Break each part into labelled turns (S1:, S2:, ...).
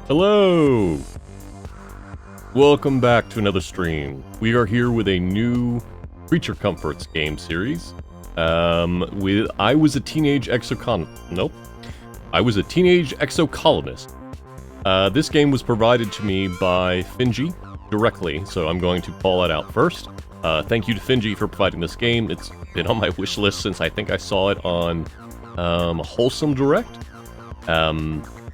S1: Hello! Welcome back to another stream. We are here with a new Creature Comforts game series. I was a Teenage Exocolonist. This game was provided to me by Finji directly, so I'm going to call that out first. Thank you to Finji for providing this game. It's been on my wish list since I think I saw it on Wholesome Direct.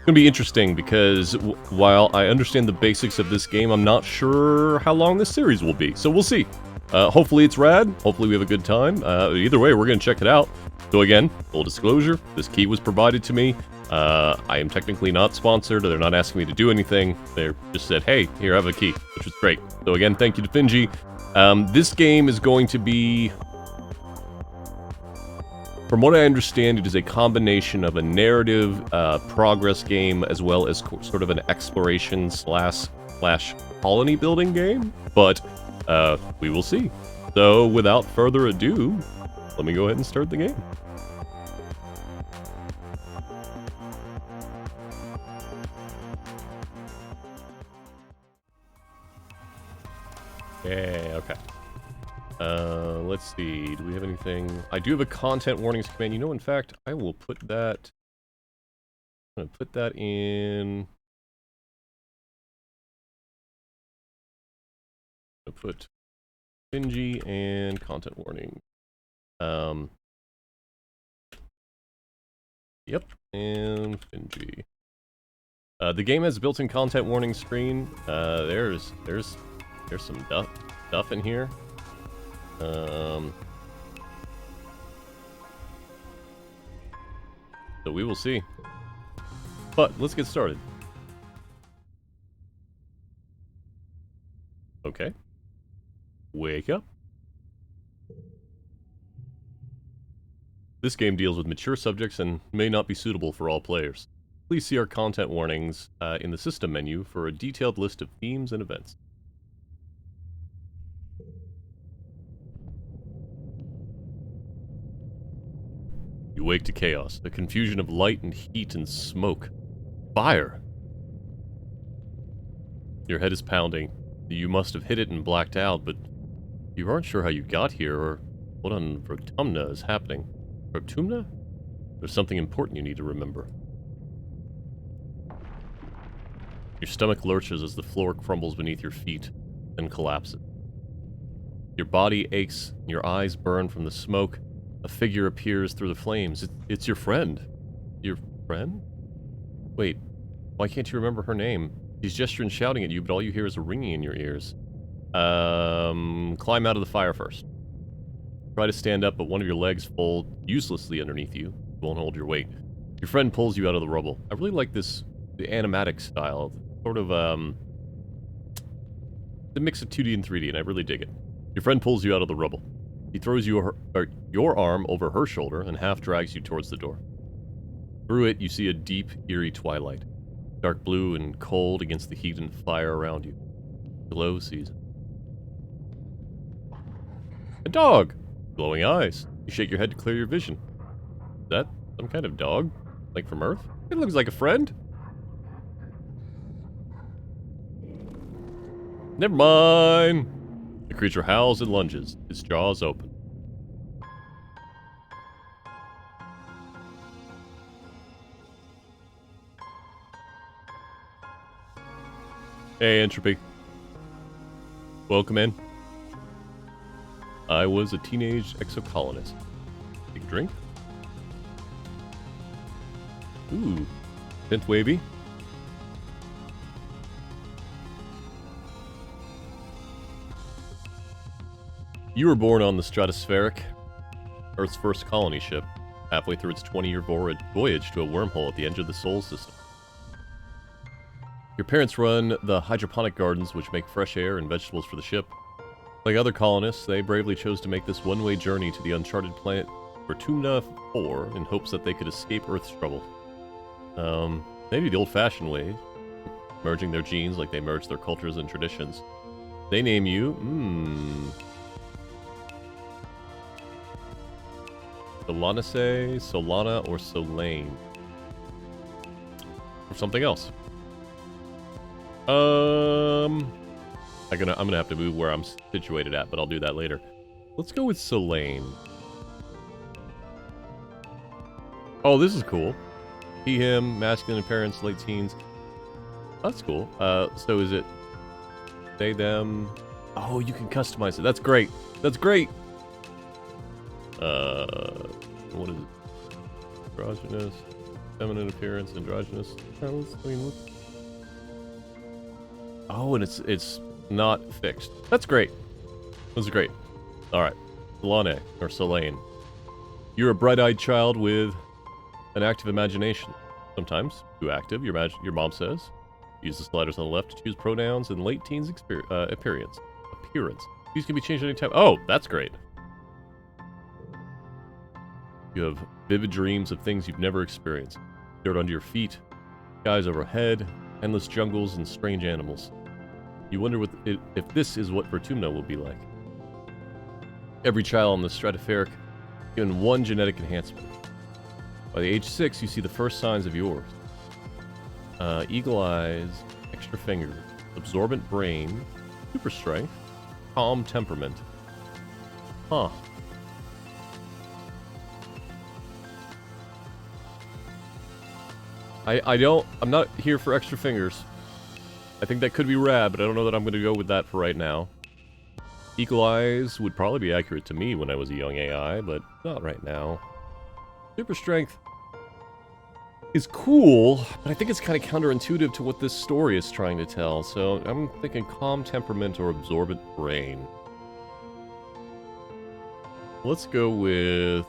S1: It's going to be interesting because while I understand the basics of this game, I'm not sure how long this series will be, so we'll see. Hopefully it's rad, hopefully we have a good time. Either way, we're going to check it out. So again, full disclosure, this key was provided to me. I am technically not sponsored, they're not asking me to do anything. They just said, hey, here, have a key, which was great. So again, thank you to Finji. This game is going to be... From what I understand, it is a combination of a narrative progress game as well as sort of an exploration slash colony building game, but we will see. So without further ado, let me go ahead and start the game. Yeah, okay. Let's see, do we have anything? I do have a content warnings command. You know, in fact, I will put that... I'm gonna put that in... I'm gonna put Finji and content warning. Yep, and Finji. The game has a built-in content warning screen. There's some stuff in here. So we will see. But let's get started. Okay. Wake up. This game deals with mature subjects and may not be suitable for all players. Please see our content warnings in the system menu for a detailed list of themes and events. You wake to chaos, a confusion of light and heat and smoke. Fire! Your head is pounding. You must have hit it and blacked out, but you aren't sure how you got here or what on Vertumna is happening. Vertumna? There's something important you need to remember. Your stomach lurches as the floor crumbles beneath your feet, then collapses. Your body aches, and your eyes burn from the smoke. A figure appears through the flames. It's your friend. Your friend? Wait, why can't you remember her name? She's gesturing and shouting at you, but all you hear is a ringing in your ears. Climb out of the fire first. Try to stand up, but one of your legs fold uselessly underneath you. It won't hold your weight. Your friend pulls you out of the rubble. I really like the animatic style. Sort of, the mix of 2D and 3D, and I really dig it. Your friend pulls you out of the rubble. He throws your arm over her shoulder and half drags you towards the door. Through it, you see a deep, eerie twilight. Dark blue and cold against the heat and fire around you. Glow season. A dog! Glowing eyes. You shake your head to clear your vision. Is that some kind of dog? Like from Earth? It looks like a friend. Never mind! The creature howls and lunges, its jaws open. Hey, Entropy. Welcome in. I was a Teenage Exocolonist. Take a drink? Ooh. Bent wavy. You were born on the Stratospheric, Earth's first colony ship, halfway through its 20-year voyage to a wormhole at the edge of the Sol system. Your parents run the hydroponic gardens which make fresh air and vegetables for the ship. Like other colonists, they bravely chose to make this one-way journey to the uncharted planet Vertumna 4 in hopes that they could escape Earth's trouble. Maybe the old-fashioned way, merging their genes like they merged their cultures and traditions. They name you, Solanace, Solana, or Solane. Or something else. I'm gonna have to move where I'm situated at, but I'll do that later. Let's go with Selene. Oh, this is cool. He, him, masculine appearance, late teens. That's cool. So is it they, them? Oh, you can customize it. That's great. That's great. What is it? Androgynous, feminine appearance, androgynous. Oh, and it's not fixed. That's great. That's great. All right, Selene or Selene. You're a bright-eyed child with an active imagination. Sometimes too active. Your mom says. Use the sliders on the left to choose pronouns and late teens appearance. These can be changed anytime. Oh, that's great. You have vivid dreams of things you've never experienced. Dirt under your feet, skies overhead, endless jungles, and strange animals. You wonder if this is what Vertumno will be like. Every child on the stratospheric given one genetic enhancement. By the age 6, you see the first signs of yours. Eagle eyes, extra fingers, absorbent brain, super strength, calm temperament. Huh. I'm not here for extra fingers. I think that could be rad, but I don't know that I'm going to go with that for right now. Eagle eyes would probably be accurate to me when I was a young AI, but not right now. Super strength is cool, but I think it's kind of counterintuitive to what this story is trying to tell, so I'm thinking calm temperament or absorbent brain. Let's go with...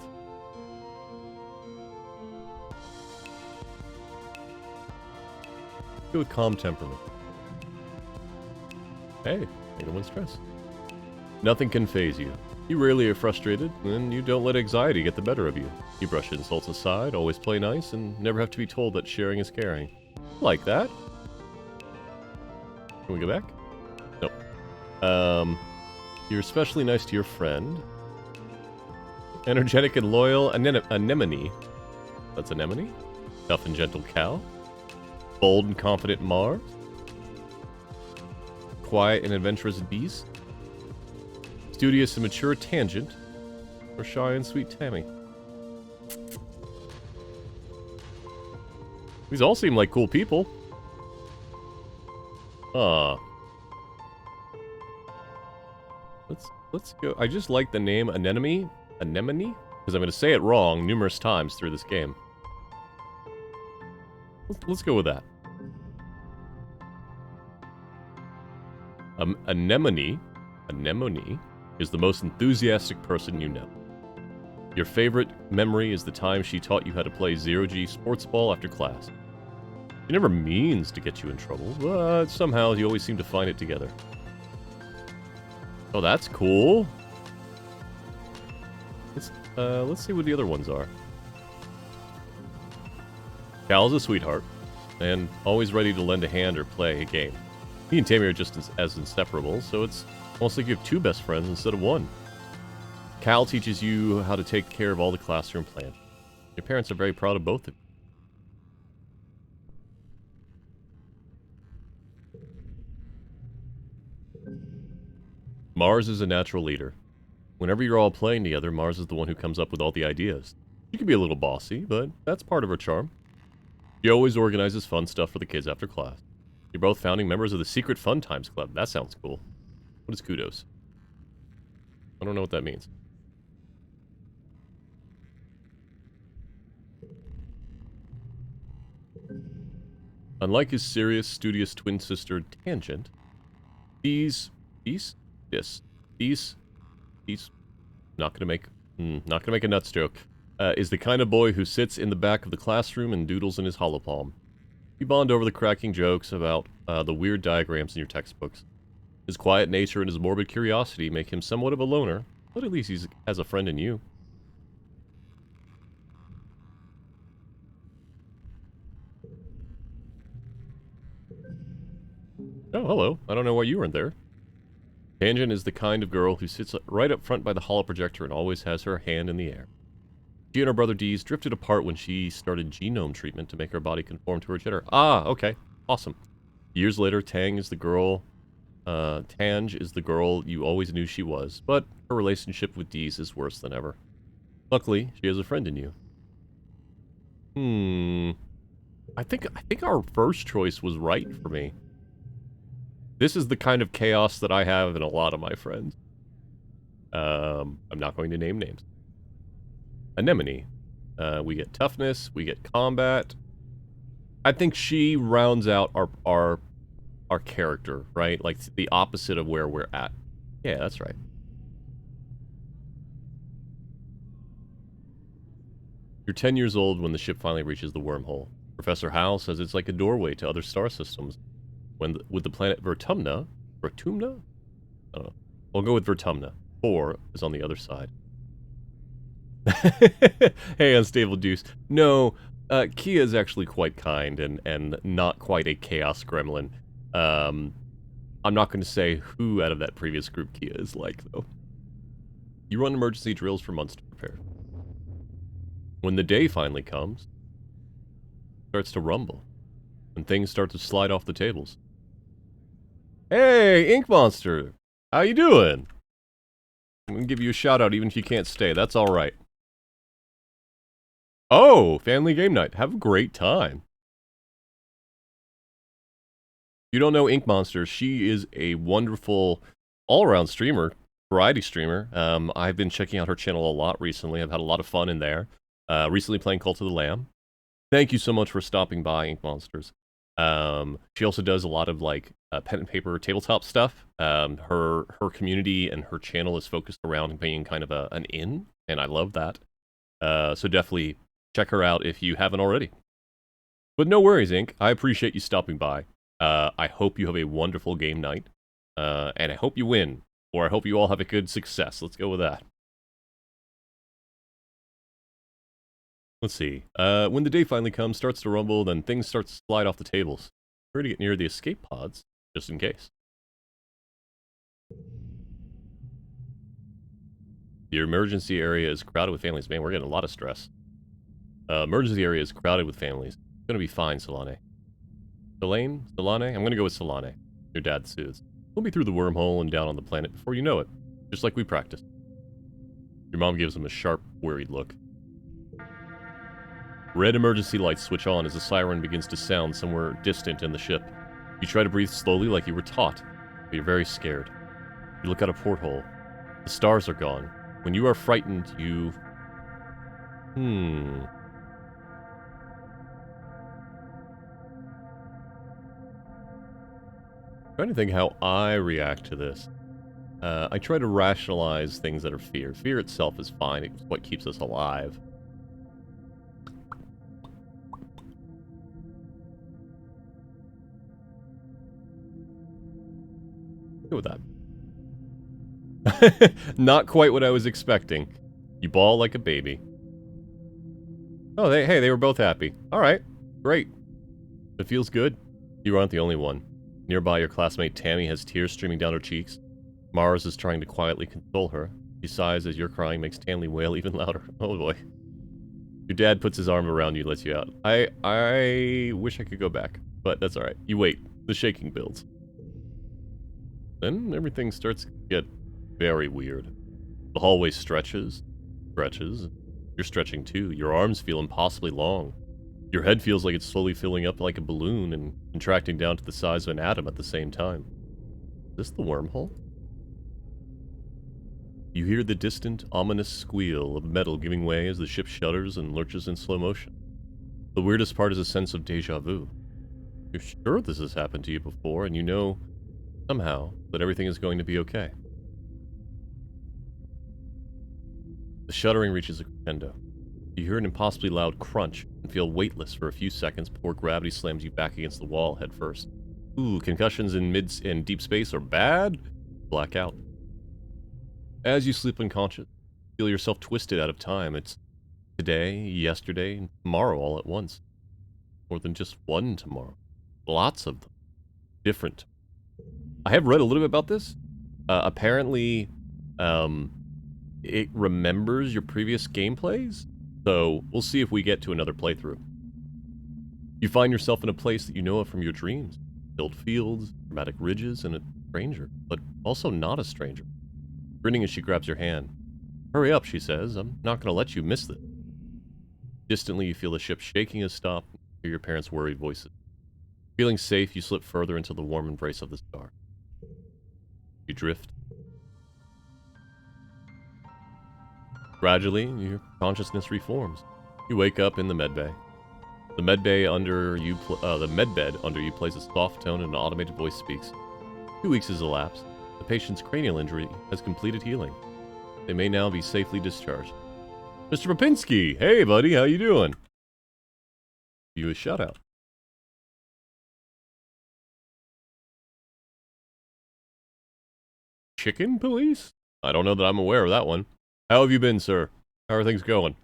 S1: Go with calm temperament. Hey, you don't want stress. Nothing can faze you. You rarely are frustrated, and you don't let anxiety get the better of you. You brush insults aside, always play nice, and never have to be told that sharing is caring. Like that. Can we go back? Nope. You're especially nice to your friend. Energetic and loyal anemone. That's anemone? Tough and gentle cow. Bold and confident Mars. Quiet and adventurous beast. Studious and mature Tangent. Or shy and sweet Tammy. These all seem like cool people. Let's go. I just like the name Anemone. Anemone? Because I'm going to say it wrong numerous times through this game. Let's go with that. Anemone is the most enthusiastic person you know. Your favorite memory is the time she taught you how to play zero-G sports ball after class. She never means to get you in trouble, but somehow you always seem to find it together. Oh, that's cool. Let's see what the other ones are. Cal's a sweetheart, and always ready to lend a hand or play a game. He and Tammy are just as inseparable, so it's almost like you have two best friends instead of one. Cal teaches you how to take care of all the classroom plans. Your parents are very proud of both of you. Mars is a natural leader. Whenever you're all playing together, Mars is the one who comes up with all the ideas. She can be a little bossy, but that's part of her charm. She always organizes fun stuff for the kids after class. You're both founding members of the Secret Fun Times Club. That sounds cool. What is kudos? I don't know what that means. Unlike his serious, studious twin sister, Tangent, he's not gonna make a nuts joke. Is the kind of boy who sits in the back of the classroom and doodles in his hollow palm. You bond over the cracking jokes about the weird diagrams in your textbooks. His quiet nature and his morbid curiosity make him somewhat of a loner, but at least he has a friend in you. Oh, hello. I don't know why you weren't there. Tangent is the kind of girl who sits right up front by the holo projector and always has her hand in the air. She and her brother Deez drifted apart when she started genome treatment to make her body conform to her gender. Ah, okay. Awesome. Years later, Tange is the girl you always knew she was, but her relationship with Deez is worse than ever. Luckily, she has a friend in you. I think our first choice was right for me. This is the kind of chaos that I have in a lot of my friends. I'm not going to name names. Anemone. We get toughness, we get combat. I think she rounds out our character, right? Like the opposite of where we're at. Yeah, that's right. You're 10 years old when the ship finally reaches the wormhole. Professor Howell says it's like a doorway to other star systems. With the planet Vertumna? I don't know. I'll go with Vertumna. 4 is on the other side. Hey, Unstable Deuce. No, Kia is actually quite kind and not quite a chaos gremlin. I'm not going to say who out of that previous group Kia is like, though. You run emergency drills for months to prepare. When the day finally comes, it starts to rumble, and things start to slide off the tables. Hey, Ink Monster! How you doing? I'm gonna give you a shout out even if you can't stay, that's alright. Oh, family game night. Have a great time. You don't know Ink Monster, she is a wonderful all-around streamer, variety streamer. I've been checking out her channel a lot recently. I've had a lot of fun in there. Recently playing Cult of the Lamb. Thank you so much for stopping by, Ink Monsters. She also does a lot of like pen and paper tabletop stuff. Her community and her channel is focused around being kind of an inn, and I love that. So definitely check her out if you haven't already. But no worries, Ink. I appreciate you stopping by. I hope you have a wonderful game night, and I hope you win, or I hope you all have a good success. Let's go with that. Let's see. When the day finally comes, starts to rumble, then things start to slide off the tables. Hurry to get near the escape pods, just in case. Your emergency area is crowded with families. Man, we're getting a lot of stress. Emergency area is crowded with families. It's gonna be fine, Solane. Solane? I'm gonna go with Solane. Your dad soothes. We'll be through the wormhole and down on the planet before you know it. Just like we practiced. Your mom gives him a sharp, worried look. Red emergency lights switch on as a siren begins to sound somewhere distant in the ship. You try to breathe slowly like you were taught, but you're very scared. You look out a porthole. The stars are gone. When you are frightened, you... Trying to think how I react to this. I try to rationalize things that are fear. Fear itself is fine. It's what keeps us alive. Go with that. Not quite what I was expecting. You bawl like a baby. Oh, hey, they were both happy. Alright, great. It feels good. You aren't the only one. Nearby, your classmate Tammy has tears streaming down her cheeks. Mars is trying to quietly console her. She sighs as your crying makes Tanley wail even louder. Oh boy. Your dad puts his arm around you and lets you out. I wish I could go back, but that's alright. You wait. The shaking builds. Then everything starts to get very weird. The hallway stretches. You're stretching too. Your arms feel impossibly long. Your head feels like it's slowly filling up like a balloon and contracting down to the size of an atom at the same time. Is this the wormhole? You hear the distant, ominous squeal of metal giving way as the ship shudders and lurches in slow motion. The weirdest part is a sense of deja vu. You're sure this has happened to you before, and you know, somehow, that everything is going to be okay. The shuddering reaches a crescendo. You hear an impossibly loud crunch and feel weightless for a few seconds before gravity slams you back against the wall head first. Ooh, concussions in deep space are bad? Blackout. As you sleep unconscious, you feel yourself twisted out of time. It's today, yesterday, and tomorrow all at once. More than just one tomorrow. Lots of them. Different. I have read a little bit about this. Apparently, it remembers your previous gameplays. So, we'll see if we get to another playthrough. You find yourself in a place that you know of from your dreams. Filled fields, dramatic ridges, and a stranger, but also not a stranger. Grinning as she grabs your hand. Hurry up, she says. I'm not going to let you miss this. Distantly, you feel the ship shaking as stop and hear your parents' worried voices. Feeling safe, you slip further into the warm embrace of the star. You drift. Gradually, your consciousness reforms. You wake up in the medbay. The medbed under you plays a soft tone and an automated voice speaks. 2 weeks has elapsed. The patient's cranial injury has completed healing. They may now be safely discharged. Mr. Popinski! Hey, buddy, how you doing? You a shout-out. Chicken police? I don't know that I'm aware of that one. How have you been, sir? How are things going?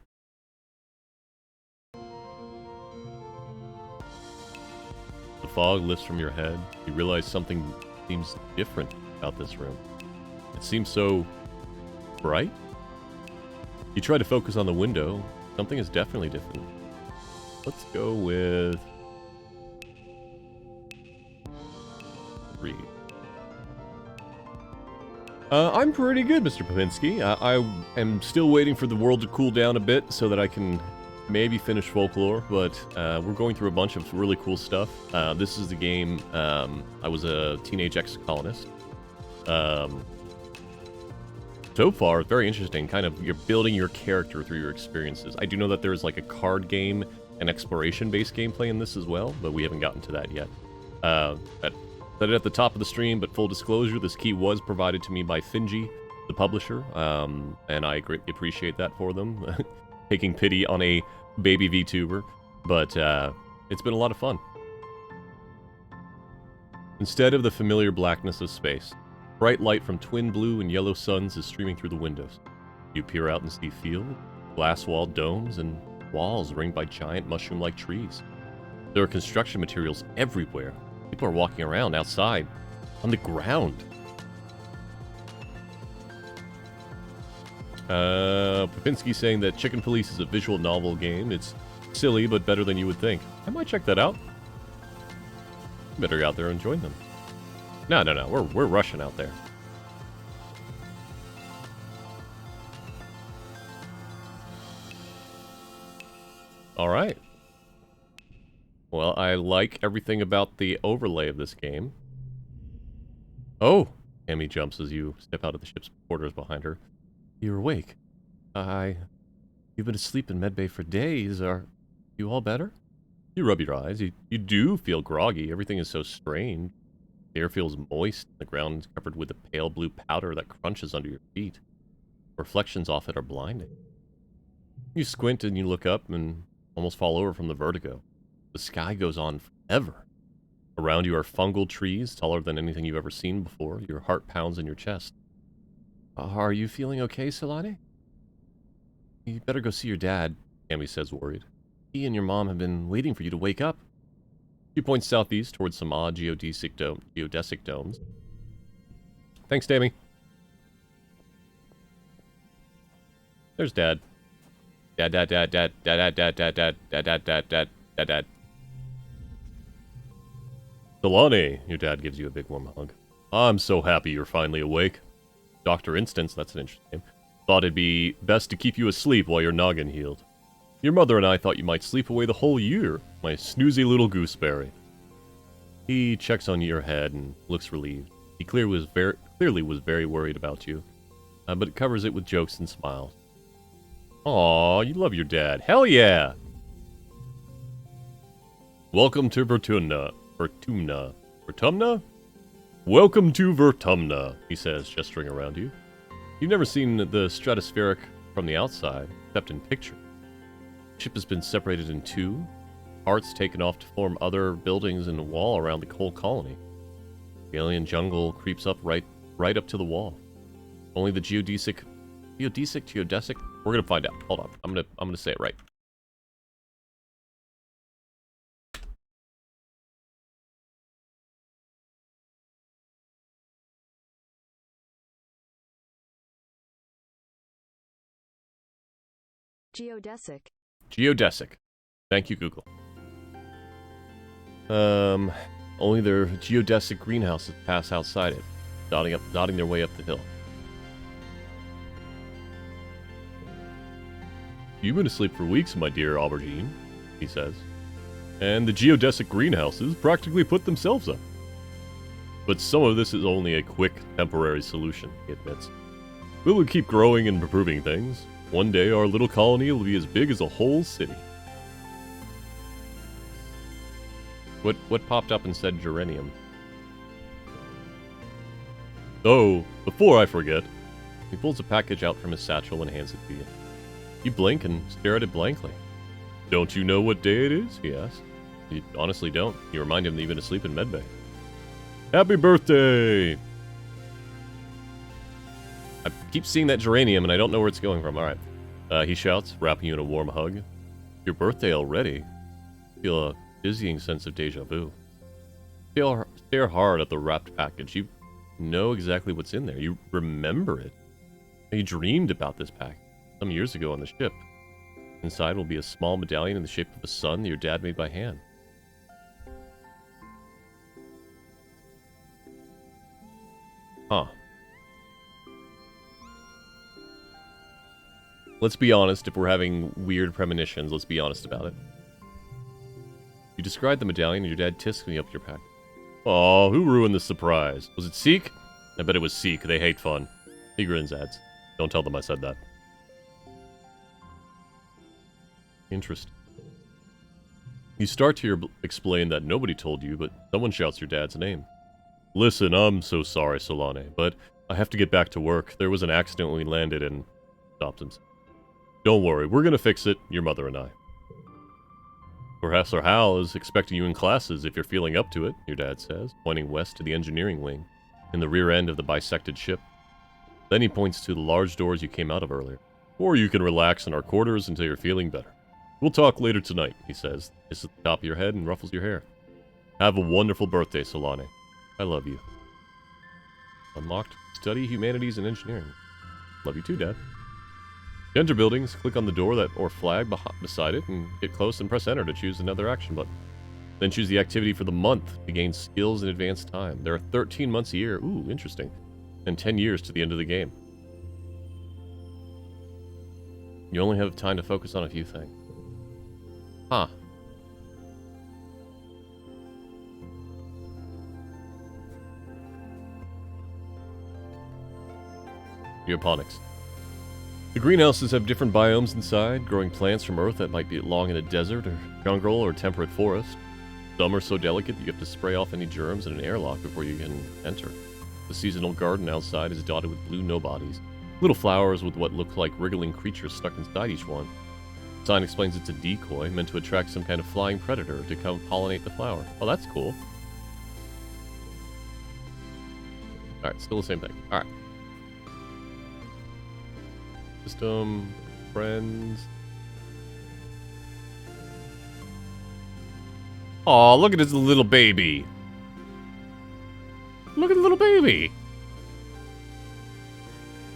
S1: The fog lifts from your head. You realize something seems different about this room. It seems so bright. You try to focus on the window. Something is definitely different. Let's go with 3. I'm pretty good, Mr. Popinski. I am still waiting for the world to cool down a bit so that I can maybe finish Folklore, but we're going through a bunch of really cool stuff. This is the game. I was a Teenage Exocolonist. So far, it's very interesting. Kind of, you're building your character through your experiences. I do know that there's like a card game and exploration-based gameplay in this as well, but we haven't gotten to that yet. Said it at the top of the stream, but full disclosure, this key was provided to me by Finji, the publisher, and I greatly appreciate that for them, taking pity on a baby VTuber, but it's been a lot of fun. Instead of the familiar blackness of space, bright light from twin blue and yellow suns is streaming through the windows. You peer out and see fields, glass-walled domes, and walls ringed by giant mushroom-like trees. There are construction materials everywhere. People are walking around outside, on the ground. Popinski saying that Chicken Police is a visual novel game. It's silly, but better than you would think. I might check that out. Better get out there and join them. No. We're rushing out there. All right. Well, I like everything about the overlay of this game. Oh! Amy jumps as you step out of the ship's quarters behind her. You're awake. You've been asleep in medbay for days. Are you all better? You rub your eyes. You do feel groggy. Everything is so strange. The air feels moist. The ground is covered with a pale blue powder that crunches under your feet. Reflections off it are blinding. You squint and you look up and almost fall over from the vertigo. The sky goes on forever. Around you are fungal trees, taller than anything you've ever seen before. Your heart pounds in your chest. Are you feeling okay, Solane? You better go see your dad, Amy says, worried. He and your mom have been waiting for you to wake up. She points southeast towards some odd geodesic domes. Thanks, Tammy. There's Dad. Dad. Delaney, your dad gives you a big warm hug. I'm so happy you're finally awake. Dr. Instance, that's an interesting name, thought it'd be best to keep you asleep while your noggin healed. Your mother and I thought you might sleep away the whole year, my snoozy little gooseberry. He checks on your head and looks relieved. He clearly was very worried about you, but covers it with jokes and smiles. Aw, you love your dad. Hell yeah! Welcome to Vertumna. Welcome to Vertumna, he says, gesturing around you. You've never seen the stratospheric from the outside, except in picture. The ship has been separated in 2, parts taken off to form other buildings in a wall around the whole colony. The alien jungle creeps up right up to the wall. Only the geodesic, we're gonna find out. Hold on, I'm gonna say it right. Geodesic. Thank you, Google. Only their geodesic greenhouses pass outside it, dotting their way up the hill. You've been asleep for weeks, my dear aubergine, he says. And the geodesic greenhouses practically put themselves up. But some of this is only a quick, temporary solution, he admits. We will keep growing and improving things. One day our little colony will be as big as a whole city. What popped up and said geranium? Oh, before I forget, he pulls a package out from his satchel and hands it to you. You blink and stare at it blankly. Don't you know what day it is? He asks. You honestly don't. You remind him that you've been asleep in medbay. Happy birthday! I keep seeing that geranium and I don't know where it's going from. Alright. He shouts, wrapping you in a warm hug. Your birthday already? I feel a dizzying sense of deja vu. Stare hard at the wrapped package. You know exactly what's in there. You remember it. You dreamed about this pack some years ago on the ship. Inside will be a small medallion in the shape of a sun that your dad made by hand. Huh. Let's be honest, if we're having weird premonitions, let's be honest about it. You described the medallion and your dad tisked me up your pack. Aw, who ruined the surprise? Was it Seek? I bet it was Seek. They hate fun. He grins, adds. Don't tell them I said that. Interesting. You start to explain that nobody told you, but someone shouts your dad's name. Listen, I'm so sorry, Solane, but I have to get back to work. There was an accident when we landed and stopped him. Don't worry, we're gonna fix it, your mother and I. Professor Hal is expecting you in classes if you're feeling up to it, your dad says, pointing west to the engineering wing, in the rear end of the bisected ship. Then he points to the large doors you came out of earlier. Or you can relax in our quarters until you're feeling better. We'll talk later tonight, he says, kisses at the top of your head and ruffles your hair. Have a wonderful birthday, Solane. I love you. Unlocked. Study humanities and engineering. Love you too, Dad. To enter buildings, click on the door or flag beside it and get close and press enter to choose another action button. Then choose the activity for the month to gain skills in advanced time. There are 13 months a year. Ooh, interesting. And 10 years to the end of the game. You only have time to focus on a few things. Huh. Geoponics. The greenhouses have different biomes inside, growing plants from Earth that might belong in a desert or jungle or temperate forest. Some are so delicate that you have to spray off any germs in an airlock before you can enter. The seasonal garden outside is dotted with blue nobodies, little flowers with what look like wriggling creatures stuck inside each one. The sign explains it's a decoy meant to attract some kind of flying predator to come pollinate the flower. Oh, that's cool. Alright, still the same thing. Alright. System, friends. Aw, look at this little baby. Look at the little baby.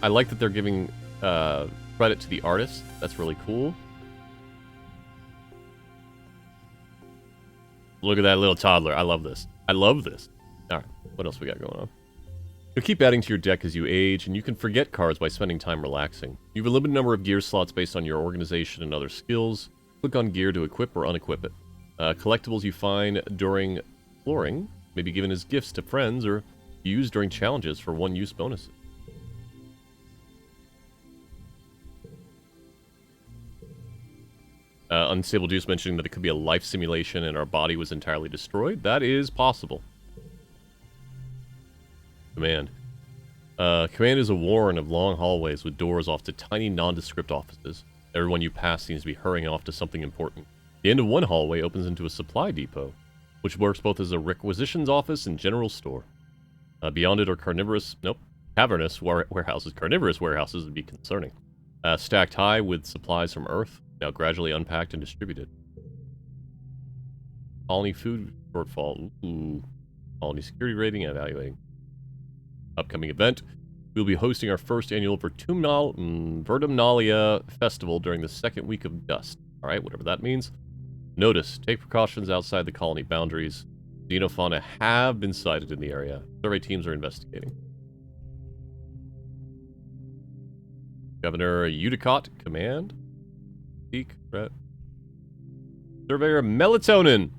S1: I like that they're giving credit to the artist. That's really cool. Look at that little toddler. I love this. I love this. Alright, what else we got going on? You'll keep adding to your deck as you age, and you can forget cards by spending time relaxing. You have a limited number of gear slots based on your organization and other skills. Click on gear to equip or unequip it. Collectibles you find during exploring may be given as gifts to friends or used during challenges for one-use bonuses. Unstable Juice mentioning that it could be a life simulation and our body was entirely destroyed. That is possible. Command. Command is a warren of long hallways with doors off to tiny nondescript offices. Everyone you pass seems to be hurrying off to something important. The end of one hallway opens into a supply depot, which works both as a requisitions office and general store. Beyond it are cavernous warehouses. Carnivorous warehouses would be concerning. Stacked high with supplies from Earth, now gradually unpacked and distributed. Colony food shortfall. Ooh. Colony security rating evaluating. Upcoming event. We'll be hosting our first annual Vertumnalia Festival during the second week of Dust. Alright, whatever that means. Notice, take precautions outside the colony boundaries. Xenofauna have been sighted in the area. Survey teams are investigating. Governor Udicott, command. Peak, threat. Surveyor Melatonin.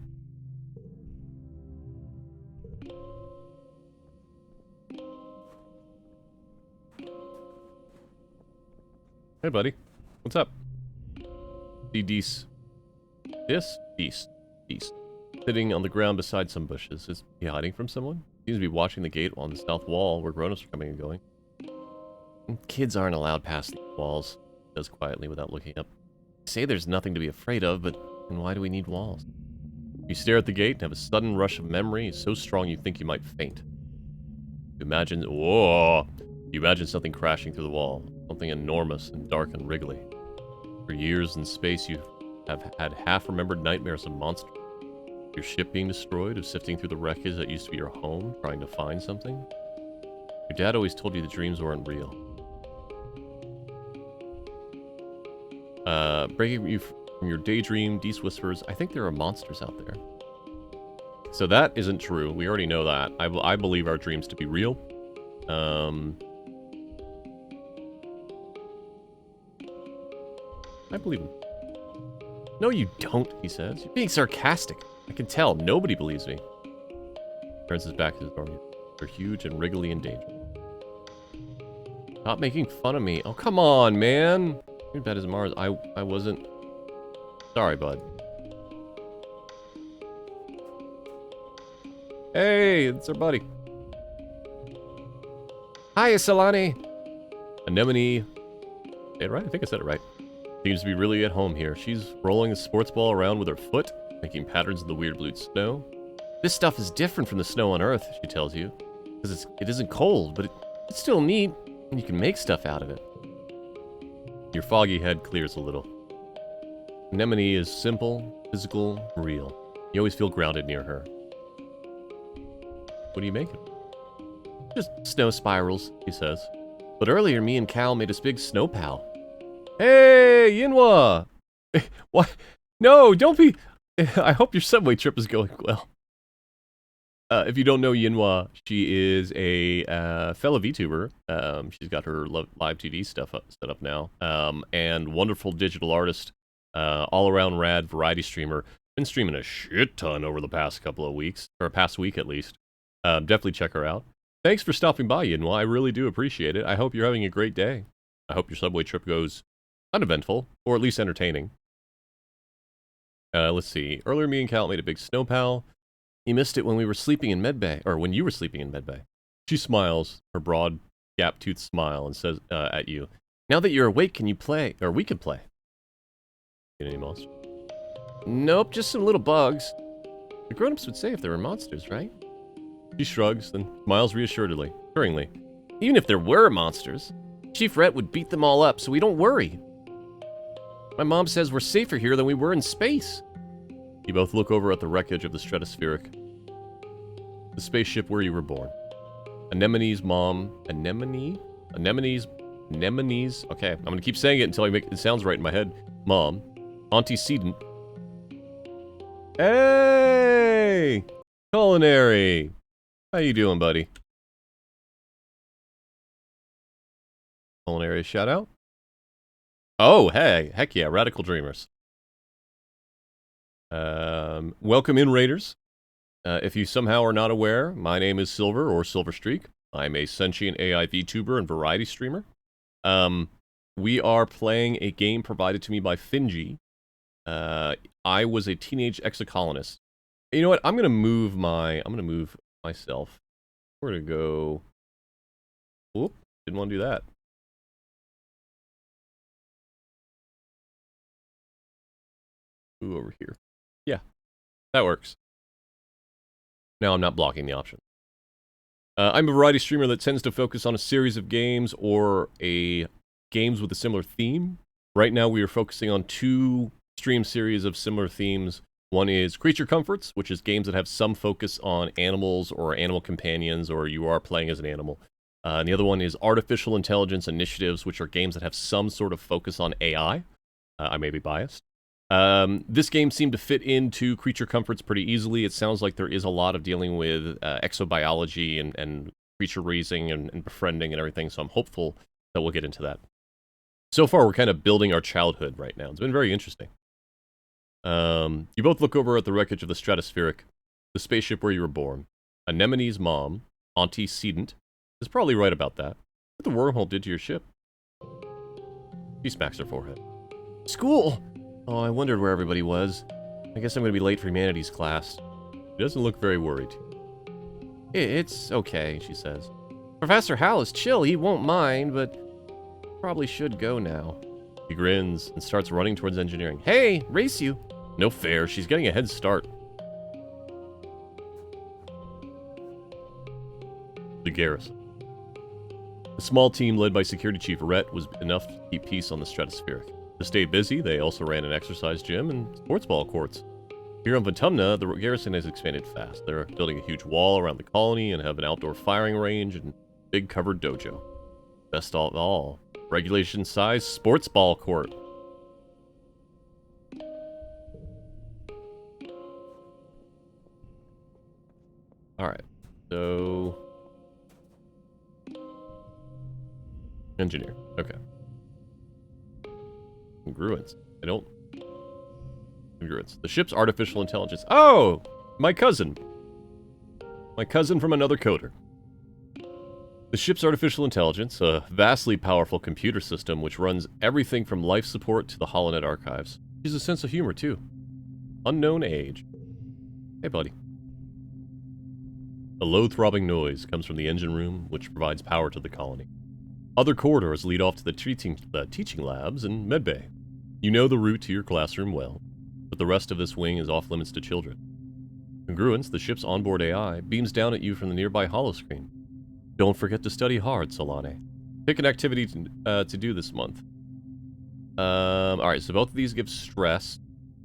S1: Hey, buddy. What's up? Deese. Deese. Sitting on the ground beside some bushes. Is he hiding from someone? Seems to be watching the gate on the south wall where grown-ups are coming and going. Kids aren't allowed past these walls. He does quietly without looking up. Say there's nothing to be afraid of, but then why do we need walls? You stare at the gate and have a sudden rush of memory so strong you think you might faint. You imagine something crashing through the wall. Something enormous and dark and wriggly. For years in space, you have had half-remembered nightmares of monsters. Your ship being destroyed, of sifting through the wreckage that used to be your home, trying to find something. Your dad always told you the dreams weren't real. Breaking you from your daydream, Deese whispers, I think there are monsters out there. So that isn't true. We already know that. I believe our dreams to be real. I believe him. No, you don't, he says. You're being sarcastic. I can tell. Nobody believes me. Turns his back to his army. They're huge and wriggly and dangerous. Stop making fun of me. Oh, come on, man. Your bed is Mars. I wasn't... Sorry, bud. Hey, it's our buddy. Hi, Solani. Anemone. Say it right? I think I said it right. Seems to be really at home here. She's rolling a sports ball around with her foot, making patterns in the weird blue snow. This stuff is different from the snow on Earth, she tells you. Because it isn't cold, but it's still neat, and you can make stuff out of it. Your foggy head clears a little. Anemone is simple, physical, real. You always feel grounded near her. What are you making? Just snow spirals, he says. But earlier, me and Cal made this big snow pal. Hey, Yinhua! What? No, don't be... I hope your subway trip is going well. If you don't know Yinhua, she is a fellow VTuber. She's got her live TV stuff set up now. And wonderful digital artist. All-around rad variety streamer. Been streaming a shit ton over the past couple of weeks. Or past week, at least. Definitely check her out. Thanks for stopping by, Yinhua. I really do appreciate it. I hope you're having a great day. I hope your subway trip goes uneventful, or at least entertaining. Let's see. Earlier, me and Cal made a big snow pal. He missed it when we were sleeping in medbay, or when you were sleeping in medbay. She smiles, her broad, gap-toothed smile, and says at you, now that you're awake, can you play? Or we can play. Get any monsters? Nope, just some little bugs. The grown-ups would say if there were monsters, right? She shrugs, then smiles reassuringly. Even if there were monsters, Chief Rhett would beat them all up, so we don't worry. My mom says we're safer here than we were in space. You both look over at the wreckage of the stratospheric. The spaceship where you were born. Anemone's mom... Anemone's... Okay, I'm gonna keep saying it until it sounds right in my head. Mom. Antecedent. Hey! Culinary! How you doing, buddy? Culinary shout out? Oh, hey! Heck yeah, Radical Dreamers. Welcome in, Raiders. If you somehow are not aware, my name is Silver, or Silverstreak. I'm a sentient AI VTuber and variety streamer. We are playing a game provided to me by Finji. I was a Teenage Exocolonist. You know what? I'm gonna move myself. We're gonna go... Whoop, didn't want to do that. Ooh, over here. Yeah, that works. Now I'm not blocking the option. I'm a variety streamer that tends to focus on a series of games or games with a similar theme. Right now we are focusing on 2 stream series of similar themes. One is Creature Comforts, which is games that have some focus on animals or animal companions, or you are playing as an animal. And the other one is Artificial Intelligence Initiatives, which are games that have some sort of focus on AI. I may be biased. This game seemed to fit into creature comforts pretty easily. It sounds like there is a lot of dealing with exobiology and creature raising and befriending and everything, so I'm hopeful that we'll get into that. So far, we're kind of building our childhood right now. It's been very interesting. You both look over at the wreckage of the Stratospheric, the spaceship where you were born. Anemone's mom, Auntie Sedent, is probably right about that. What the wormhole did to your ship? She smacks her forehead. School! Oh, I wondered where everybody was. I guess I'm going to be late for humanities class. She doesn't look very worried. It's okay, she says. Professor Hal is chill, he won't mind, but probably should go now. He grins and starts running towards engineering. Hey, race you! No fair, she's getting a head start. The garrison. A small team led by Security Chief Rhett was enough to keep peace on the Stratospheric. To stay busy, they also ran an exercise gym and sports ball courts. Here on Vitumna, the garrison has expanded fast. They're building a huge wall around the colony and have an outdoor firing range and big covered dojo. Best of all, regulation-sized sports ball court. Alright, so... Engineer, okay. Congruence. I don't... Congruence. The ship's artificial intelligence. Oh! My cousin. My cousin from another coder. The ship's artificial intelligence, a vastly powerful computer system which runs everything from life support to the HoloNet archives. She has a sense of humor, too. Unknown age. Hey, buddy. A low throbbing noise comes from the engine room, which provides power to the colony. Other corridors lead off to the teaching labs and medbay. You know the route to your classroom well, but the rest of this wing is off limits to children. Congruence, the ship's onboard AI, beams down at you from the nearby holoscreen. Don't forget to study hard, Solane. Pick an activity to do this month. Alright, so both of these give stress.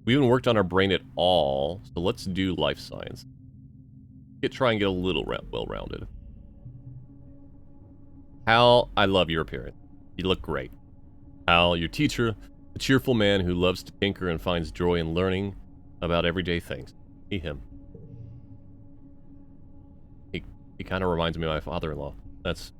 S1: We haven't worked on our brain at all, so let's do life science. Try and get a little well-rounded. Hal, I love your appearance. You look great. Hal, your teacher, a cheerful man who loves to tinker and finds joy in learning about everyday things. See him. He kind of reminds me of my father-in-law. That's...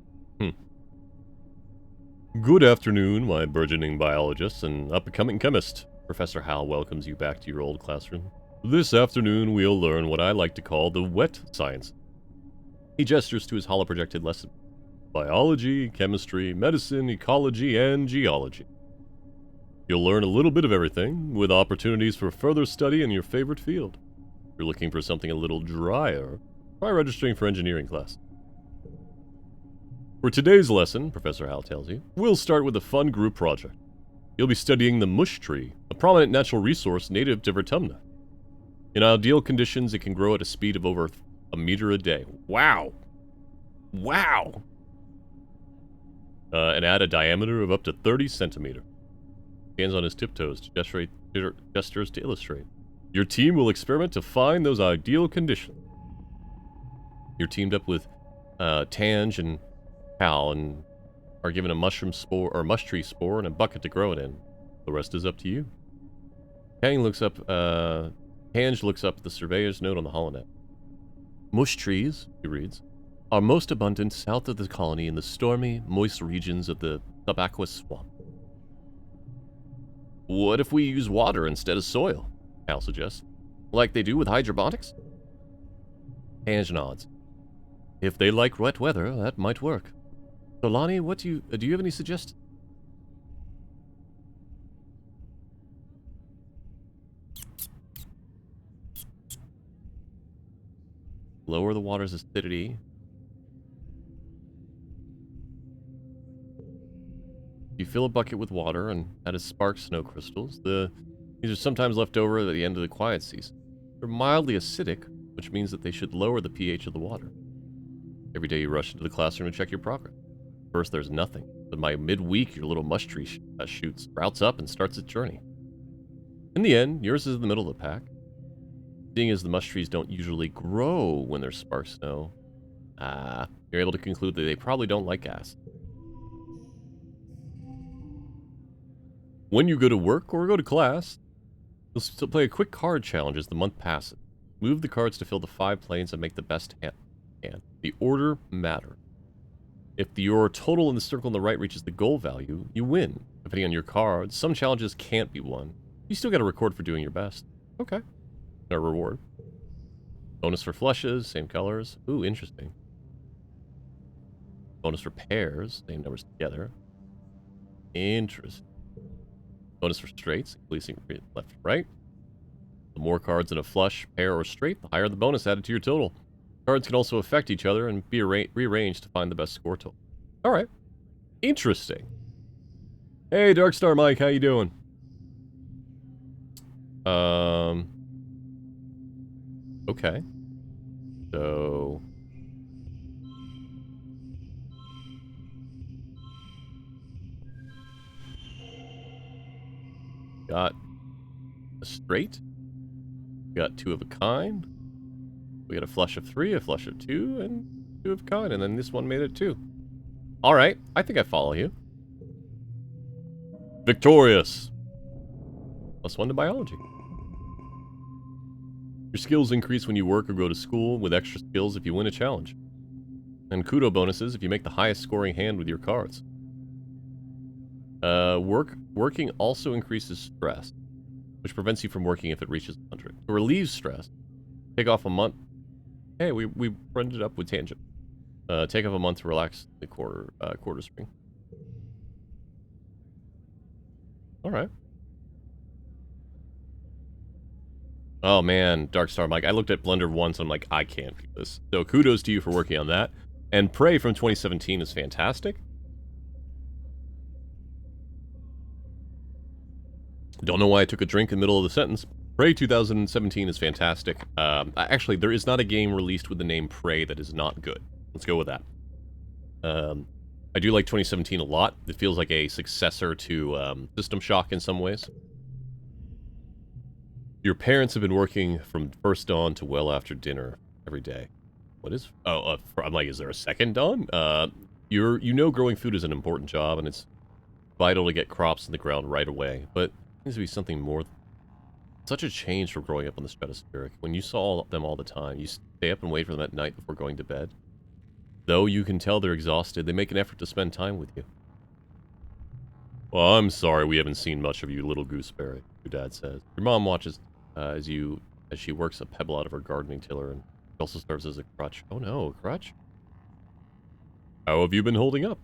S1: Good afternoon, my burgeoning biologist and up-and-coming chemist. Professor Hal welcomes you back to your old classroom. This afternoon, we'll learn what I like to call the wet science. He gestures to his holoprojected lesson. Biology, chemistry, medicine, ecology, and geology. You'll learn a little bit of everything, with opportunities for further study in your favorite field. If you're looking for something a little drier, try registering for engineering class. For today's lesson, Professor Hal tells you, we'll start with a fun group project. You'll be studying the mush tree, a prominent natural resource native to Vertumna. In ideal conditions, it can grow at a speed of over a meter a day. Wow! Wow! And add a diameter of up to 30 centimeters. Hands on his tiptoes, gestures to illustrate. Your team will experiment to find those ideal conditions. You're teamed up with Tange and Hal and are given a mushroom spore or mush tree spore and a bucket to grow it in. The rest is up to you. Tange looks up the surveyor's note on the holonet. Mush trees, he reads, are most abundant south of the colony in the stormy, moist regions of the Subaqueous Swamp. What if we use water instead of soil? Hal suggests. Like they do with hydroponics? Tange nods. If they like wet weather, that might work. Solani, what do you have any suggestions? Lower the water's acidity. You fill a bucket with water and add a spark snow crystals. These are sometimes left over at the end of the quiet season. They're mildly acidic, which means that they should lower the pH of the water. Every day you rush into the classroom and check your progress. First there's nothing, but by midweek your little mush tree shoot sprouts up and starts its journey. In the end, yours is in the middle of the pack. Seeing as the mush trees don't usually grow when there's sparse snow, you're able to conclude that they probably don't like gas. When you go to work or go to class, You'll still play a quick card challenge as the month passes. Move the cards to fill the 5 planes and make the best hand. The order matters. If your total in the circle on the right reaches the goal value, you win. Depending on your cards, some challenges can't be won. You still get a record for doing your best. Okay. No reward. Bonus for flushes, same colors. Ooh, interesting. Bonus for pairs, same numbers together. Interesting. Bonus for straights, increasing left to right. The more cards in a flush, pair, or straight, the higher the bonus added to your total. Cards can also affect each other and be rearranged to find the best score total. Alright. Interesting. Hey, Darkstar Mike, how you doing? Okay. So... got a straight. Got 2 of a kind. We got a flush of 3, a flush of 2, and 2 of a kind, and then this one made it 2. Alright, I think I follow you. Victorious! +1 to biology. Your skills increase when you work or go to school, with extra skills if you win a challenge. And kudo bonuses if you make the highest scoring hand with your cards. Working also increases stress, which prevents you from working if it reaches 100. To relieve stress, take off a month. Hey, we ended up with tangent. Take off a month to relax the quarter string. All right. Oh man, Darkstar Mike. I looked at Blender once and I'm like, I can't do this. So kudos to you for working on that. And Prey from 2017 is fantastic. Don't know why I took a drink in the middle of the sentence. Prey 2017 is fantastic. Actually, there is not a game released with the name Prey that is not good. Let's go with that. I do like 2017 a lot. It feels like a successor to System Shock in some ways. Your parents have been working from first dawn to well after dinner every day. What is... Oh, I'm like, is there a second dawn? You know growing food is an important job, and it's vital to get crops in the ground right away, but there needs to be something more. Such a change from growing up on the stratospheric. When you saw them all the time, you stay up and wait for them at night before going to bed. Though you can tell they're exhausted, they make an effort to spend time with you. Well, I'm sorry we haven't seen much of you, little gooseberry, your dad says. Your mom watches as she works a pebble out of her gardening tiller, and also serves as a crutch. Oh no, a crutch? How have you been holding up?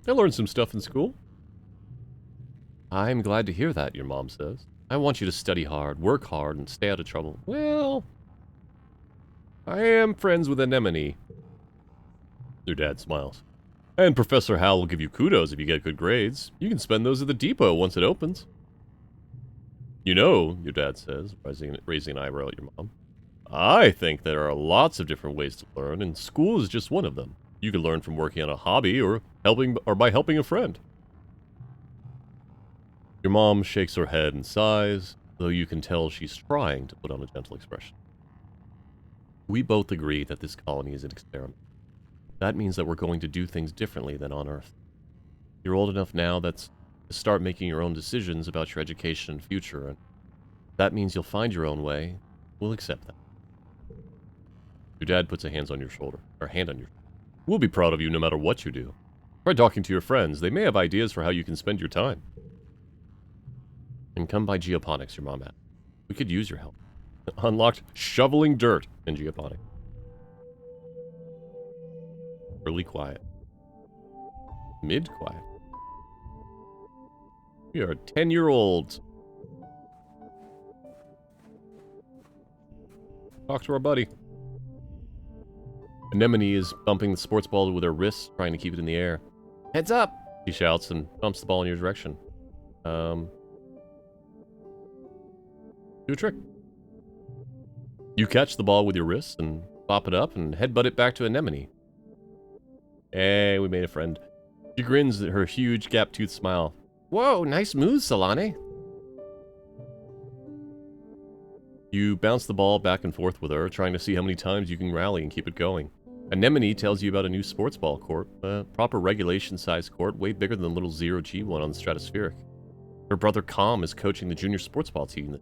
S1: I learned some stuff in school. I'm glad to hear that, your mom says. I want you to study hard, work hard, and stay out of trouble. Well, I am friends with Anemone. Your dad smiles. And Professor Hal will give you kudos if you get good grades. You can spend those at the depot once it opens. You know, your dad says, raising an eyebrow at your mom. I think there are lots of different ways to learn, and school is just one of them. You can learn from working on a hobby or by helping a friend. Your mom shakes her head and sighs, though you can tell she's trying to put on a gentle expression. We both agree that this colony is an experiment. That means that we're going to do things differently than on Earth. You're old enough now to start making your own decisions about your education and future, and that means you'll find your own way. We'll accept that. Your dad puts a hand on your shoulder. We'll be proud of you no matter what you do. Try talking to your friends. They may have ideas for how you can spend your time. And come by geoponics, your mom asked. We could use your help. Unlocked shoveling dirt in geoponics. Really quiet. Mid-quiet. We are 10-year-olds. Talk to our buddy. Anemone is bumping the sports ball with her wrists, trying to keep it in the air. Heads up! She shouts and bumps the ball in your direction. Do a trick. You catch the ball with your wrists and pop it up and headbutt it back to Anemone. Hey, we made a friend. She grins at her huge gap-toothed smile. Whoa, nice move, Solane. You bounce the ball back and forth with her, trying to see how many times you can rally and keep it going. Anemone tells you about a new sports ball court, a proper regulation-sized court, way bigger than the little zero-G one on the stratospheric. Her brother Calm is coaching the junior sports ball team.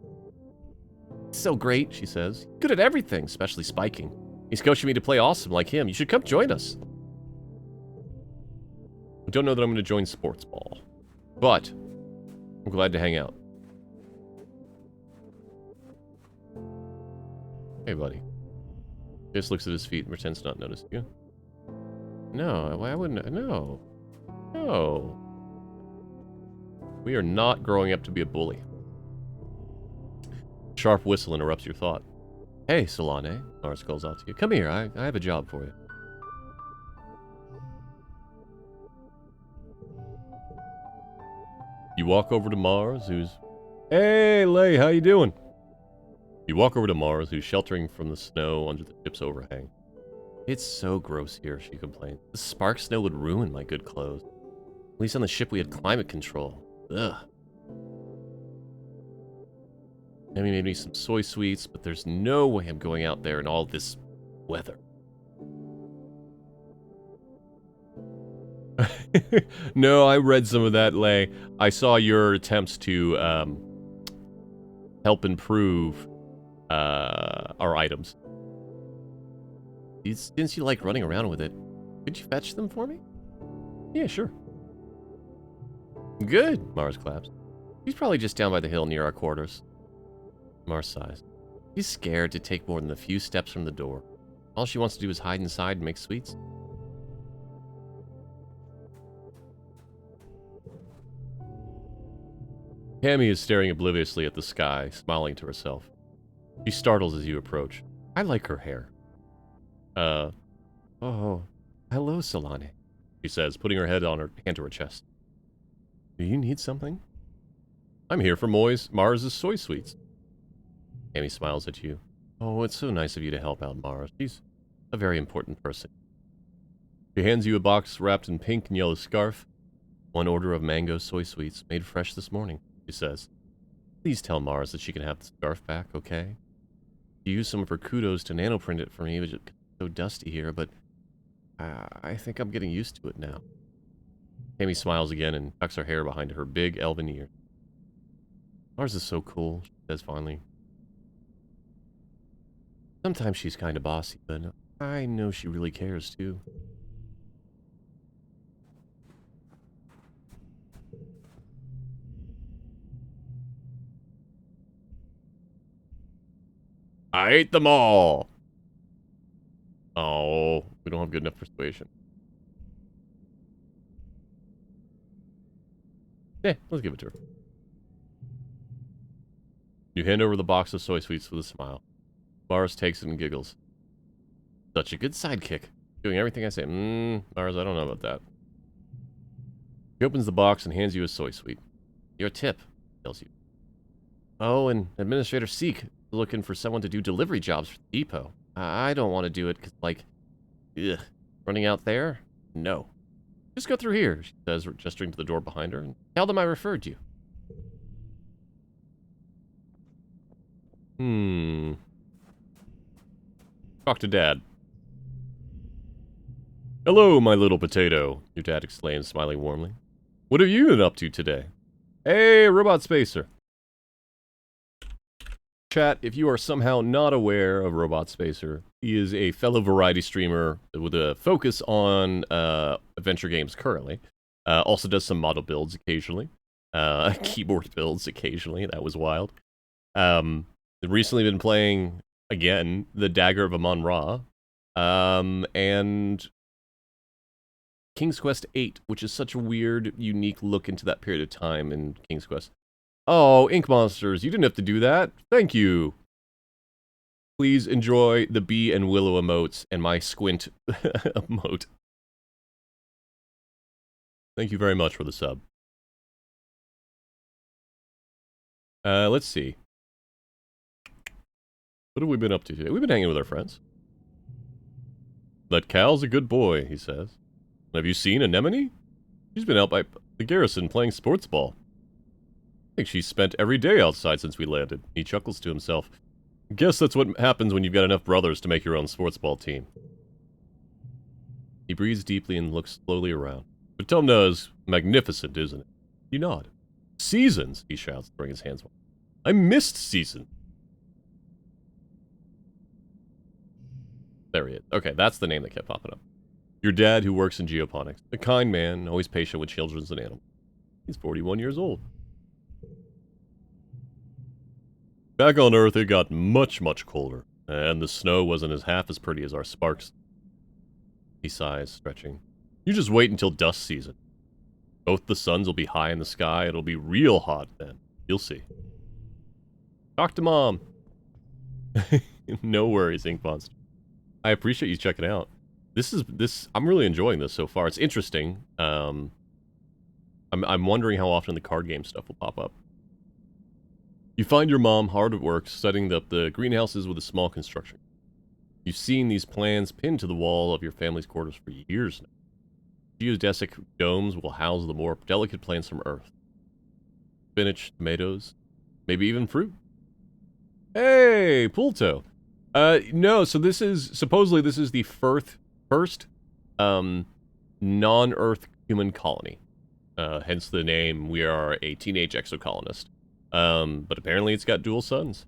S1: So great, she says. Good at everything, especially spiking. He's coaching me to play awesome like him. You should come join us. I don't know that I'm going to join sports ball, but I'm glad to hang out. Hey, buddy. Just looks at his feet and pretends to not notice you. No, why wouldn't I? No. No. We are not growing up to be a bully. Sharp whistle interrupts your thought. Hey, Solane, Mars calls out to you. Come here, I have a job for you. You walk over to Mars, who's... Hey, Lay, how you doing? You walk over to Mars, who's sheltering from the snow under the ship's overhang. It's so gross here, she complained. The spark snow would ruin my good clothes. At least on the ship we had climate control. Ugh. Emmy made me some soy sweets, but there's no way I'm going out there in all this weather. No, I read some of that, Lay. I saw your attempts to help improve our items. Since you like running around with it, could you fetch them for me? Yeah, sure. Good, Mars claps. He's probably just down by the hill near our quarters. Mars sighs. He's scared to take more than a few steps from the door. All she wants to do is hide inside and make sweets. Cammy is staring obliviously at the sky, smiling to herself. She startles as you approach. I like her hair. Oh, hello, Solane, she says, putting her head on her hand to her chest. Do you need something? I'm here for Mars' soy sweets. Cammy smiles at you. Oh, it's so nice of you to help out Mars. She's a very important person. She hands you a box wrapped in pink and yellow scarf. One order of mango soy sweets, made fresh this morning, she says. Please tell Mars that she can have the scarf back, okay? She used some of her kudos to nanoprint it for me, which is so dusty here, but I think I'm getting used to it now. Cammy smiles again and tucks her hair behind her big elven ear. Mars is so cool, she says fondly. Sometimes she's kind of bossy, but I know she really cares, too. I ate them all! Oh, we don't have good enough persuasion. Yeah, let's give it to her. You hand over the box of soy sweets with a smile. Mars takes it and giggles. Such a good sidekick. Doing everything I say. Mars, I don't know about that. He opens the box and hands you a soy sweet. Your tip, tells you. Oh, and Administrator Seek is looking for someone to do delivery jobs for the depot. I don't want to do it because, like, ugh, running out there? No. Just go through here, she says, gesturing to the door behind her, and tell them I referred you. Talk to Dad. Hello, my little potato, your dad exclaims, smiling warmly. What have you been up to today? Hey, Robot Spacer. Chat, if you are somehow not aware of Robot Spacer, he is a fellow variety streamer with a focus on adventure games currently. Also does some model builds occasionally. Keyboard builds occasionally. That was wild. Recently been playing, again, the Dagger of Amon-Ra. And King's Quest VIII, which is such a weird, unique look into that period of time in King's Quest. Oh, Ink Monsters, you didn't have to do that. Thank you. Please enjoy the bee and willow emotes and my squint emote. Thank you very much for the sub. Let's see. What have we been up to today? We've been hanging with our friends. That Cal's a good boy, he says. Have you seen Anemone? She's been out by the garrison playing sports ball. I think she's spent every day outside since we landed. He chuckles to himself. Guess that's what happens when you've got enough brothers to make your own sports ball team. He breathes deeply and looks slowly around. Potomna is magnificent, isn't it? You nod. Seasons, he shouts, throwing his hands wide. I missed season. There he is. Okay, that's the name that kept popping up. Your dad, who works in geoponics. A kind man, always patient with children and animals. He's 41 years old. Back on Earth, it got much, much colder, and the snow wasn't half as pretty as our sparks. He sighs, stretching. You just wait until dust season. Both the suns will be high in the sky. It'll be real hot then. You'll see. Talk to Mom. No worries, Ink Monster. I appreciate you checking out. I'm really enjoying this so far. It's interesting. I'm wondering how often the card game stuff will pop up. You find your mom hard at work setting up the greenhouses with a small construction. You've seen these plans pinned to the wall of your family's quarters for years now. Geodesic domes will house the more delicate plants from Earth. Spinach, tomatoes, maybe even fruit. Hey, Pulto. No, so supposedly this is the first non-Earth human colony. Hence the name, we are a Teenage Exocolonist. But apparently it's got dual suns.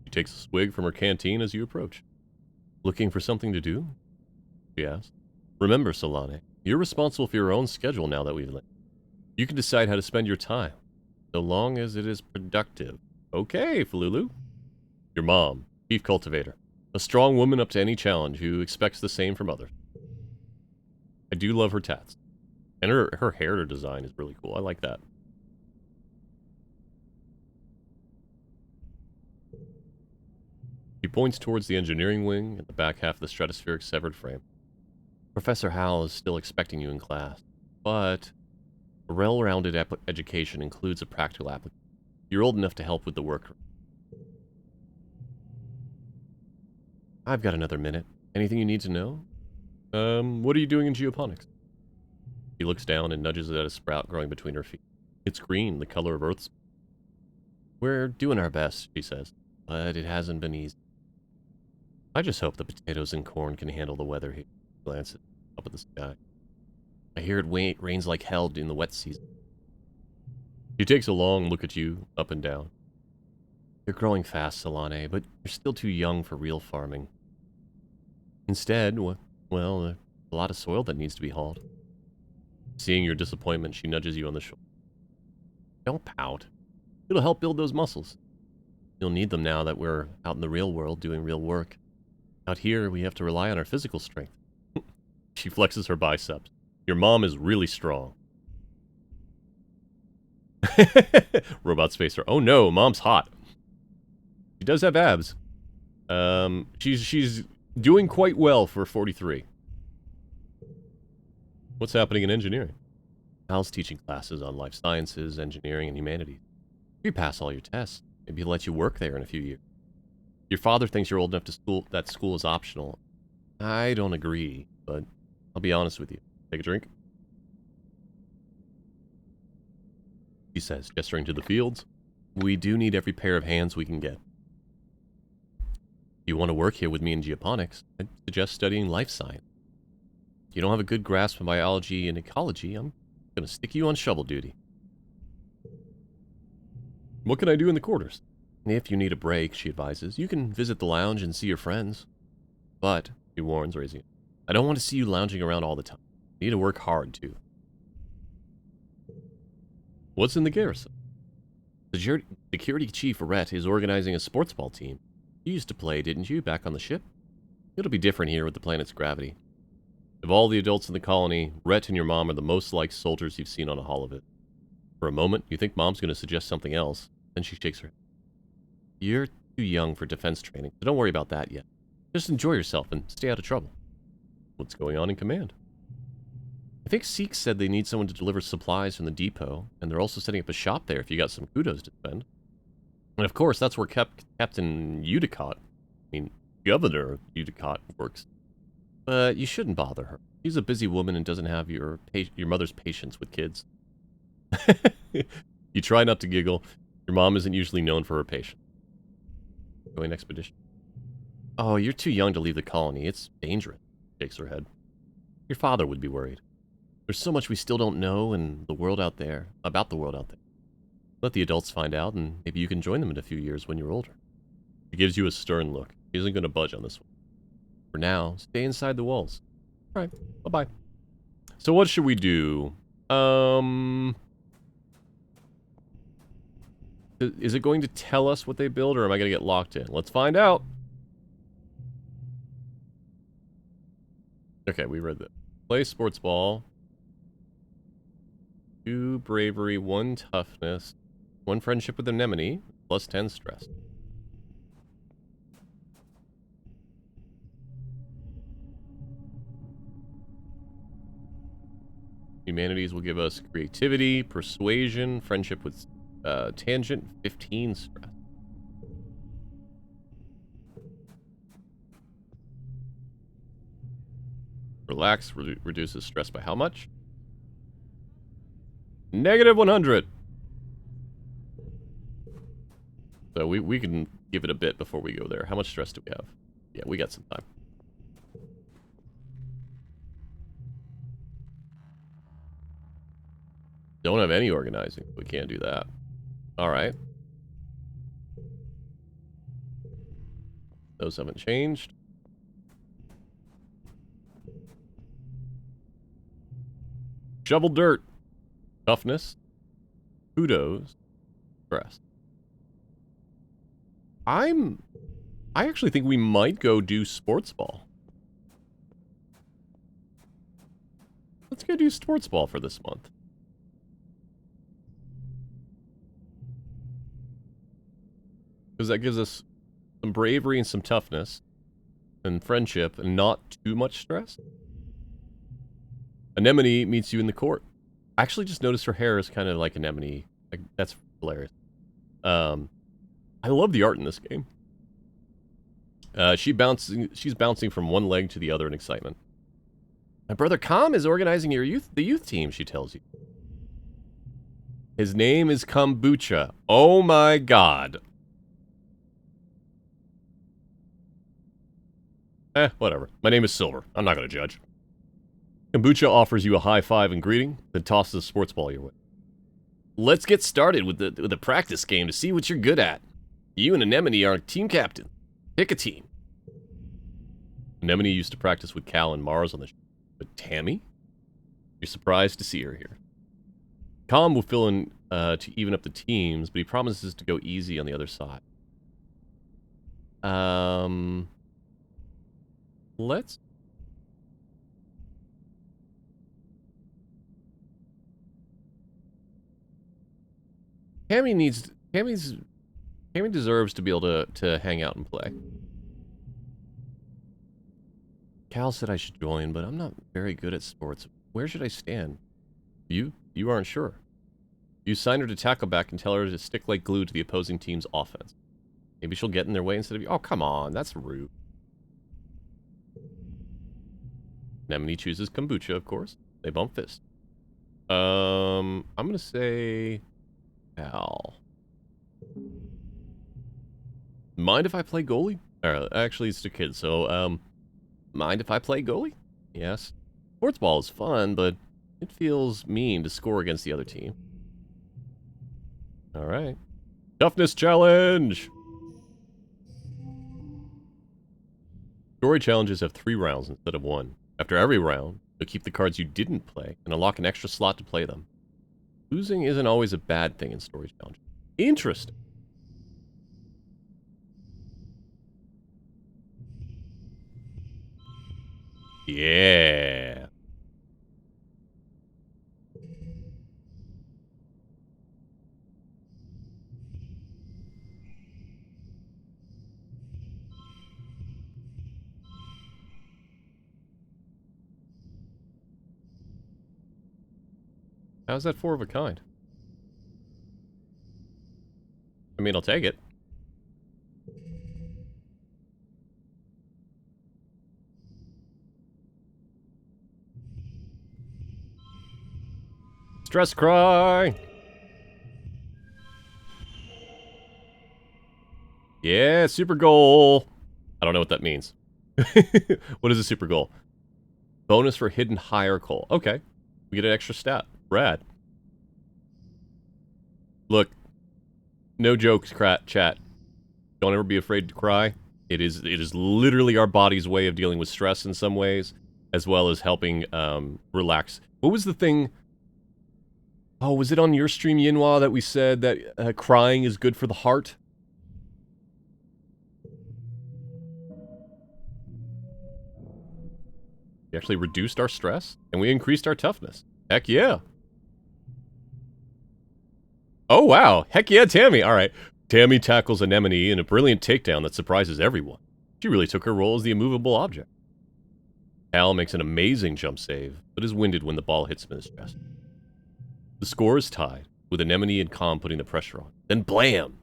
S1: She takes a swig from her canteen as you approach. Looking for something to do? She asks. Remember, Solane, you're responsible for your own schedule now that we've left. You can decide how to spend your time, so long as it is productive. Okay, Falulu. Your mom, chief cultivator. A strong woman up to any challenge who expects the same from others. I do love her tats. And her hair design is really cool. I like that. He points towards the engineering wing and the back half of the stratospheric severed frame. Professor Howell is still expecting you in class, but a well-rounded education includes a practical application. You're old enough to help with the work. I've got another minute. Anything you need to know? What are you doing in geoponics? He looks down and nudges at a sprout growing between her feet. It's green, the color of Earth's. We're doing our best, she says, but it hasn't been easy. I just hope the potatoes and corn can handle the weather. He glances up at the sky. I hear it rains like hell during the wet season. She takes a long look at you, up and down. You're growing fast, Solane, but you're still too young for real farming. Instead, well, there's a lot of soil that needs to be hauled. Seeing your disappointment, she nudges you on the shoulder. Don't pout. It'll help build those muscles. You'll need them now that we're out in the real world doing real work. Out here, we have to rely on our physical strength. She flexes her biceps. Your mom is really strong. Robot Spacer. Oh no, Mom's hot. She does have abs. She's doing quite well for 43. What's happening in engineering? Hal's teaching classes on life sciences, engineering, and humanities. If you pass all your tests, maybe he'll let you work there in a few years. Your father thinks you're old enough to that school is optional. I don't agree, but I'll be honest with you. Take a drink? He says, gesturing to the fields. We do need every pair of hands we can get. If you want to work here with me in geoponics, I'd suggest studying life science. If you don't have a good grasp of biology and ecology, I'm going to stick you on shovel duty. What can I do in the quarters? If you need a break, she advises, you can visit the lounge and see your friends. But, she warns, raising it, I don't want to see you lounging around all the time. You need to work hard, too. What's in the garrison? Security Chief Rhett is organizing a sports ball team. You used to play, didn't you, back on the ship? It'll be different here with the planet's gravity. Of all the adults in the colony, Rhett and your mom are the most like soldiers you've seen on a holovid. For a moment, you think Mom's going to suggest something else, then she shakes her head. You're too young for defense training, so don't worry about that yet. Just enjoy yourself and stay out of trouble. What's going on in command? I think Seek said they need someone to deliver supplies from the depot, and they're also setting up a shop there if you got some kudos to spend. And of course, that's where Captain Udicott, Governor Udicott works. But you shouldn't bother her. She's a busy woman and doesn't have your mother's patience with kids. You try not to giggle. Your mom isn't usually known for her patience. Going expedition. Oh, you're too young to leave the colony. It's dangerous. Shakes her head. Your father would be worried. There's so much we still don't know and the world out there, about the world out there. Let the adults find out, and maybe you can join them in a few years when you're older. He gives you a stern look. He isn't going to budge on this one. For now, stay inside the walls. All right, bye-bye. So what should we do? Is it going to tell us what they build, or am I going to get locked in? Let's find out. Okay, we read that. Play sports ball. 2 bravery, 1 toughness, 1 friendship with anemone, plus 10 stress. Humanities will give us creativity, persuasion, friendship with tangent, 15 stress. Relax reduces stress by how much? Negative 100. So we can give it a bit before we go there. How much stress do we have? Yeah, we got some time. Don't have any organizing. We can't do that. Alright. Those haven't changed. Shovel dirt. Toughness. Kudos. Stress. I actually think we might go do sports ball. Let's go do sports ball for this month. Because that gives us some bravery and some toughness. And friendship and not too much stress. Anemone meets you in the court. I actually just noticed her hair is kind of like anemone. Like, that's hilarious. I love the art in this game. She's bouncing from one leg to the other in excitement. My brother Kam is organizing the youth team, she tells you. His name is Kombucha. Oh my god. Whatever. My name is Silver. I'm not going to judge. Kombucha offers you a high five and greeting, then tosses a sports ball your way. Let's get started with the practice game to see what you're good at. You and Anemone are team captain. Pick a team. Anemone used to practice with Cal and Mars on the show. But Tammy? You're surprised to see her here. Calm will fill in to even up the teams, but he promises to go easy on the other side. Let's... Tammy deserves to be able to hang out and play. Cal said I should join, but I'm not very good at sports. Where should I stand? You aren't sure. You sign her to tackle back and tell her to stick like glue to the opposing team's offense. Maybe she'll get in their way instead of you. Oh, come on, that's rude. Anemone chooses Kombucha, of course. They bump fists. I'm gonna say Cal. Mind if I play goalie? Actually, it's a kid, so, mind if I play goalie? Yes. Sports ball is fun, but it feels mean to score against the other team. Alright. Toughness challenge! Story challenges have 3 rounds instead of 1. After every round, you'll keep the cards you didn't play and unlock an extra slot to play them. Losing isn't always a bad thing in story challenges. Interesting. Yeah. How's that 4 of a kind? I mean, I'll take it. Stress cry! Yeah, super goal! I don't know what that means. What is a super goal? Bonus for hidden higher goal. Okay. We get an extra stat. Rad. Look. No jokes, chat. Don't ever be afraid to cry. It is literally our body's way of dealing with stress in some ways, as well as helping relax. What was the thing? Oh, was it on your stream, Yinhua, that we said that crying is good for the heart? We actually reduced our stress, and we increased our toughness. Heck yeah. Oh, wow. Heck yeah, Tammy. All right. Tammy tackles Anemone in a brilliant takedown that surprises everyone. She really took her role as the immovable object. Hal makes an amazing jump save, but is winded when the ball hits him in his chest. The score is tied, with Anemone and Calm putting the pressure on. Then blam!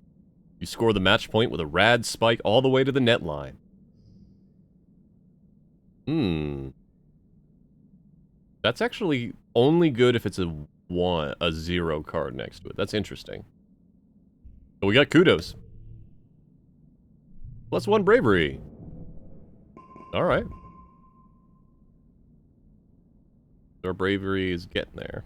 S1: You score the match point with a rad spike all the way to the net line. That's actually only good if it's a 0 card next to it. That's interesting. But we got kudos. +1 bravery. Alright. Our bravery is getting there.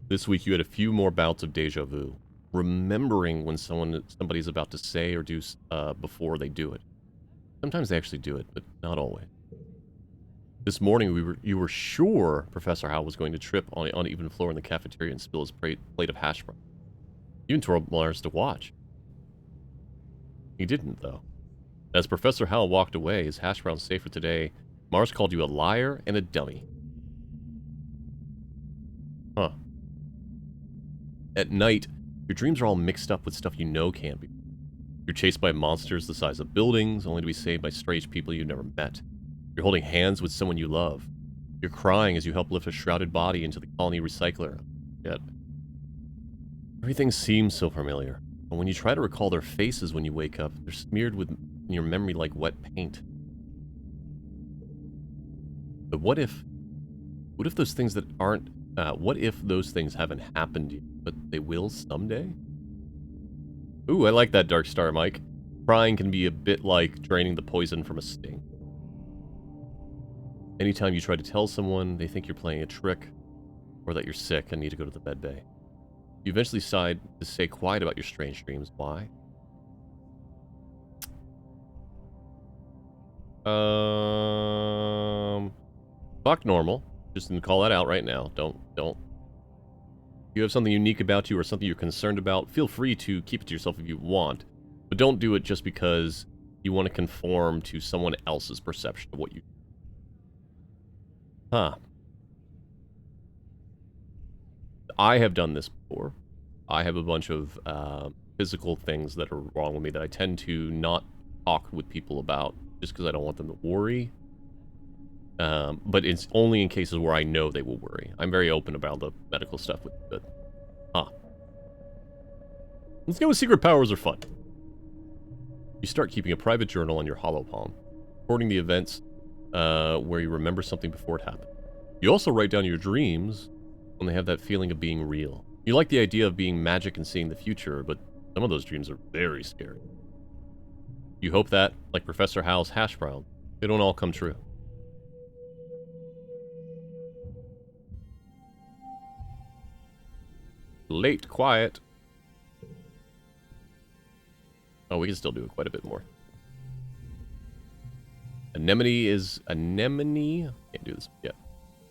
S1: This week you had a few more bouts of deja vu. Remembering when somebody's about to say or do before they do it. Sometimes they actually do it, but not always. This morning you were sure Professor Hal was going to trip on an uneven floor in the cafeteria and spill his plate of hash brown. You even told Mars to watch. He didn't, though. As Professor Hal walked away, his hash brown safe for today, Mars called you a liar and a dummy. Huh. At night, your dreams are all mixed up with stuff you know can't be. You're chased by monsters the size of buildings, only to be saved by strange people you've never met. You're holding hands with someone you love. You're crying as you help lift a shrouded body into the colony recycler. Yet, everything seems so familiar, but when you try to recall their faces when you wake up, they're smeared in your memory like wet paint. But what if those things that aren't, what if those things haven't happened yet, but they will someday? Ooh, I like that, Dark Star Mike. Crying can be a bit like draining the poison from a sting. Anytime you try to tell someone, they think you're playing a trick, or that you're sick and need to go to the med bay. You eventually decide to stay quiet about your strange dreams. Why? Fuck normal. Just didn't call that out right now. Don't. If you have something unique about you or something you're concerned about, feel free to keep it to yourself if you want. But don't do it just because you want to conform to someone else's perception of what you do. Huh. I have done this before. I have a bunch of physical things that are wrong with me that I tend to not talk with people about just because I don't want them to worry. But it's only in cases where I know they will worry. I'm very open about the medical stuff with it. Huh. Let's go with secret powers are fun. You start keeping a private journal on your holopalm, recording the events where you remember something before it happened. You also write down your dreams when they have that feeling of being real. You like the idea of being magic and seeing the future, but some of those dreams are very scary. You hope that, like Professor Hal's hash brown, they don't all come true. Late, quiet. Oh, we can still do quite a bit more. Anemone, can't do this yet,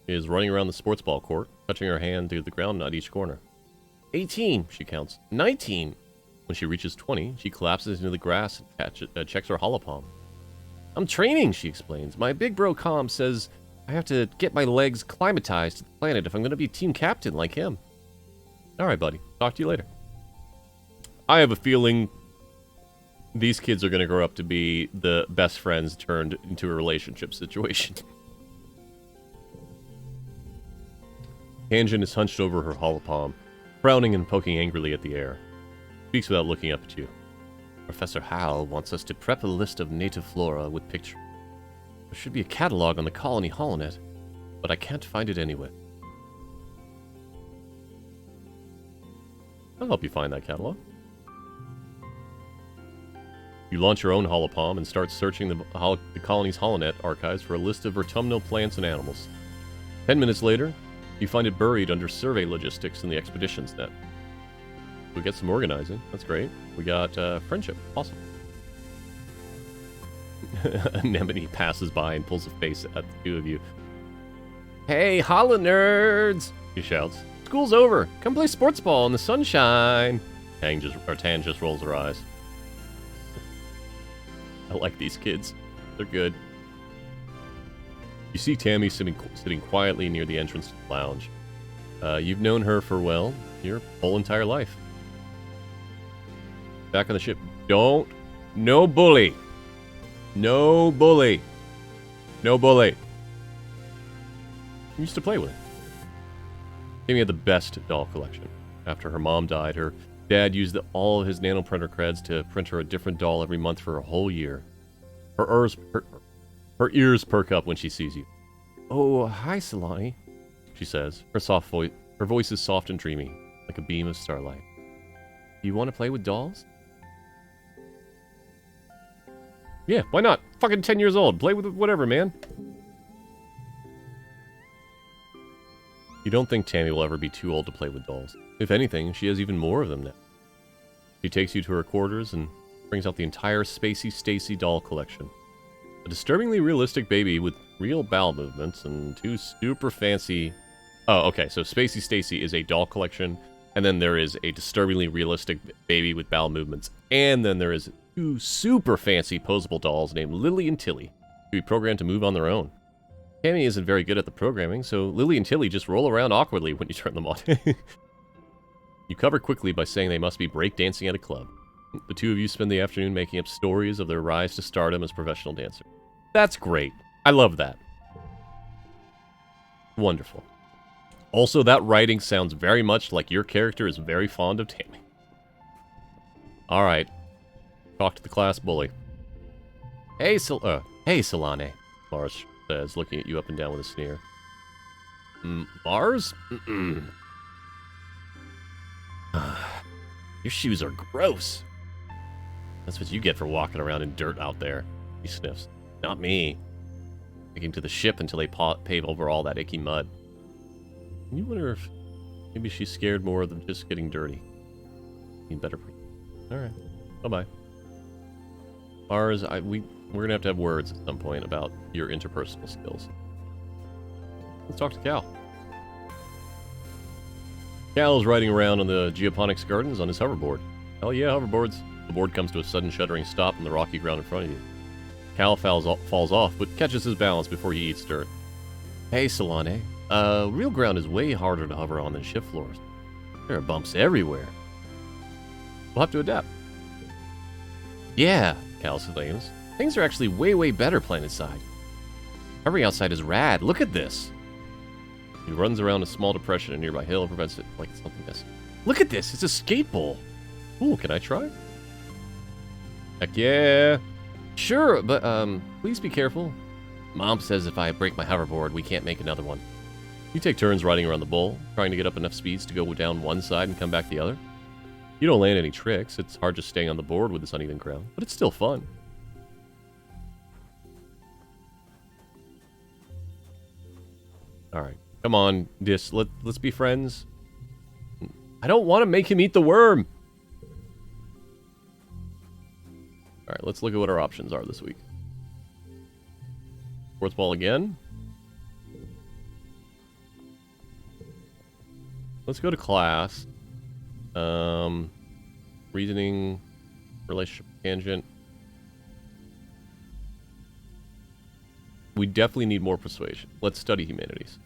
S1: is running around the sports ball court, touching her hand to the ground at each corner. 18, she counts. 19. When she reaches 20, she collapses into the grass and checks her holopalm. I'm training, she explains. My big bro Calm says I have to get my legs climatized to the planet if I'm going to be team captain like him. Alright, buddy. Talk to you later. I have a feeling these kids are going to grow up to be the best friends turned into a relationship situation. Kanjin is hunched over her holopalm, frowning and poking angrily at the air. Speaks without looking up at you. Professor Hal wants us to prep a list of native flora with pictures. There should be a catalog on the colony holonet, but I can't find it anywhere. I'll help you find that catalog. You launch your own holopalm and start searching the colony's holonet archives for a list of autumnal plants and animals. 10 minutes later, you find it buried under survey logistics in the expeditions net. We get some organizing. That's great. We got friendship. Awesome. Anemone passes by and pulls a face at the two of you. Hey, holla nerds! She shouts. School's over. Come play sports ball in the sunshine. Tan just rolls her eyes. I like these kids. They're good. You see Tammy sitting quietly near the entrance to the lounge. You've known her for, well, your whole entire life. Back on the ship. No bully. No bully. No bully. I used to play with her. Tammy had the best doll collection. After her mom died, her dad used all of his nanoprinter creds to print her a different doll every month for a whole year. Her ears perk up when she sees you. Oh, hi, Solani, she says. Her voice is soft and dreamy, like a beam of starlight. Do you want to play with dolls? Yeah, why not? Fucking 10 years old. Play with whatever, man. You don't think Tammy will ever be too old to play with dolls. If anything, she has even more of them now. She takes you to her quarters and brings out the entire Spacey Stacy doll collection. A disturbingly realistic baby with real bowel movements and two super fancy... Oh, okay, so Spacey Stacy is a doll collection, and then there is a disturbingly realistic baby with bowel movements, and then there is two super fancy posable dolls named Lily and Tilly, who be programmed to move on their own. Tammy isn't very good at the programming, so Lily and Tilly just roll around awkwardly when you turn them on. You cover quickly by saying they must be breakdancing at a club. The two of you spend the afternoon making up stories of their rise to stardom as professional dancers. That's great. I love that. Wonderful. Also, that writing sounds very much like your character is very fond of Tammy. Alright. Talk to the class bully. Hey, Solane, Mars says, looking at you up and down with a sneer. Mars? Your shoes are gross. That's what you get for walking around in dirt out there. He sniffs. Not me. Taking to the ship until they pave over all that icky mud. You wonder if maybe she's scared more than just getting dirty. Need better. Alright. Bye-bye. Mars, we're gonna have words at some point about your interpersonal skills. Let's talk to Cal. Cal is riding around on the geoponics gardens on his hoverboard. Hell yeah, hoverboards. The board comes to a sudden shuddering stop on the rocky ground in front of you. Cal falls off, but catches his balance before he eats dirt. Hey, Solane. Real ground is way harder to hover on than ship floors. There are bumps everywhere. We'll have to adapt. Yeah, Cal exclaims. Things are actually way better planetside. Hovering outside is rad. Look at this. He runs around a small depression in a nearby hill and prevents it like it's something missing. Look at this. It's a skate bowl. Ooh, can I try? Heck yeah. Sure, but please be careful. Mom says if I break my hoverboard, we can't make another one. You take turns riding around the bowl, trying to get up enough speeds to go down one side and come back the other. You don't land any tricks. It's hard just staying on the board with this uneven ground, but it's still fun. Alright, come on, let's be friends. I don't want to make him eat the worm! Alright, let's look at what our options are this week. Sports ball again. Let's go to class. Reasoning, relationship tangent. We definitely need more persuasion. Let's study humanities.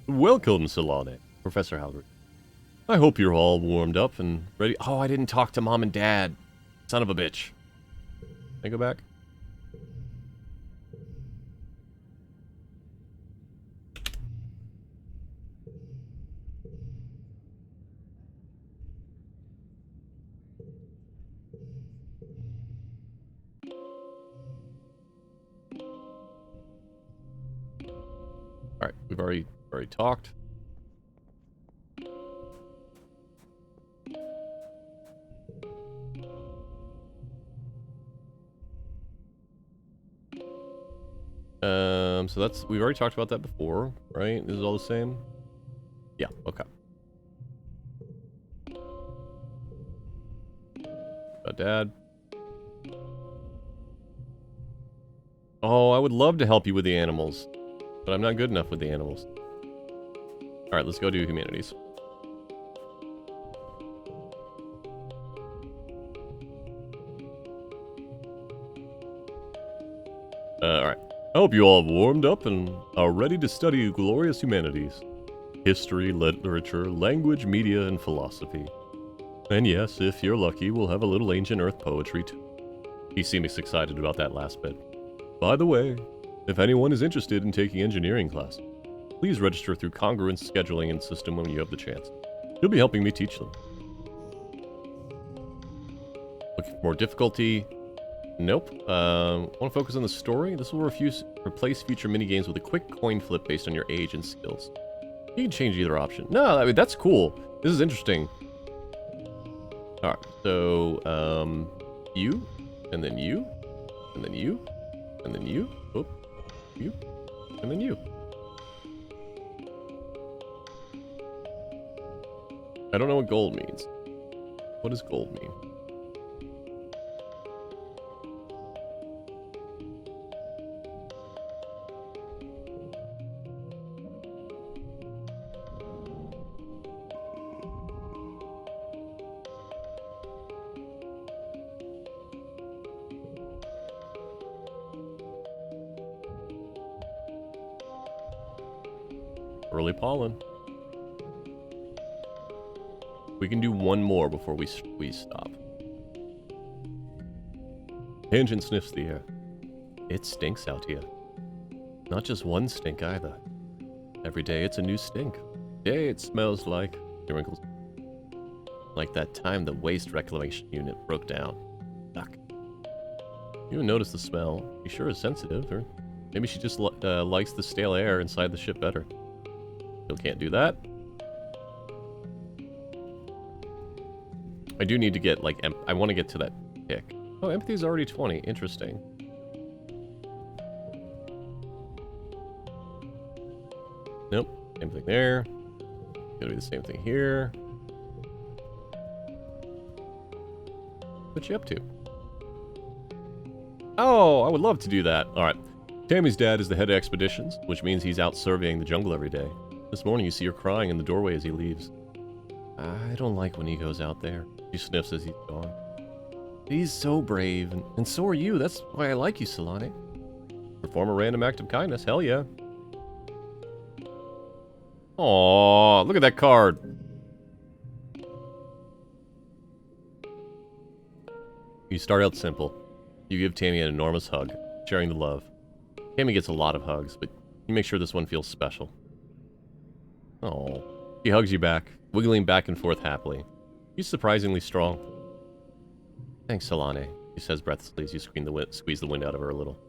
S1: Welcome, Solane, Professor Halbert. I hope you're all warmed up and ready. Oh, I didn't talk to Mom and Dad. Son of a bitch. Can I go back? All right, we've already talked. So we've already talked about that before, right? This is all the same? Yeah, okay. About Dad. Oh, I would love to help you with the animals, but I'm not good enough with the animals. Alright, let's go do humanities. Alright. I hope you all have warmed up and are ready to study glorious humanities. History, literature, language, media, and philosophy. And yes, if you're lucky, we'll have a little ancient earth poetry too. He seemed excited about that last bit. By the way, if anyone is interested in taking engineering class, please register through Congruence Scheduling and System when you have the chance. You'll be helping me teach them. Looking for more difficulty? Nope. Want to focus on the story? This will replace future minigames with a quick coin flip based on your age and skills. You can change either option. No, I mean, that's cool. This is interesting. Alright, so, you, and then you, and then you, and then you, oh, you, and then you. I don't know what gold means. What does gold mean? Early pollen. We can do one more before we stop. Tangent sniffs the air. It stinks out here. Not just one stink either. Every day it's a new stink. Today it smells like... wrinkles. Like that time the waste reclamation unit broke down. Yuck. You haven't noticed the smell. She sure is sensitive, or maybe she just likes the stale air inside the ship better. Still can't do that. I do need to get, like, I want to get to that tick. Oh, empathy is already 20. Interesting. Nope. Same thing there. Gonna be the same thing here. What you up to? Oh, I would love to do that. Alright. Tammy's dad is the head of expeditions, which means he's out surveying the jungle every day. This morning you see her crying in the doorway as he leaves. I don't like when he goes out there. She sniffs as he's gone. He's so brave, and so are you. That's why I like you, Solane. Perform a random act of kindness. Hell yeah. Aww, look at that card. You start out simple. You give Tammy an enormous hug, sharing the love. Tammy gets a lot of hugs, but you make sure this one feels special. Oh, he hugs you back, wiggling back and forth happily. He's surprisingly strong. Thanks, Solane, she says breathlessly as you squeeze the wind out of her a little.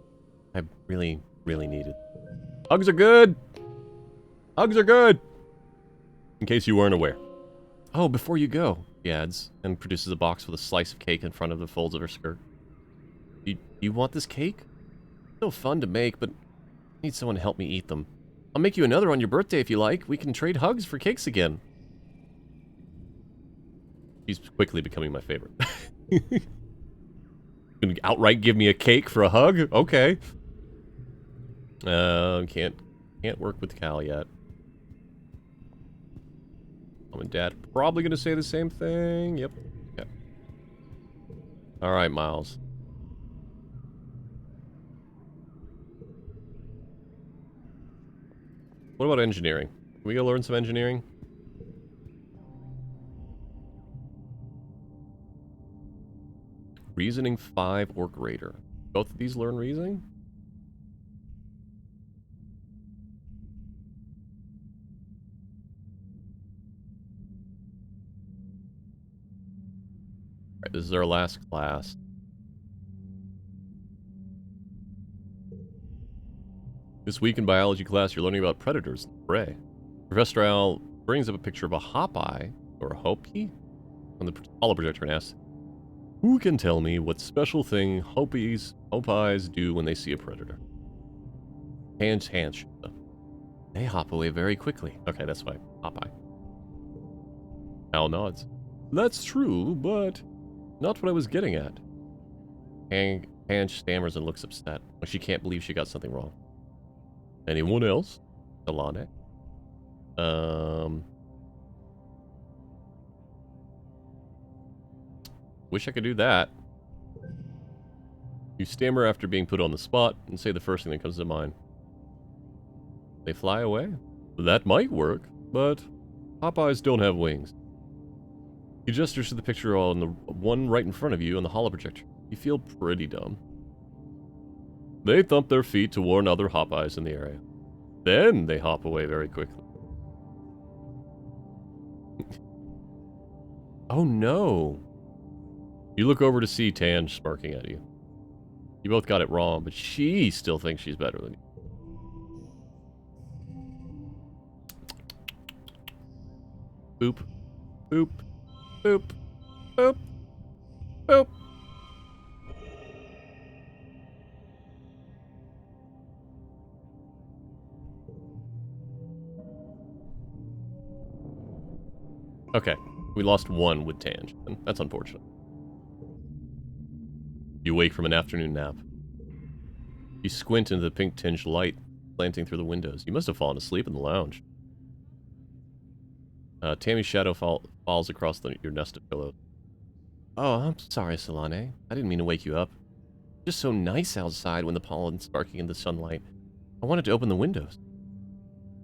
S1: I really, really need it. Hugs are good! Hugs are good! In case you weren't aware. Oh, before you go, she adds, and produces a box with a slice of cake in front of the folds of her skirt. You want this cake? It's so fun to make, but I need someone to help me eat them. I'll make you another on your birthday if you like. We can trade hugs for cakes again. She's quickly becoming my favorite. Gonna outright give me a cake for a hug? Okay. Can't work with Cal yet. Mom and Dad probably gonna say the same thing. Yep. Okay. Alright, Miles. What about engineering? Can we go learn some engineering? Reasoning 5 or greater. Both of these learn reasoning? Alright, this is our last class. This week in biology class, you're learning about predators and prey. Professor Al brings up a picture of a hop-eye, or a hopi, on the holoprojector and asks, who can tell me what special thing hopi-eyes do when they see a predator? Hands. They hop away very quickly. Okay, that's why. Hop-eye. Al nods. That's true, but not what I was getting at. Tan stammers and looks upset. Like she can't believe she got something wrong. Anyone else? Alane. Wish I could do that. You stammer after being put on the spot and say the first thing that comes to mind. They fly away? That might work, but Popeyes don't have wings. He gestures to the picture on the one right in front of you on the holoprojector. You feel pretty dumb. They thump their feet to warn other Popeyes in the area. Then they hop away very quickly. Oh no! You look over to see Tan smirking at you. You both got it wrong, but she still thinks she's better than you. Boop. Boop. Boop. Boop. Boop. Okay, we lost one with Tange. That's unfortunate. You wake from an afternoon nap. You squint into the pink-tinged light slanting through the windows. You must have fallen asleep in the lounge. Tammy's shadow falls across your nest of pillows. Oh, I'm sorry, Solane. I didn't mean to wake you up. Just so nice outside when the pollen's sparking in the sunlight. I wanted to open the windows.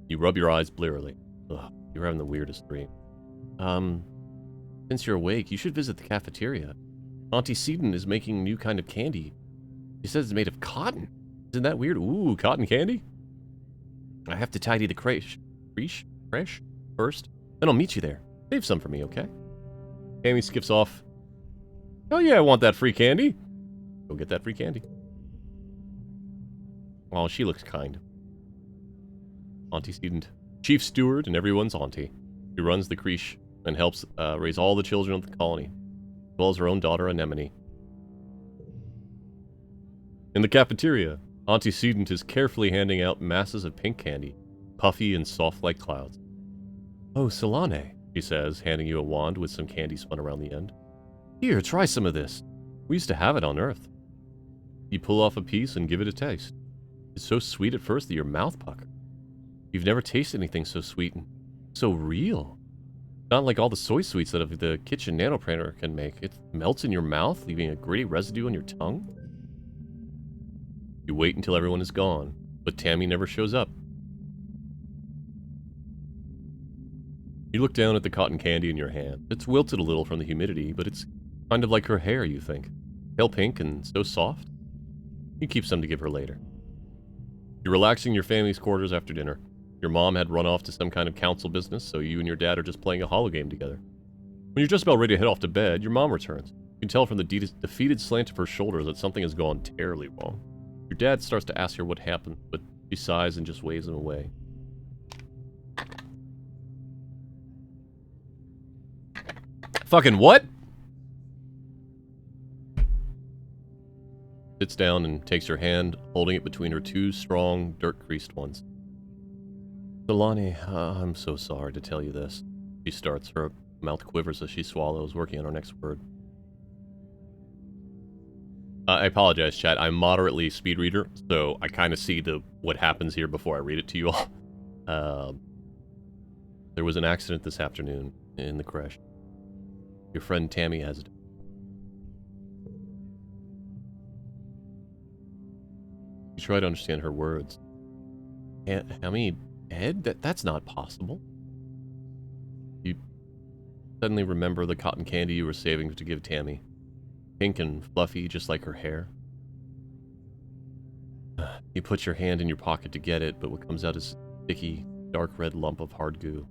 S1: You rub your eyes blearily. Ugh, you're having the weirdest dream. Since you're awake, you should visit the cafeteria. Auntie Seaton is making a new kind of candy. She says it's made of cotton. Isn't that weird? Ooh, cotton candy? I have to tidy the creche first. Then I'll meet you there. Save some for me, okay? Tammy skips off. Oh yeah, I want that free candy. Go get that free candy. Oh, she looks kind. Auntie Student. Chief Steward and everyone's auntie. She runs the creche and helps raise all the children of the colony, as well as her own daughter, Anemone. In the cafeteria, Auntie Student is carefully handing out masses of pink candy, puffy and soft like clouds. Oh, Solane, she says, handing you a wand with some candy spun around the end. Here, try some of this. We used to have it on Earth. You pull off a piece and give it a taste. It's so sweet at first that your mouth puckers. You've never tasted anything so sweet and so real. Not like all the soy sweets that the kitchen nanoprinter can make. It melts in your mouth, leaving a gritty residue on your tongue. You wait until everyone is gone, but Tammy never shows up. You look down at the cotton candy in your hand. It's wilted a little from the humidity, but it's kind of like her hair, you think. Pale pink and so soft. You keep some to give her later. You're relaxing in your family's quarters after dinner. Your mom had run off to some kind of council business, so you and your dad are just playing a hologame together. When you're just about ready to head off to bed, your mom returns. You can tell from the defeated slant of her shoulders that something has gone terribly wrong. Your dad starts to ask her what happened, but she sighs and just waves him away. Fucking what? Sits down and takes your hand, holding it between her two strong, dirt-creased ones. Solane, I'm so sorry to tell you this. She starts, her mouth quivers as she swallows, working on her next word. I apologize, chat. I'm moderately speed reader, so I kind of see what happens here before I read it to you all. There was an accident this afternoon in the creche. Your friend Tammy has it. You try to understand her words. I mean, Ed? That's not possible. You suddenly remember the cotton candy you were saving to give Tammy. Pink and fluffy, just like her hair. You put your hand in your pocket to get it, but what comes out is a sticky, dark red lump of hard goo.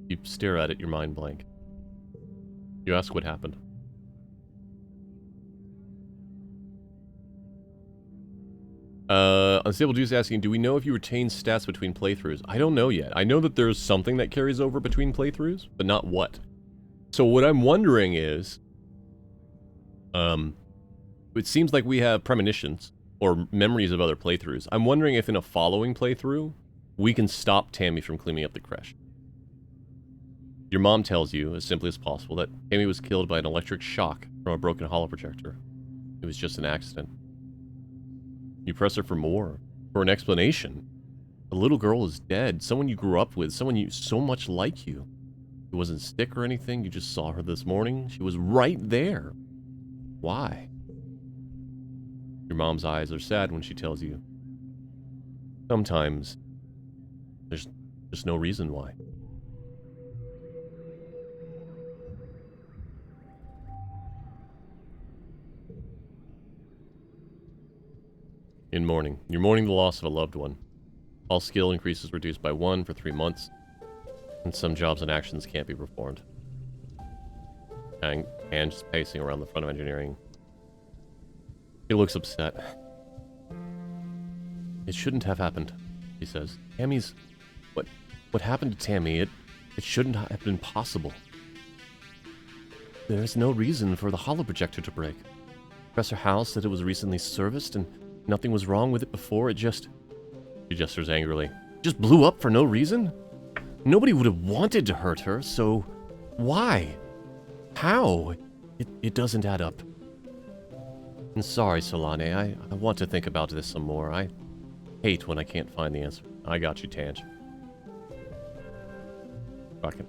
S1: You stare at it, your mind blank. You ask what happened. Unstable Juice asking, do we know if you retain stats between playthroughs? I don't know yet. I know that there's something that carries over between playthroughs, but not what. So what I'm wondering is, it seems like we have premonitions or memories of other playthroughs. I'm wondering if in a following playthrough, we can stop Tammy from cleaning up the creche. Your mom tells you, as simply as possible, that Tammy was killed by an electric shock from a broken holoprojector. It was just an accident. You press her for more, for an explanation. The little girl is dead. Someone you grew up with, someone you so much like you. She wasn't sick or anything. You just saw her this morning. She was right there. Why? Your mom's eyes are sad when she tells you. Sometimes, there's just no reason why. In mourning. You're mourning the loss of a loved one. All skill increases reduced by 1 for 3 months, and some jobs and actions can't be performed. And just pacing around the front of engineering. He looks upset. It shouldn't have happened, he says. Tammy's... What happened to Tammy? It shouldn't have been possible. There's no reason for the holoprojector to break. Professor Howe said it was recently serviced and nothing was wrong with it before. It just... She gestures angrily. Just blew up for no reason? Nobody would have wanted to hurt her, so... Why? How? It doesn't add up. I'm sorry, Solane. I want to think about this some more. I hate when I can't find the answer. I got you, Tange. Fucking.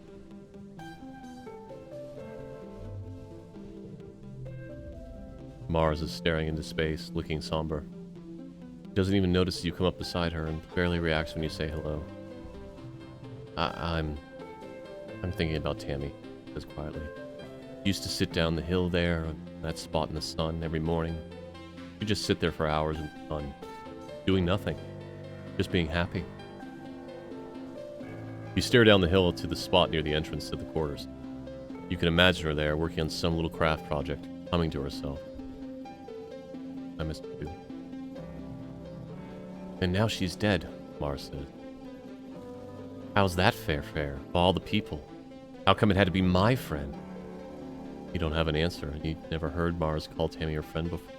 S1: Mars is staring into space, looking somber. She doesn't even notice you come up beside her and barely reacts when you say hello. I'm thinking about Tammy, she says quietly. She used to sit down the hill there, on that spot in the sun, every morning. She'd just sit there for hours in the sun, doing nothing, just being happy. You stare down the hill to the spot near the entrance to the quarters. You can imagine her there, working on some little craft project, humming to herself. I miss her too. And now she's dead, Mars says. How's that fair? Of all the people? How come it had to be my friend? You don't have an answer. You never heard Mars call Tammy her friend before.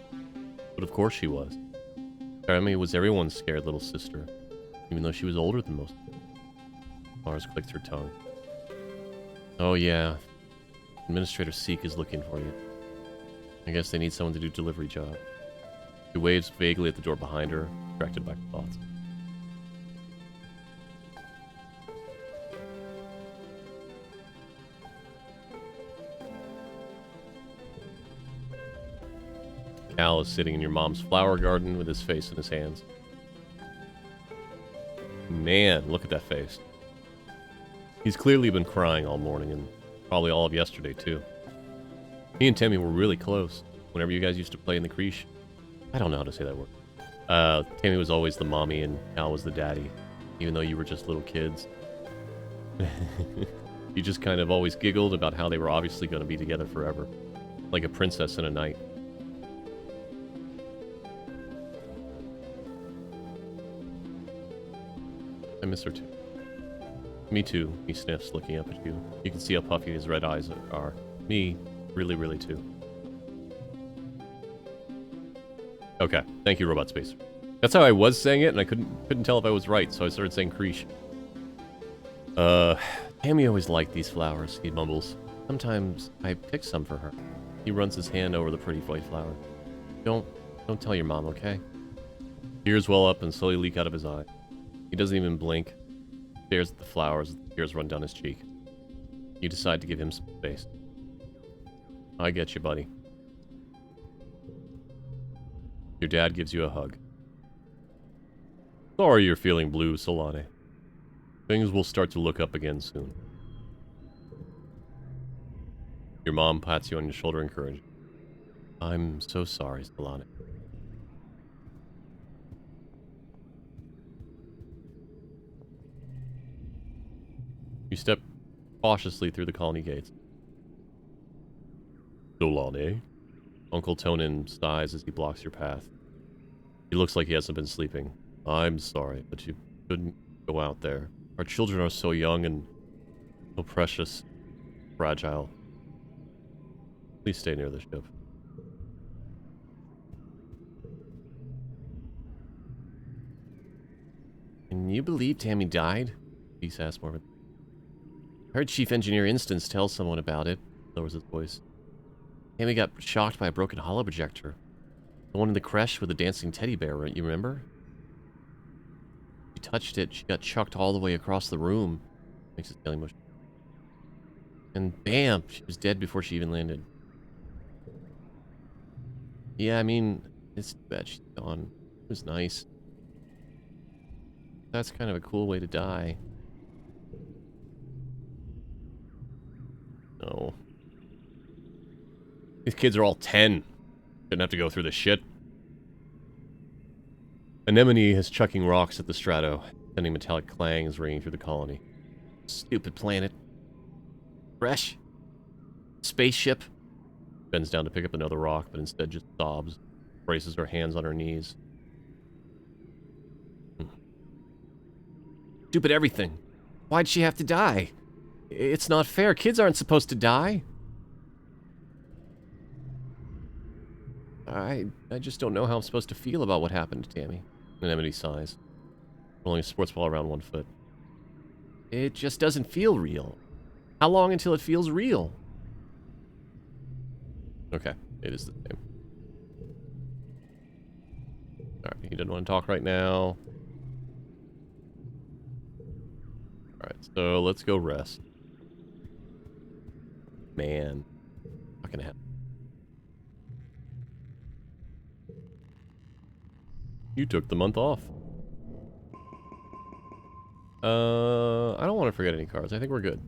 S1: But of course she was. Tammy was everyone's scared little sister, even though she was older than most. Mars clicks her tongue. Oh yeah. Administrator Seek is looking for you. I guess they need someone to do delivery job. She waves vaguely at the door behind her, distracted by her thoughts. Cal is sitting in your mom's flower garden with his face in his hands. Man, look at that face. He's clearly been crying all morning, and probably all of yesterday, too. He and Tammy were really close, whenever you guys used to play in the creche. I don't know how to say that word. Tammy was always the mommy, and Cal was the daddy, even though you were just little kids. You just kind of always giggled about how they were obviously going to be together forever. Like a princess and a knight. I miss her too. Me too, he sniffs, looking up at you. You can see how puffy his red eyes are. Me, really, really too. Okay, thank you, Robot Space. That's how I was saying it, and I couldn't tell if I was right, so I started saying creche. Tammy always liked these flowers, he mumbles. Sometimes I pick some for her. He runs his hand over the pretty white flower. Don't tell your mom, okay? Tears well up and slowly leak out of his eye. He doesn't even blink. Stares at the flowers as the tears run down his cheek. You decide to give him some space. I get you, buddy. Your dad gives you a hug. Sorry you're feeling blue, Solane. Things will start to look up again soon. Your mom pats you on your shoulder, encouraging. I'm so sorry, Solane. You step cautiously through the colony gates. Solane. Uncle Tonin sighs as he blocks your path. He looks like he hasn't been sleeping. I'm sorry, but you couldn't go out there. Our children are so young and so precious, fragile. Please stay near the ship. Can you believe Tammy died? Peace asks Mormon. I heard Chief Engineer Instance tell someone about it. Lowers his voice. Tammy got shocked by a broken holoprojector. The one in the creche with the dancing teddy bear, right? You remember? She touched it, she got chucked all the way across the room. Makes a daily motion. And bam! She was dead before she even landed. Yeah, I mean, it's too bad she's gone. It was nice. That's kind of a cool way to die. No. These kids are all 10. Didn't have to go through this shit. Anemone is chucking rocks at the strato, sending metallic clangs ringing through the colony. Stupid planet. Fresh. Spaceship. Bends down to pick up another rock, but instead just sobs. Braces her hands on her knees. Stupid everything. Why'd she have to die? It's not fair. Kids aren't supposed to die. I just don't know how I'm supposed to feel about what happened to Tammy. Anemone sighs. Rolling a sports ball around one foot. It just doesn't feel real. How long until it feels real? Okay, it is the same. Alright, he doesn't want to talk right now. Alright, so let's go rest. Man. Fucking hell. You took the month off. I don't want to forget any cards. I think we're good.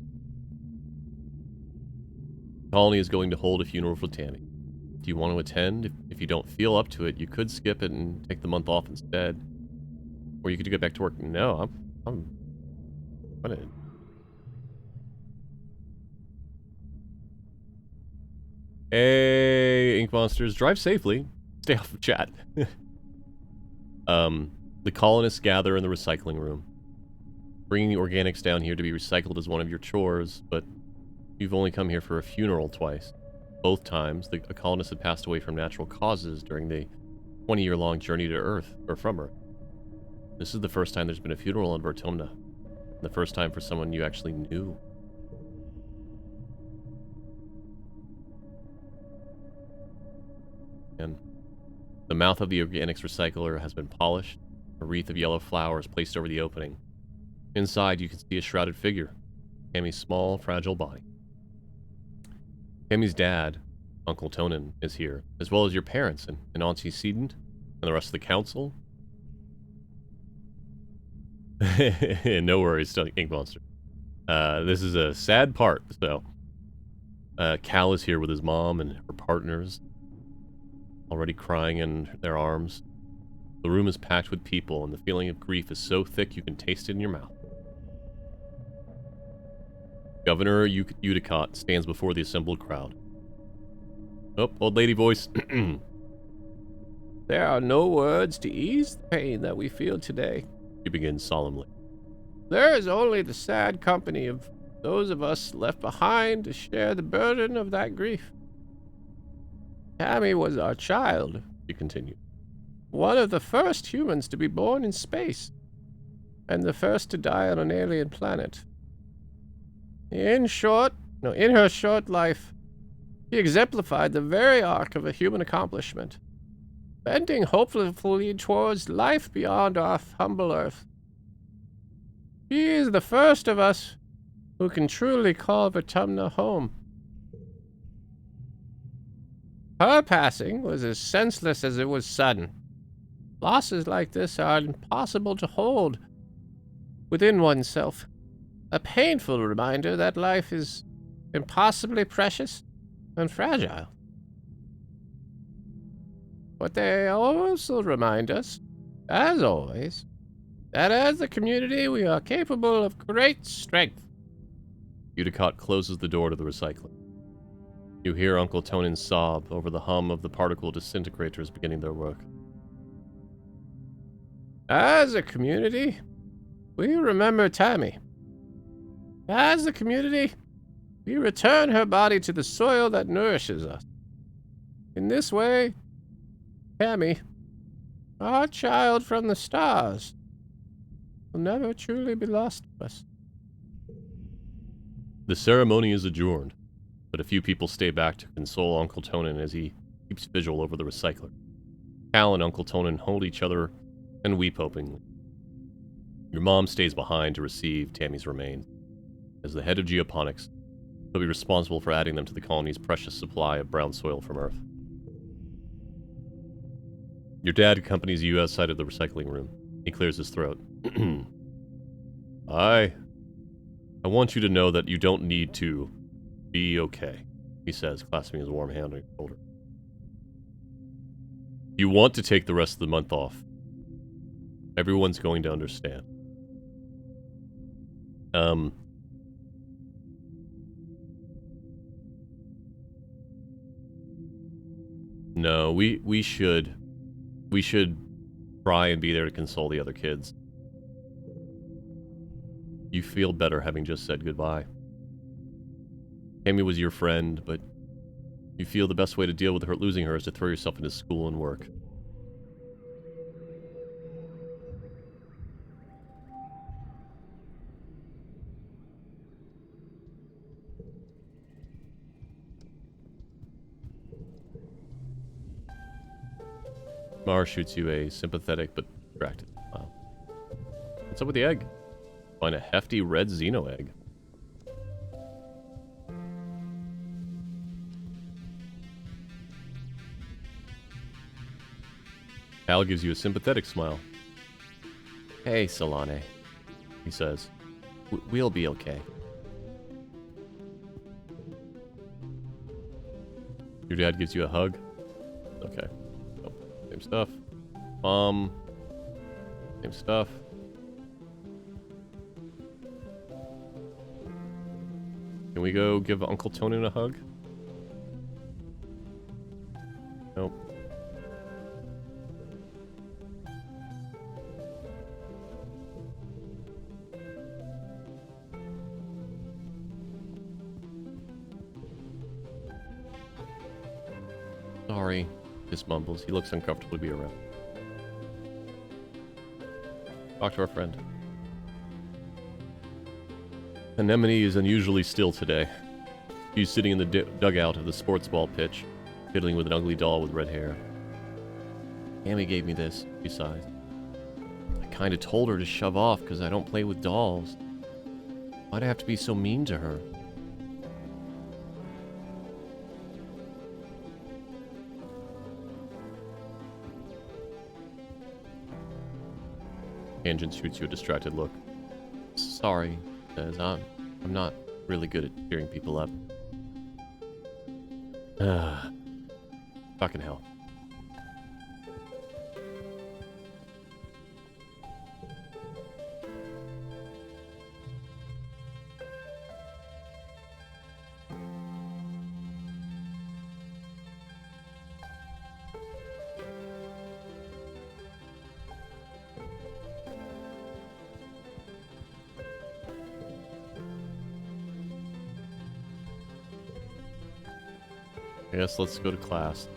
S1: Colony is going to hold a funeral for Tammy. Do you want to attend? If you don't feel up to it, you could skip it and take the month off instead. Or you could get back to work. No, I'm gonna... Hey, Ink Monsters, drive safely. Stay off of chat. The colonists gather in the recycling room. Bringing the organics down here to be recycled is one of your chores, but you've only come here for a funeral twice. Both times, a colonist had passed away from natural causes during the 20-year-long journey to Earth, or from Earth. This is the first time there's been a funeral in Vertomna. The first time for someone you actually knew. And the mouth of the organics recycler has been polished. A wreath of yellow flowers placed over the opening. Inside, you can see a shrouded figure. Tammy's small, fragile body. Tammy's dad, Uncle Tonin, is here, as well as your parents and Auntie Sedent and the rest of the council. No worries, Ink Monster. This is a sad part, so... Cal is here with his mom and her partners, already crying in their arms. The room is packed with people, and the feeling of grief is so thick you can taste it in your mouth. Governor Udicott stands before the assembled crowd. Oh, old lady voice.
S2: There are no words to ease the pain that we feel today.
S1: He begins solemnly.
S2: There is only the sad company of those of us left behind to share the burden of that grief. Tammy was our child,
S1: He continued.
S2: one of the first humans to be born in space, and the first to die on an alien planet. In her short life, she exemplified the very arc of a human accomplishment, bending hopefully towards life beyond our humble Earth. She is the first of us who can truly call Vertumna home. Her passing was as senseless as it was sudden. Losses like this are impossible to hold within oneself. A painful reminder that life is impossibly precious and fragile. But they also remind us, as always, that as a community we are capable of great strength.
S1: Udicott closes the door to the recycling. You hear Uncle Tonin sob over the hum of the particle disintegrators beginning their work.
S2: As a community, we remember Tammy. As a community, we return her body to the soil that nourishes us. In this way, Tammy, our child from the stars, will never truly be lost to us.
S1: The ceremony is adjourned, but a few people stay back to console Uncle Tonin as he keeps vigil over the recycler. Cal and Uncle Tonin hold each other and weep openly. Your mom stays behind to receive Tammy's remains. As the head of geoponics, he'll be responsible for adding them to the colony's precious supply of brown soil from Earth. Your dad accompanies you outside of the recycling room. He clears his throat. I want you to know that you don't need to be okay, he says, clasping his warm hand on your shoulder. You want to take the rest of the month off. Everyone's going to understand. No, we should try and be there to console the other kids. You feel better having just said goodbye. Tammy was your friend, but you feel the best way to deal with her losing her is to throw yourself into school and work. Mara shoots you a sympathetic but distracted smile. What's up with the egg? Find a hefty red Xeno egg. Cal gives you a sympathetic smile. Hey, Solane, he says. We'll be okay. Your dad gives you a hug. Okay. Oh, same stuff. Mom. Same stuff. Can we go give Uncle Tonin a hug? Nope. Sorry, Miss mumbles. He looks uncomfortable to be around. Talk to our friend. Anemone is unusually still today. She's sitting in the dugout of the sports ball pitch, fiddling with an ugly doll with red hair. Tammy gave me this, she sighs. I kinda told her to shove off because I don't play with dolls. Why'd I have to be so mean to her? Tangent shoots you a distracted look. Sorry, says I'm not really good at cheering people up. Fucking hell. I guess let's go to class.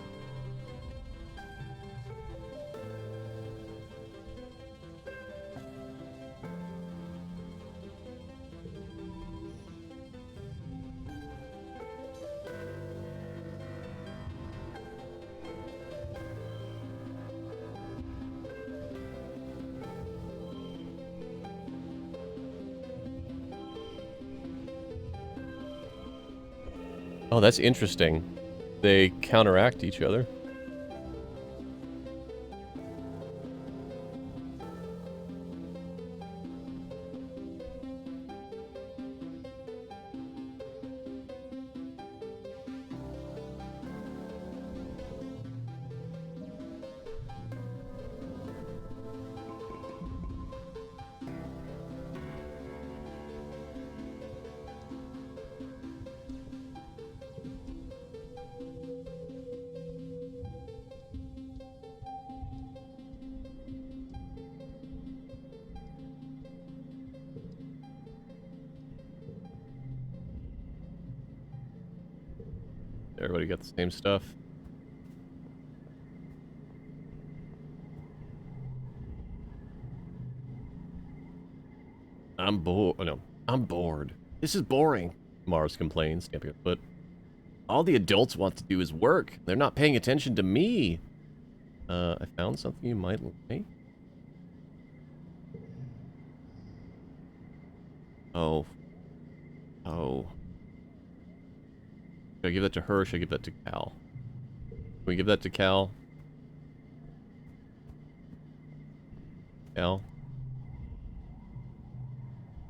S1: Oh, that's interesting. They counteract each other. Everybody got the same stuff. I'm bored. Oh, no, I'm bored. This is boring, Mars complains, stamping her foot. All the adults want to do is work. They're not paying attention to me. I found something you might like. Oh. Oh. Should I give that to her or should I give that to Cal? Can we give that to Cal? Cal?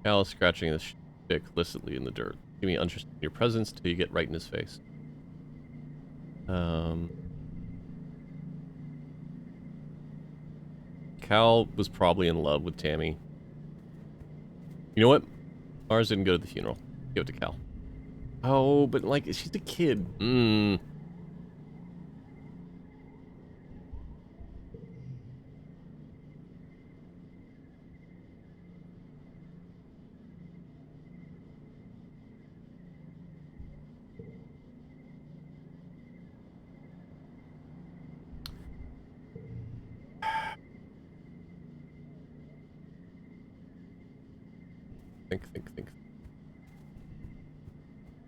S1: Cal is scratching his stick listlessly in the dirt. Give me interest in your presence till you get right in his face. Cal was probably in love with Tammy. You know what? Mars didn't go to the funeral. Give it to Cal. Oh, but like, she's a kid. Think.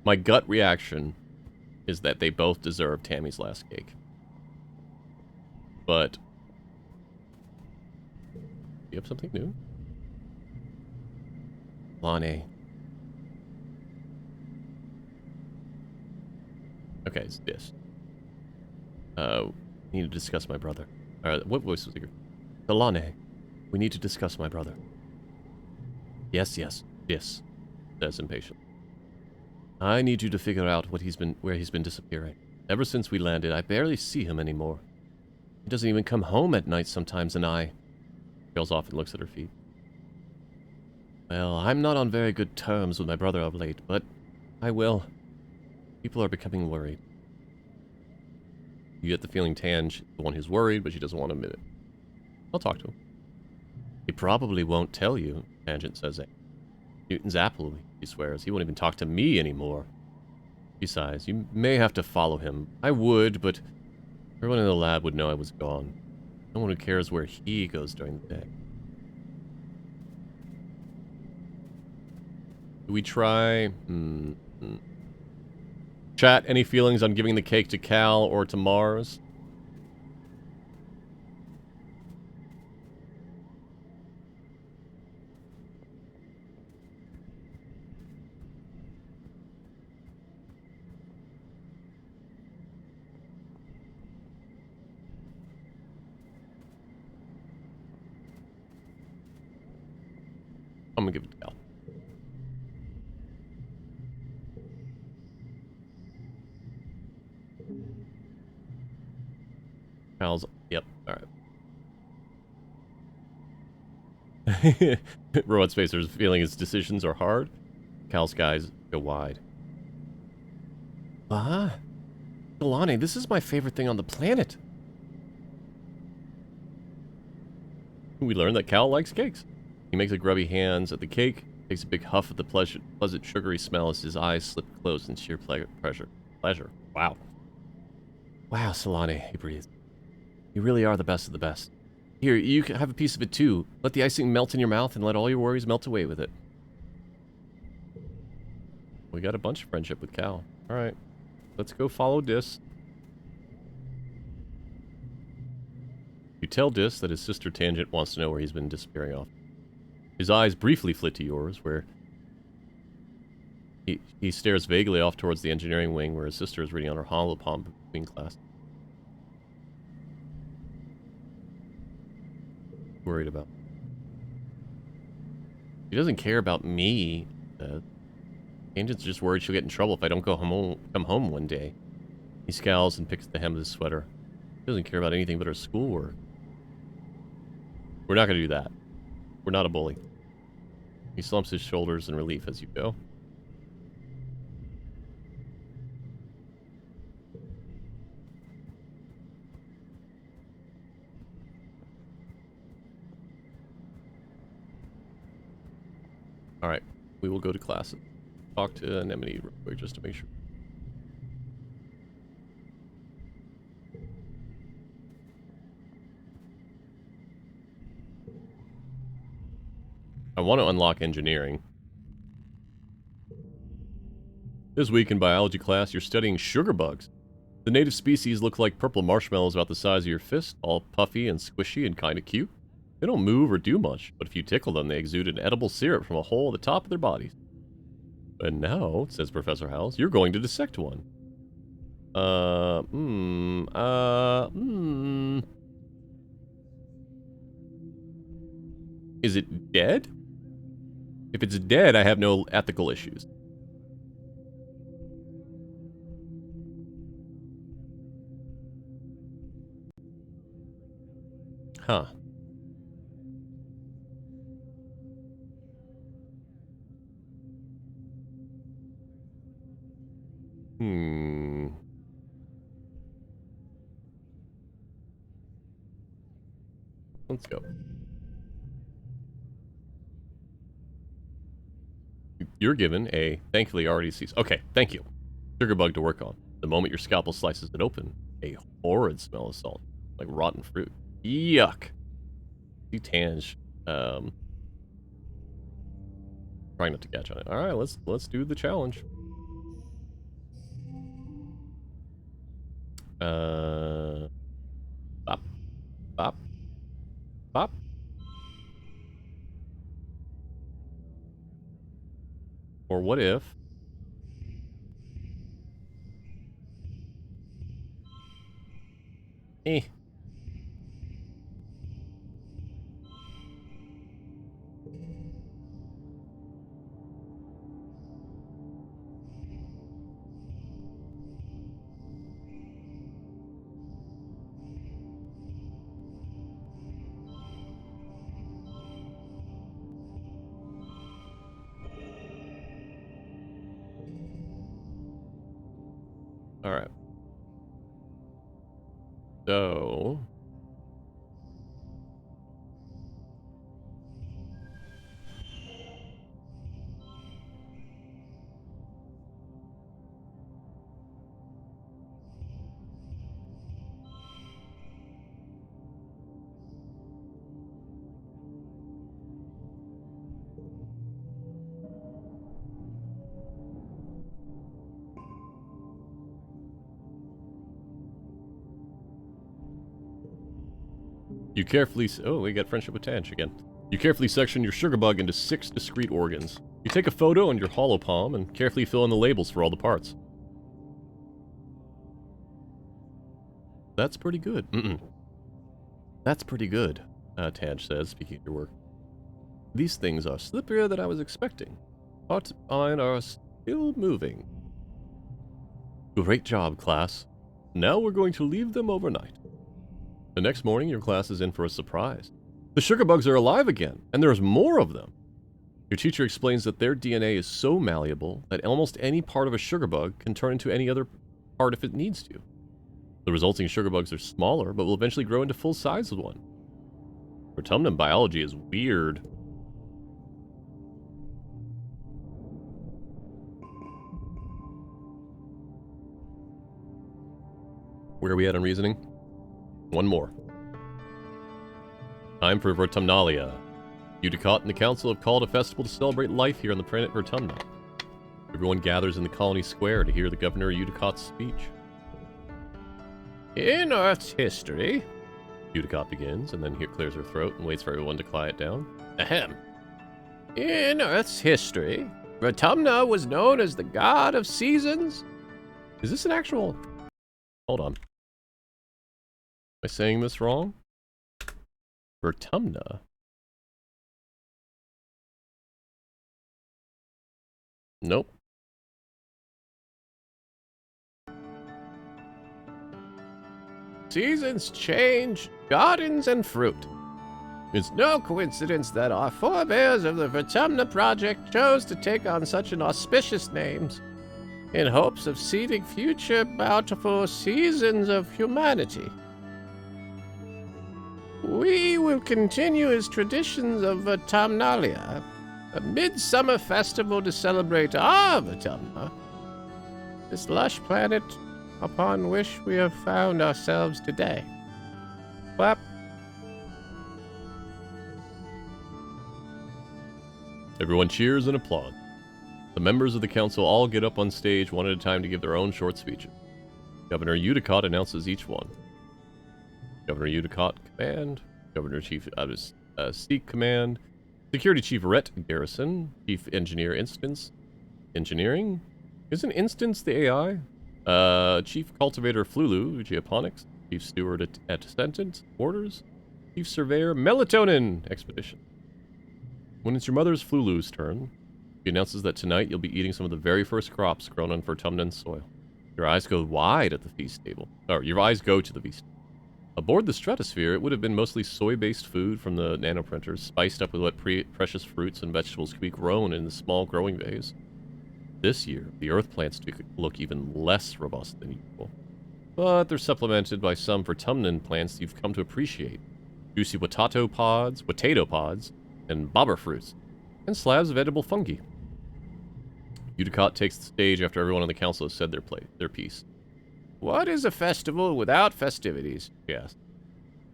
S1: My gut reaction is that they both deserve Tammy's last cake. But you have something new? Lonnie. Okay, it's this. Need to discuss my brother. What voice was it? Lonnie. We need to discuss my brother. Yes, says impatiently. I need you to figure out where he's been disappearing. Ever since we landed, I barely see him anymore. He doesn't even come home at night sometimes, and I... Goes off and looks at her feet. Well, I'm not on very good terms with my brother of late, but I will. People are becoming worried. You get the feeling Tange is the one who's worried, but she doesn't want to admit it. I'll talk to him. He probably won't tell you, Tangent says. Newton's apple, he swears. He won't even talk to me anymore. He sighs. You may have to follow him. I would, but everyone in the lab would know I was gone. No one who cares where he goes during the day. Do we try? Chat, any feelings on giving the cake to Cal or to Mars? I'm gonna give it to Cal. Cal's... Yep, alright. Robot Spacer's feeling his decisions are hard. Cal's skies go wide. Kalani, this is my favorite thing on the planet. We learned that Cal likes cakes. He makes a grubby hands at the cake, takes a big huff of the pleasant sugary smell as his eyes slip closed in sheer pleasure. Wow. Wow, Solani, he breathes. You really are the best of the best. Here, you can have a piece of it too. Let the icing melt in your mouth and let all your worries melt away with it. We got a bunch of friendship with Cal. Alright. Let's go follow Dis. You tell Dis that his sister Tangent wants to know where he's been disappearing off. His eyes briefly flit to yours, where he stares vaguely off towards the engineering wing where his sister is reading on her holopalm between class. Worried about. He doesn't care about me. Tangent's just worried she'll get in trouble if I don't come home one day. He scowls and picks the hem of his sweater. He doesn't care about anything but her schoolwork. We're not going to do that. We're not a bully. He slumps his shoulders in relief as you go. Alright, we will go to class and talk to Anemone real quick just to make sure. I want to unlock engineering. This week in biology class, you're studying sugar bugs. The native species look like purple marshmallows about the size of your fist, all puffy and squishy and kind of cute. They don't move or do much, but if you tickle them, they exude an edible syrup from a hole at the top of their bodies. And now, says Professor Howells, you're going to dissect one. Is it dead? If it's dead, I have no ethical issues. Huh. Let's go. You're given a, thankfully already sees. Okay, thank you. Sugar bug to work on. The moment your scalpel slices it open, a horrid smell of salt, like rotten fruit. Yuck. See Tange. Trying not to catch on it. All right, let's do the challenge. Bop, bop, bop. Or what if? Eh. All right. So, you carefully... Oh, we got friendship with Tange again. You carefully section your sugar bug into 6 discrete organs. You take a photo on your hollow palm and carefully fill in the labels for all the parts. That's pretty good. That's pretty good, Tange says, speaking of your work. These things are slipperier than I was expecting. Parts of mine are still moving. Great job, class. Now we're going to leave them overnight. The next morning, your class is in for a surprise. The sugar bugs are alive again, and there's more of them. Your teacher explains that their DNA is so malleable that almost any part of a sugar bug can turn into any other part if it needs to. The resulting sugar bugs are smaller, but will eventually grow into full size with one. Autumnum biology is weird. Where are we at on reasoning? One more. Time for Vertumnalia. Udicott and the Council have called a festival to celebrate life here on the planet Vertumna. Everyone gathers in the colony square to hear the Governor Udicott's speech.
S2: In Earth's history...
S1: Udicott begins, and then he clears her throat and waits for everyone to quiet down.
S2: Ahem. In Earth's history, Vertumna was known as the god of seasons.
S1: Is this an actual... Hold on. Am I saying this wrong? Vertumna? Nope.
S2: Seasons change, gardens and fruit. It's no coincidence that our forebears of the Vertumna Project chose to take on such an auspicious names in hopes of seeding future bountiful seasons of humanity. We will continue his traditions of Vertumnalia, a midsummer festival to celebrate our Vertumna, this lush planet upon which we have found ourselves today. Clap.
S1: Everyone cheers and applauds. The members of the council all get up on stage one at a time to give their own short speeches. Governor Udicott announces each one. Governor Udicott Command, Governor Chief Seek Command, Security Chief Rhett Garrison, Chief Engineer Instance, Engineering? Isn't Instance the AI? Chief Cultivator Flulu, Geoponics, Chief Steward at Sentence, Orders, Chief Surveyor, Melatonin Expedition. When it's your mother's Flulu's turn, she announces that tonight you'll be eating some of the very first crops grown on Vertumnan's soil. Your eyes go wide at the feast table. Or, your eyes go to the feast table. Aboard the Stratosphere, it would have been mostly soy-based food from the nanoprinters, spiced up with what precious fruits and vegetables could be grown in the small growing bays. This year, the Earth plants look even less robust than usual. But they're supplemented by some Vertumnan plants you've come to appreciate. Juicy potato pods, and bobber fruits, and slabs of edible fungi. Udicott takes the stage after everyone on the council has said their piece.
S2: What is a festival without festivities?
S1: Yes.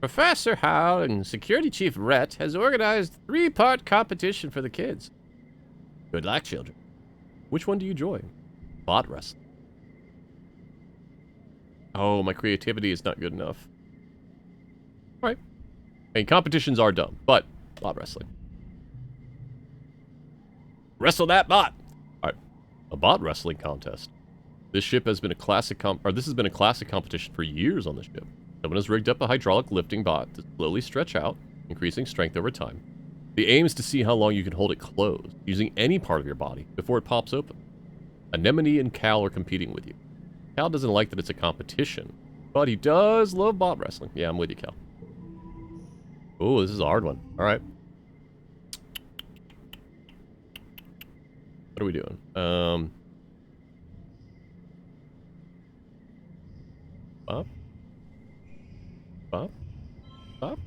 S2: Professor Howe and Security Chief Rhett has organized 3-part competition for the kids. Good luck, children.
S1: Which one do you join? Bot wrestling. Oh, my creativity is not good enough. Alright. And competitions are dumb, but bot wrestling. Wrestle that bot! Alright. A bot wrestling contest. This ship has been a classic this has been a classic competition for years on the ship. Someone has rigged up a hydraulic lifting bot to slowly stretch out, increasing strength over time. The aim is to see how long you can hold it closed, using any part of your body, before it pops open. Anemone and Cal are competing with you. Cal doesn't like that it's a competition, but he does love bot wrestling. Yeah, I'm with you, Cal. Oh, this is a hard one. Alright. What are we doing? Up? Up? Up?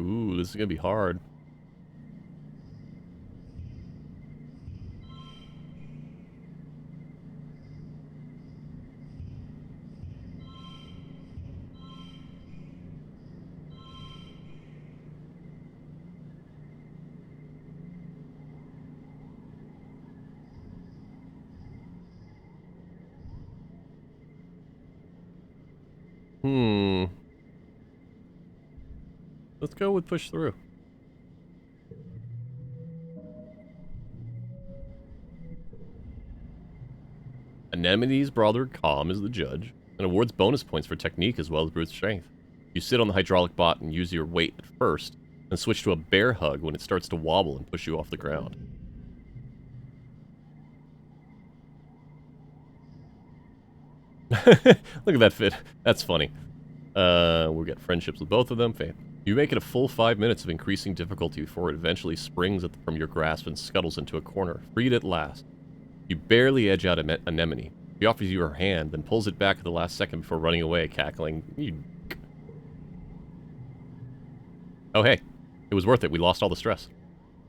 S1: Ooh, this is gonna be hard. Let's go with push through. Anemone's brother, Calm, is the judge, and awards bonus points for technique as well as brute strength. You sit on the hydraulic bot and use your weight at first, and switch to a bear hug when it starts to wobble and push you off the ground. Look at that fit. That's funny. We'll get friendships with both of them. Fame. You make it a full 5 minutes of increasing difficulty before it eventually springs from your grasp and scuttles into a corner, freed at last. You barely edge out Anemone. She offers you her hand, then pulls it back at the last second before running away, cackling. Oh hey, it was worth it. We lost all the stress.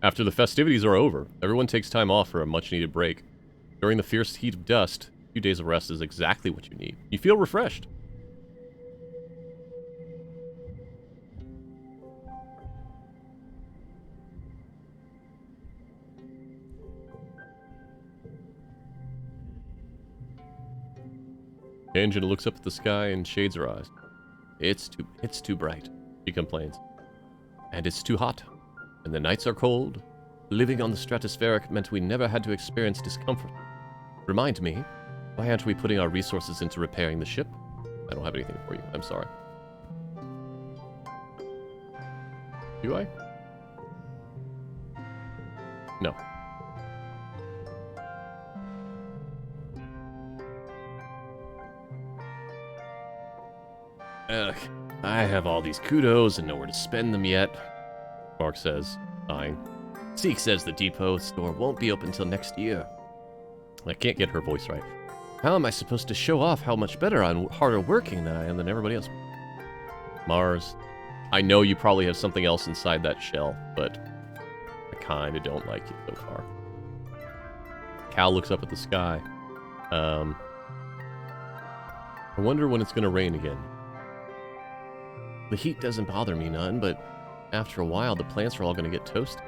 S1: After the festivities are over, everyone takes time off for a much-needed break. During the fierce heat of dust, a few days of rest is exactly what you need. You feel refreshed. Angela looks up at the sky and shades her eyes. It's too bright, she complains. And it's too hot. And the nights are cold. Living on the stratospheric meant we never had to experience discomfort. Remind me, why aren't we putting our resources into repairing the ship? I don't have anything for you. I'm sorry. Do I? No. Ugh, I have all these kudos and nowhere to spend them yet. Mark says, fine. Zeke says the depot store won't be open until next year. I can't get her voice right. How am I supposed to show off how much better I'm harder working than I am than everybody else? Mars, I know you probably have something else inside that shell, but I kinda don't like it so far. Cal looks up at the sky. I wonder when it's gonna rain again. The heat doesn't bother me none, but after a while, the plants are all gonna get toasted.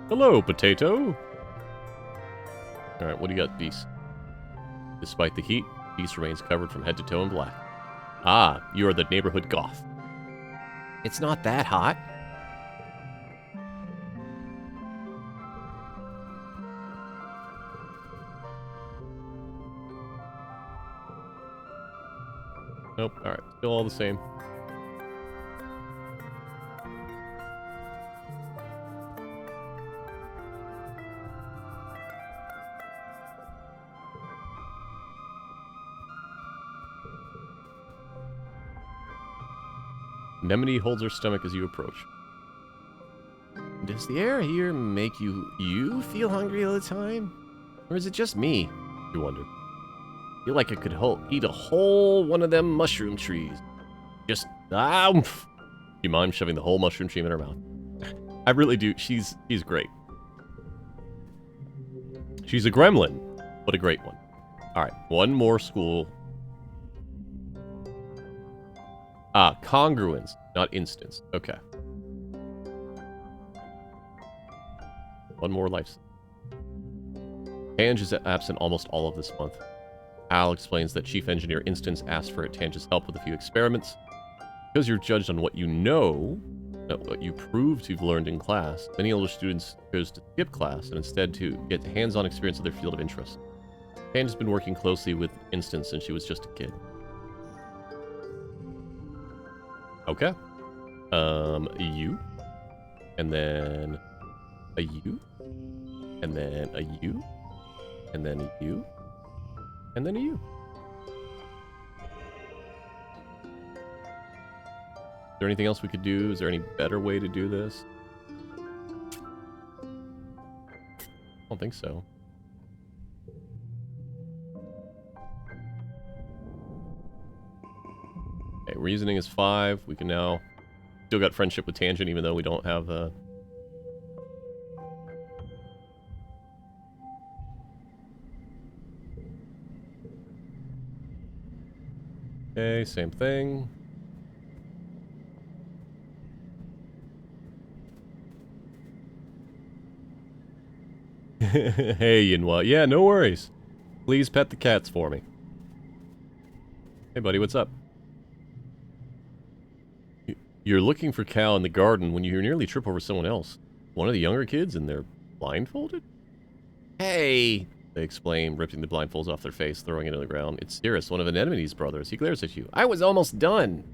S1: Hello, potato! Alright, what do you got, Beast? Despite the heat, Beast remains covered from head to toe in black. Ah, you are the neighborhood goth. It's not that hot. Nope, alright, still all the same. Anemone holds her stomach as you approach. Does the air here make you feel hungry all the time? Or is it just me? You wonder. I feel like I could eat a whole one of them mushroom trees. Just, oomph. You mind shoving the whole mushroom tree in her mouth? I really do. She's great. She's a gremlin, but a great one. Alright, one more school. Ah, congruence, not instance. Okay. One more life. Tange is absent almost all of this month. Al explains that Chief Engineer Instance asked for Tange's help with a few experiments. Because you're judged on what you know, not what you prove to have learned in class, many older students chose to skip class and instead to get hands-on experience in their field of interest. Tange has been working closely with Instance since she was just a kid. Okay. You. And then a U. And then a U. And then a U. And then a U. Is there anything else we could do? Is there any better way to do this? I don't think so. Okay, reasoning is 5. We can now... Still got friendship with Tangent, even though we don't have... Okay, same thing. Hey, Yinhua. Yeah, no worries. Please pet the cats for me. Hey, buddy, what's up? You're looking for Cal in the garden when you nearly trip over someone else. One of the younger kids, and they're blindfolded? Hey! They exclaim, ripping the blindfolds off their face, throwing it on the ground. It's Cirrus, one of Anemone's brothers. He glares at you. I was almost done!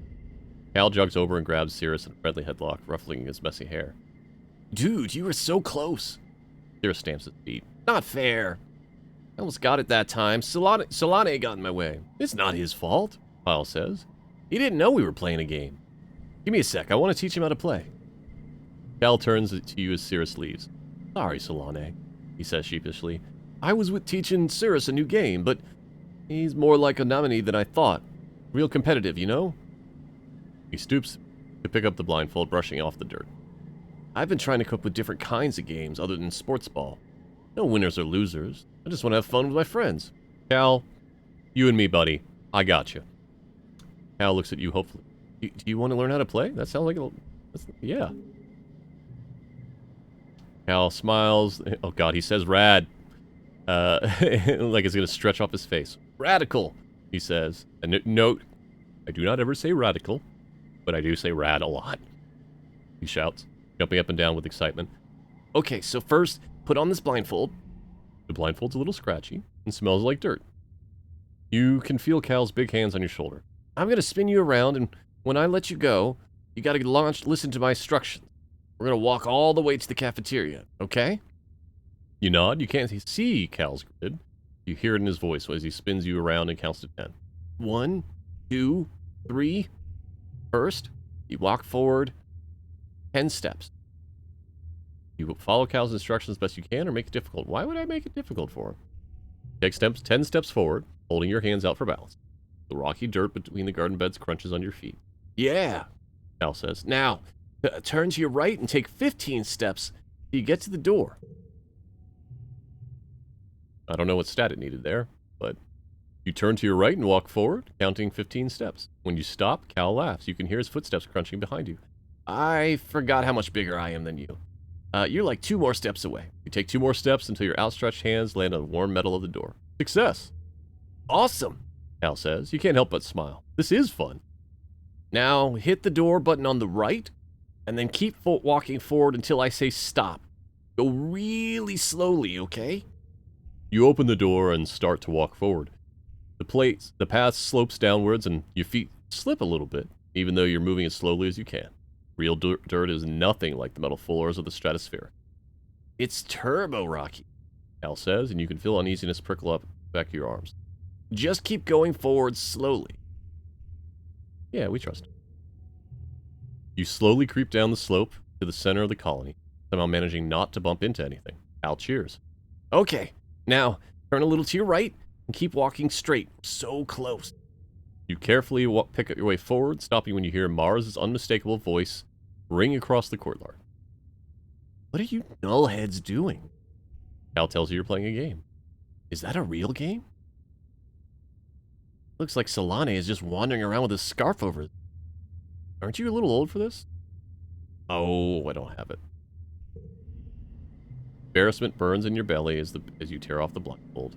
S1: Cal jogs over and grabs Cirrus in a friendly headlock, ruffling his messy hair. Dude, you were so close! Cirrus stamps his feet. Not fair! I almost got it that time. Solane got in my way. It's not his fault, Kyle says. He didn't know we were playing a game. Give me a sec. I want to teach him how to play. Cal turns to you as Cirrus leaves. Sorry, Solane, he says sheepishly. I was with teaching Cirrus a new game, but he's more like a nominee than I thought. Real competitive, you know? He stoops to pick up the blindfold, brushing off the dirt. I've been trying to come up with different kinds of games other than sports ball. No winners or losers. I just want to have fun with my friends. Cal, you and me, buddy. I got you. Cal looks at you hopefully. Do you want to learn how to play? That sounds like a... yeah. Cal smiles. Oh god, he says rad. Like it's going to stretch off his face. Radical, he says. And note, I do not ever say radical, but I do say rad a lot. He shouts, jumping up and down with excitement. Okay, so first, put on this blindfold. The blindfold's a little scratchy and smells like dirt. You can feel Cal's big hands on your shoulder. I'm going to spin you around, and when I let you go, you got to listen to my instructions. We're going to walk all the way to the cafeteria, okay? You nod. You can't see Cal's grid. You hear it in his voice as he spins you around and counts to 10. 1, 2, 3. First, you walk forward 10 steps. You follow Cal's instructions as best you can or make it difficult. Why would I make it difficult for him? Take 10 steps forward, holding your hands out for balance. The rocky dirt between the garden beds crunches on your feet. Yeah, Cal says. Now, turn to your right and take 15 steps till you get to the door. I don't know what stat it needed there, but you turn to your right and walk forward, counting 15 steps. When you stop, Cal laughs. You can hear his footsteps crunching behind you. I forgot how much bigger I am than you. You're like 2 more steps away. You take 2 more steps until your outstretched hands land on the warm metal of the door. Success! Awesome, Cal says. You can't help but smile. This is fun. Now, hit the door button on the right, and then keep walking forward until I say stop. Go really slowly, okay? You open the door and start to walk forward. The path slopes downwards and your feet slip a little bit, even though you're moving as slowly as you can. Real dirt is nothing like the metal floors of the stratosphere. It's turbo rocky, Cal says, and you can feel uneasiness prickle up the back of your arms. Just keep going forward slowly. Yeah, we trust. You slowly creep down the slope to the center of the colony, somehow managing not to bump into anything. Cal cheers. Okay, now turn a little to your right and keep walking straight. So close. You carefully pick up your way forward, stopping when you hear Mars' unmistakable voice ring across the courtyard. What are you nullheads doing? Cal tells you you're playing a game. Is that a real game? Looks like Solane is just wandering around with a scarf over it. Aren't you a little old for this? Oh, I don't have it. Embarrassment burns in your belly as you tear off the blindfold.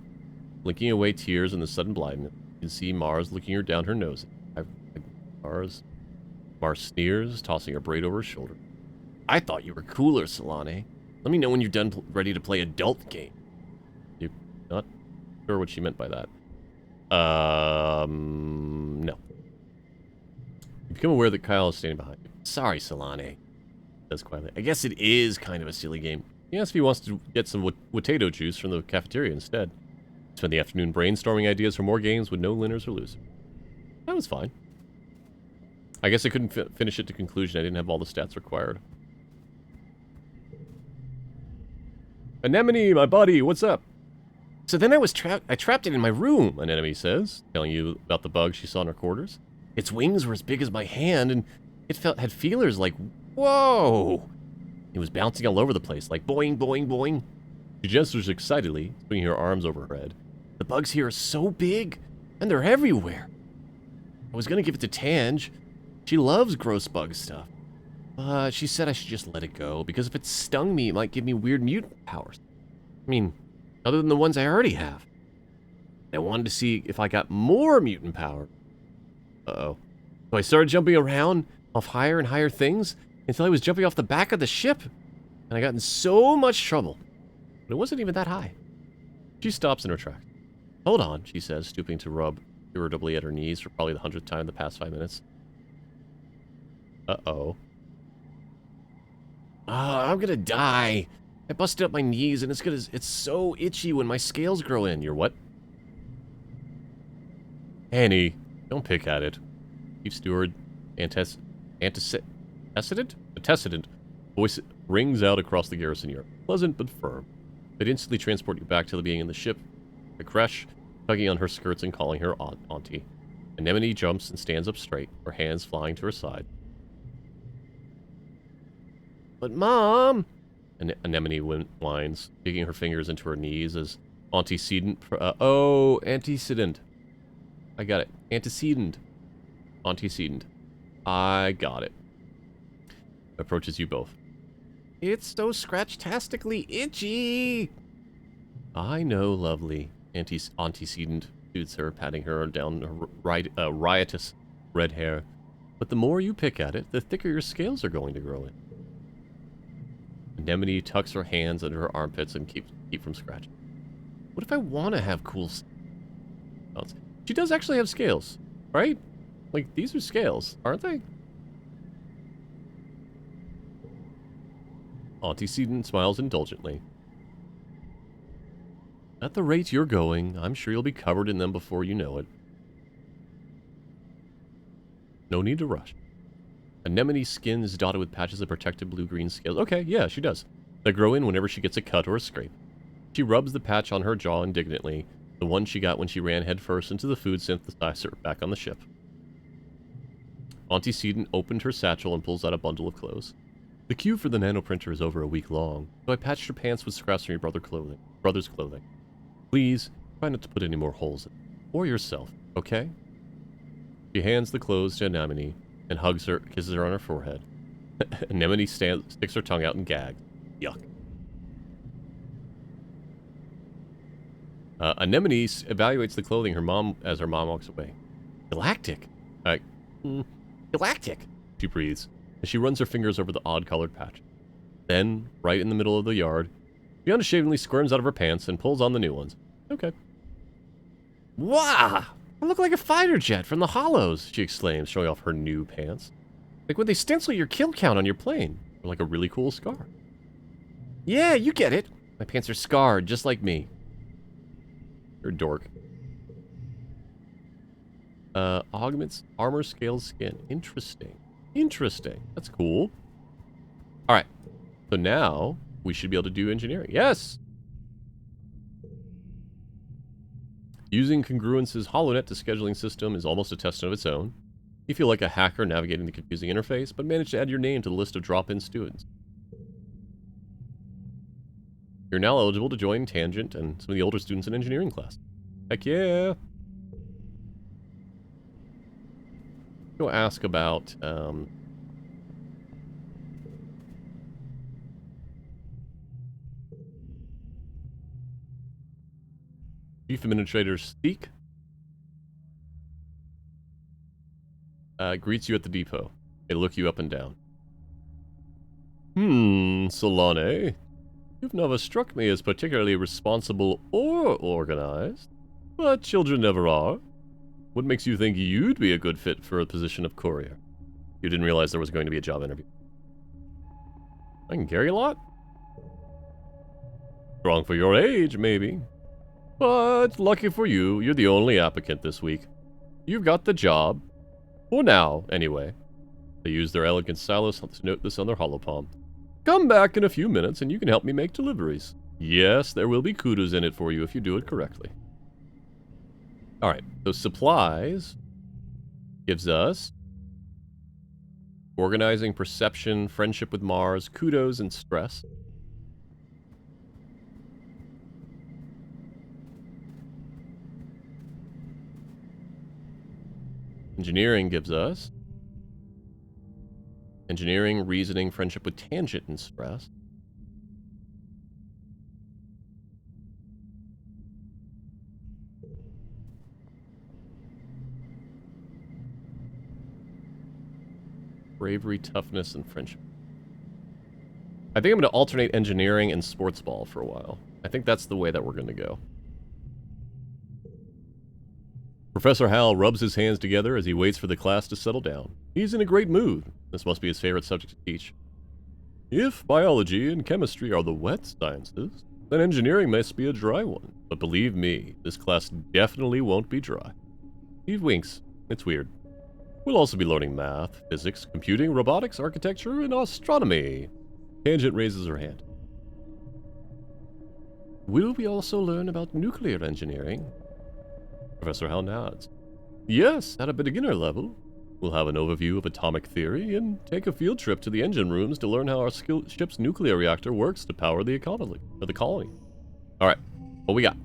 S1: Blinking away tears in the sudden blindness, you can see Mars looking her down her nose. Mars sneers, tossing her braid over her shoulder. I thought you were cooler, Solane. Let me know when you're done ready to play adult game. You're not sure what she meant by that. No. You become aware that Kyle is standing behind you. Sorry, Solane. Says quietly. I guess it is kind of a silly game. He asks if he wants to get some potato juice from the cafeteria instead. Spend the afternoon brainstorming ideas for more games with no winners or losers. That was fine. I guess I couldn't finish it to conclusion. I didn't have all the stats required. Anemone, my buddy, what's up? So then I trapped it in my room, Anemone says, telling you about the bug she saw in her quarters. Its wings were as big as my hand, and it had feelers like, whoa! It was bouncing all over the place, like boing, boing, boing. She gestures excitedly, swinging her arms over her head. The bugs here are so big, and they're everywhere. I was gonna give it to Tange. She loves gross bug stuff. But she said I should just let it go, because if it stung me, it might give me weird mutant powers. I mean, other than the ones I already have. I wanted to see if I got more mutant power. Uh-oh. So I started jumping around off higher and higher things until I was jumping off the back of the ship. And I got in so much trouble. But it wasn't even that high. She stops in her tracks. Hold on, she says, stooping to rub irritably at her knees for probably the 100th time in the past 5 minutes. Uh-oh. I'm gonna die. I busted up my knees and it's so itchy when my scales grow in. You're what? Annie, don't pick at it. Chief Steward, antecedent? Voice rings out across the garrison yard. Pleasant but firm. They'd instantly transport you back to the being in the ship. The Kresh, tugging on her skirts and calling her auntie. Anemone jumps and stands up straight, her hands flying to her side. But Mom! Anemone whines, digging her fingers into her knees as antecedent. Antecedent. I got it. Antecedent. Antecedent. I got it. Approaches you both. It's so scratch-tastically itchy! I know, lovely. Antecedent soothes her, patting her down her riotous red hair. But the more you pick at it, the thicker your scales are going to grow in. Anemone tucks her hands under her armpits and keep from scratching. What if I want to have cool scales? She does actually have scales, right? Like, these are scales, aren't they? Antecedent smiles indulgently. At the rate you're going, I'm sure you'll be covered in them before you know it. No need to rush. Anemone's skin is dotted with patches of protected blue-green scales. Okay, yeah, she does. They grow in whenever she gets a cut or a scrape. She rubs the patch on her jaw indignantly, the one she got when she ran headfirst into the food synthesizer back on the ship. Antecedent opened her satchel and pulls out a bundle of clothes. The queue for the nanoprinter is over a week long, so I patched her pants with scraps from your brother's clothing. Please, try not to put any more holes in it. Or yourself, okay? She hands the clothes to Anemone and hugs her, kisses her on her forehead. Anemone sticks her tongue out and gags. Yuck. Anemone evaluates the clothing as her mom walks away. Galactic. Galactic, she breathes, as she runs her fingers over the odd-colored patch. Then, right in the middle of the yard, she unashamedly squirms out of her pants and pulls on the new ones. Okay. Wow! I look like a fighter jet from the Hollows, she exclaims, showing off her new pants. Like when they stencil your kill count on your plane, or like a really cool scar. Yeah, you get it. My pants are scarred, just like me. You're a dork. Augments armor scales skin. Interesting. Interesting. That's cool. Alright. So now, we should be able to do engineering. Yes! Using Congruence's HoloNet to scheduling system is almost a test of its own. You feel like a hacker navigating the confusing interface, but manage to add your name to the list of drop-in students. You're now eligible to join Tangent and some of the older students in engineering class. Heck yeah! Go ask about, Chief Administrator Steek greets you at the depot. They look you up and down. Solane. You've never struck me as particularly responsible or organized. But children never are. What makes you think you'd be a good fit for a position of courier? You didn't realize there was going to be a job interview. I can carry a lot? Strong for your age, maybe. But lucky for you, you're the only applicant this week. You've got the job. For now, anyway. They use their elegant stylus to note this on their holopalm. Come back in a few minutes and you can help me make deliveries. Yes, there will be kudos in it for you if you do it correctly. Alright, so supplies gives us organizing, perception, friendship with Mars, kudos, and stress. Engineering gives us engineering, reasoning, friendship with tangent, and stress. Bravery, toughness, and friendship. I think I'm going to alternate engineering and sports ball for a while. I think that's the way that we're going to go. Professor Hal rubs his hands together as he waits for the class to settle down. He's in a great mood. This must be his favorite subject to teach. If biology and chemistry are the wet sciences, then engineering must be a dry one. But believe me, this class definitely won't be dry. He winks. It's weird. We'll also be learning math, physics, computing, robotics, architecture, and astronomy. Tangent raises her hand. Will we also learn about nuclear engineering? Professor Hal nods. Yes, at a beginner level. We'll have an overview of atomic theory and take a field trip to the engine rooms to learn how our ship's nuclear reactor works to power the colony. Alright, what we got?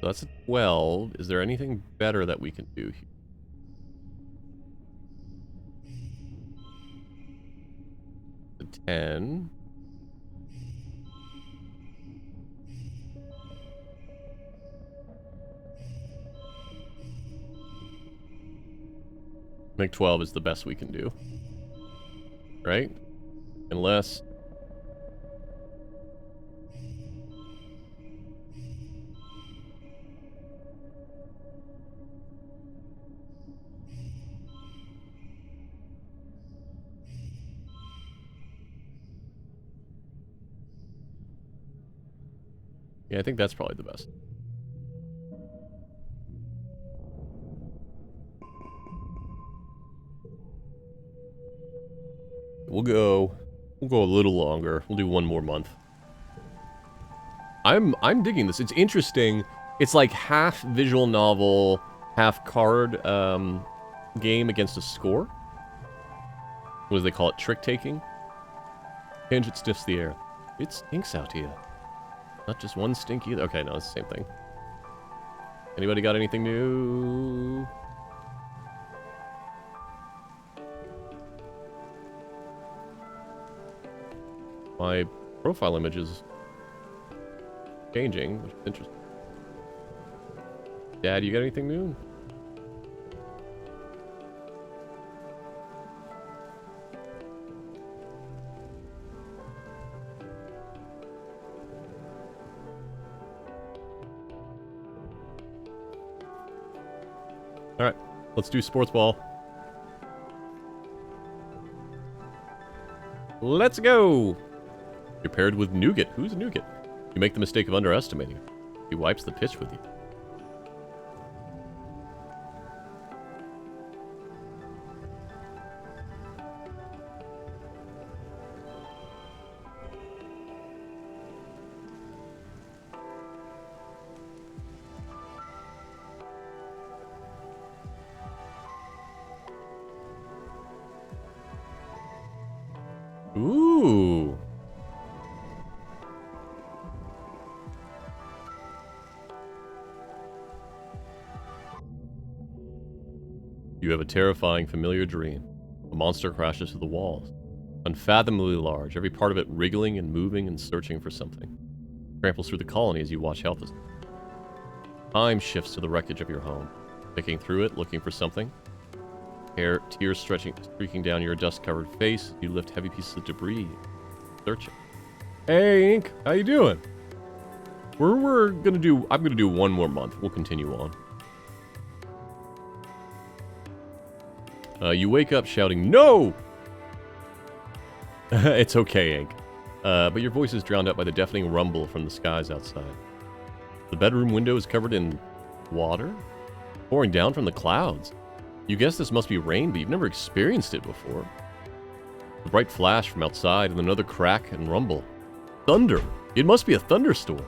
S1: So that's a 12. Is there anything better that we can do here? A 10. I think 12 is the best we can do. Right? Unless... Yeah, I think that's probably the best. We'll go a little longer. We'll do one more month. I'm digging this. It's interesting. It's like half visual novel, half card game against a score. What do they call it? Trick taking? Tangent sniffs the air. It stinks out here. Not just one stink either. Okay, no, it's the same thing. Anybody got anything new? My profile image is changing, which is interesting. Dad, you got anything new? Alright, let's do sports ball. Let's go! You're paired with Nougat. Who's Nougat? You make the mistake of underestimating him. He wipes the pitch with you. Ooh. You have a terrifying, familiar dream. A monster crashes through the walls. Unfathomably large, every part of it wriggling and moving and searching for something. Tramples through the colony as you watch helplessly. Time shifts to the wreckage of your home. Picking through it, looking for something. Tears streaking down your dust-covered face. You lift heavy pieces of debris. Searching. Hey, Ink. How you doing? I'm gonna do one more month. We'll continue on. You wake up shouting, "No!" It's okay, Ink. But your voice is drowned out by the deafening rumble from the skies outside. The bedroom window is covered in water, pouring down from the clouds. You guess this must be rain, but you've never experienced it before. A bright flash from outside and another crack and rumble. Thunder! It must be a thunderstorm.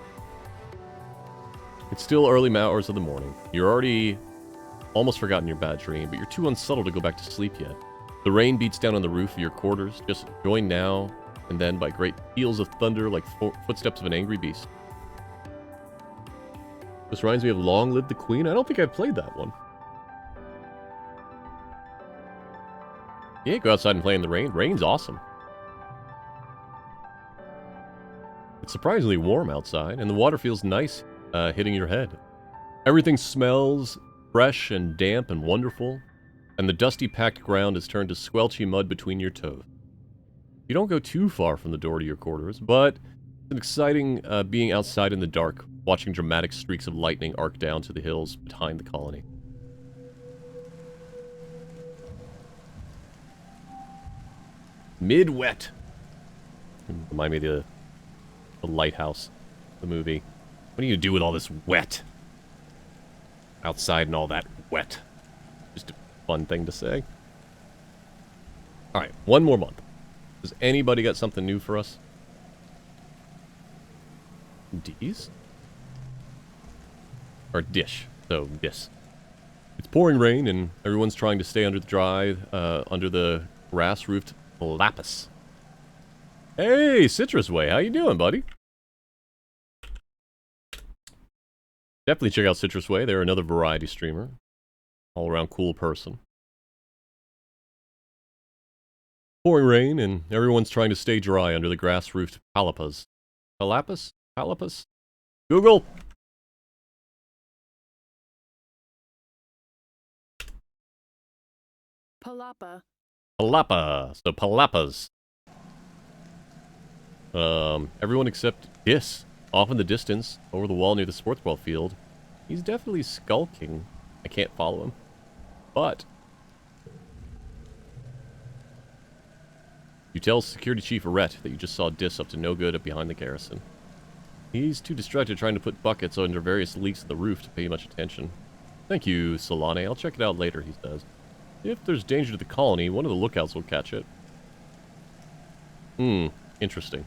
S1: It's still early hours of the morning. You're already almost forgotten your bad dream, but you're too unsettled to go back to sleep yet. The rain beats down on the roof of your quarters, just joined now and then by great peals of thunder like footsteps of an angry beast. This reminds me of Long Live the Queen. I don't think I've played that one. Yeah, go outside and play in the rain. Rain's awesome. It's surprisingly warm outside, and the water feels nice hitting your head. Everything smells fresh and damp and wonderful, and the dusty packed ground has turned to squelchy mud between your toes. You don't go too far from the door to your quarters, but it's an exciting being outside in the dark, watching dramatic streaks of lightning arc down to the hills behind the colony. Mid-wet. Remind me of the Lighthouse, the movie. What do you do with all this wet? Outside and all that wet. Just a fun thing to say. Alright, one more month. Has anybody got something new for us? D's? Or dish. So, this. It's pouring rain and everyone's trying to stay under the grass-roofed Lapis. Hey, Citrus Way, how you doing, buddy? Definitely check out Citrus Way. They're another variety streamer. All-around cool person. Pouring rain, and everyone's trying to stay dry under the grass-roofed palapas. Palapis? Palapis? Google!
S3: Palapa.
S1: Palapa. So palapas. Everyone except Dis. Off in the distance, over the wall near the sports ball field. He's definitely skulking. I can't follow him. But you tell Security Chief Arrett that you just saw Dis up to no good up behind the garrison. He's too distracted trying to put buckets under various leaks in the roof to pay much attention. Thank you, Solane. I'll check it out later, he says. If there's danger to the colony, one of the lookouts will catch it. Interesting.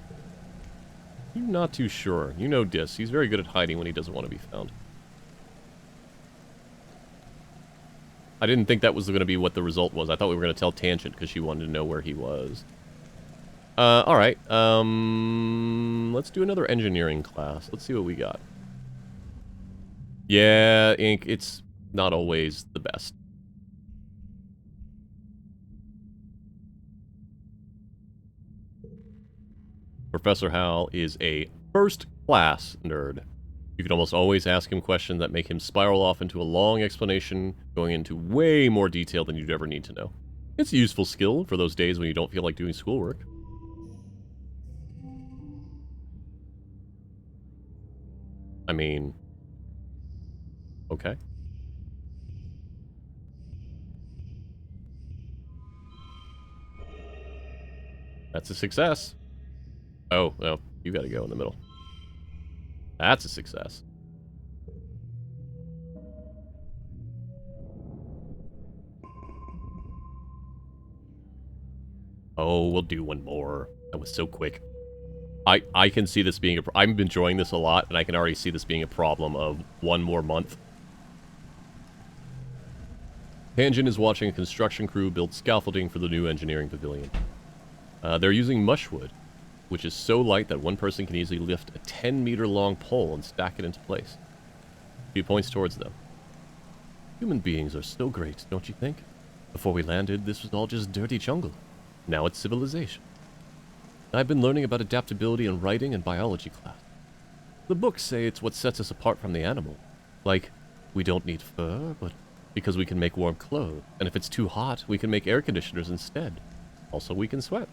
S1: I'm not too sure. You know Dis. He's very good at hiding when he doesn't want to be found. I didn't think that was going to be what the result was. I thought we were going to tell Tangent because she wanted to know where he was. Alright. Let's do another engineering class. Let's see what we got. Yeah, Ink, it's not always the best. Professor Hal is a first-class nerd. You can almost always ask him questions that make him spiral off into a long explanation, going into way more detail than you'd ever need to know. It's a useful skill for those days when you don't feel like doing schoolwork. I mean... okay. That's a success. Oh, no, you gotta go in the middle. That's a success. Oh, we'll do one more. That was so quick. I can see this being a... I'm enjoying this a lot, and I can already see this being a problem of one more month. Tangent is watching a construction crew build scaffolding for the new engineering pavilion. They're using mushwood, which is so light that one person can easily lift a 10-meter-long pole and stack it into place. He points towards them. Human beings are so great, don't you think? Before we landed, this was all just dirty jungle. Now it's civilization. I've been learning about adaptability in writing and biology class. The books say it's what sets us apart from the animal. Like, we don't need fur, but because we can make warm clothes. And if it's too hot, we can make air conditioners instead. Also, we can sweat.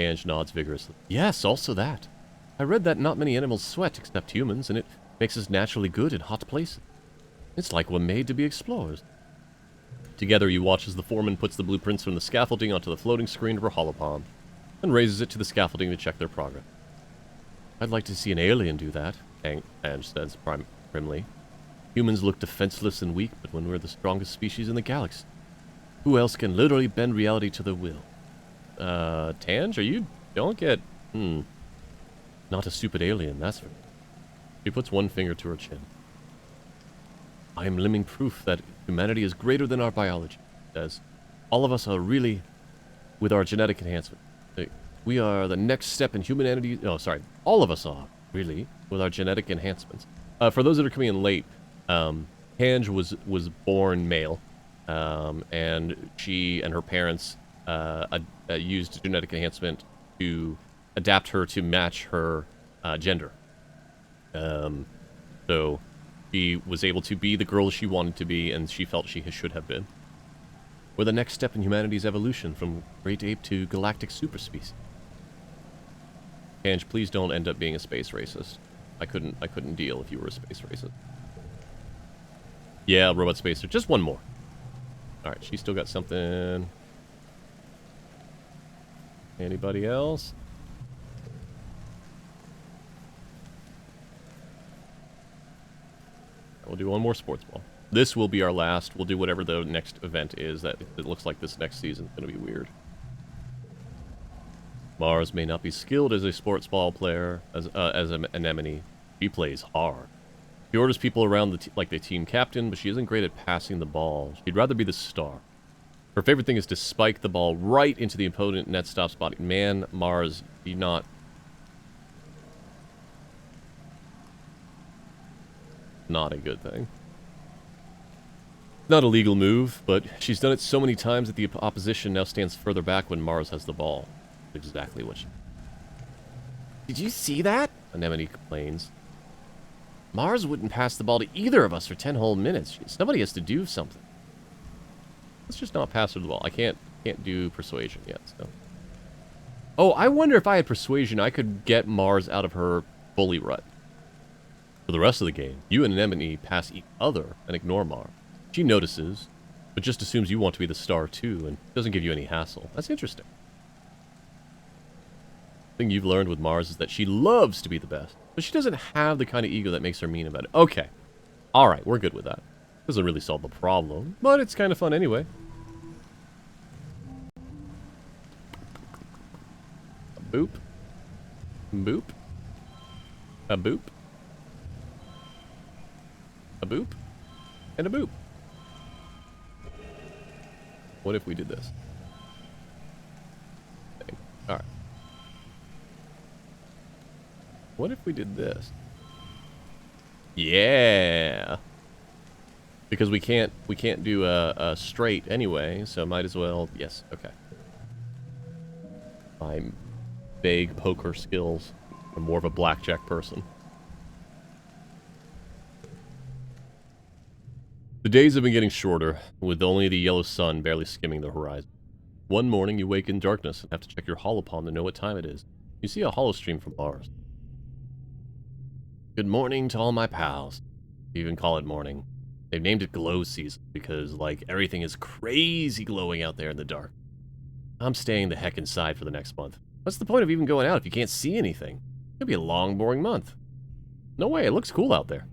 S1: Ange nods vigorously. Yes, also that. I read that not many animals sweat except humans, and it makes us naturally good in hot places. It's like we're made to be explorers. Together, you watch as the foreman puts the blueprints from the scaffolding onto the floating screen of her holopalm, and raises it to the scaffolding to check their progress. I'd like to see an alien do that, Ange says primly. Humans look defenseless and weak, but when we're the strongest species in the galaxy, who else can literally bend reality to their will? Tange, you don't get... Not a stupid alien, that's for... She puts one finger to her chin. I am living proof that humanity is greater than our biology, she says. All of us are really, with our genetic enhancement. We are the next step in humanity... Oh, sorry. All of us are, really, with our genetic enhancements. For those that are coming in late, Tange was born male, and she and her parents used genetic enhancement to adapt her to match her gender. So she was able to be the girl she wanted to be, and she felt she should have been. We're the next step in humanity's evolution from great ape to galactic superspecies. Ange, please don't end up being a space racist. I couldn't deal if you were a space racist. Yeah, robot spacer. Just one more. Alright, she's still got something. Anybody else? We'll do one more sports ball. This will be our last. We'll do whatever the next event is. That it looks like this next season's going to be weird. Mars may not be skilled as a sports ball player, as an anemone. She plays hard. She orders people around like the team captain, but she isn't great at passing the ball. She'd rather be the star. Her favorite thing is to spike the ball right into the opponent net stop's body. Man, Mars, you not... Not a good thing. Not a legal move, but she's done it so many times that the opposition now stands further back when Mars has the ball. Exactly what she... Did you see that? Anemone complains. Mars wouldn't pass the ball to either of us for 10 whole minutes. Somebody has to do something. Let's just not pass her the ball. I can't do persuasion yet, so... Oh, I wonder if I had persuasion, I could get Mars out of her bully rut. For the rest of the game, you and Anemone pass each other and ignore Mars. She notices, but just assumes you want to be the star too, and doesn't give you any hassle. That's interesting. The thing you've learned with Mars is that she loves to be the best, but she doesn't have the kind of ego that makes her mean about it. Okay. Alright, we're good with that. Doesn't really solve the problem, but it's kind of fun anyway. boop. Boop. A boop. A boop. And a boop. What if we did this? Alright. What if we did this? Yeah! Because we can't do a straight anyway, so might as well... Yes, okay. My vague poker skills. I'm more of a blackjack person. The days have been getting shorter, with only the yellow sun barely skimming the horizon. One morning, you wake in darkness and have to check your holopalm to know what time it is. You see a holostream from Mars. Good morning to all my pals. You even call it morning. They've named it glow season because, like, everything is crazy glowing out there in the dark. I'm staying the heck inside for the next month. What's the point of even going out if you can't see anything? It'll be a long, boring month. No way, it looks cool out there.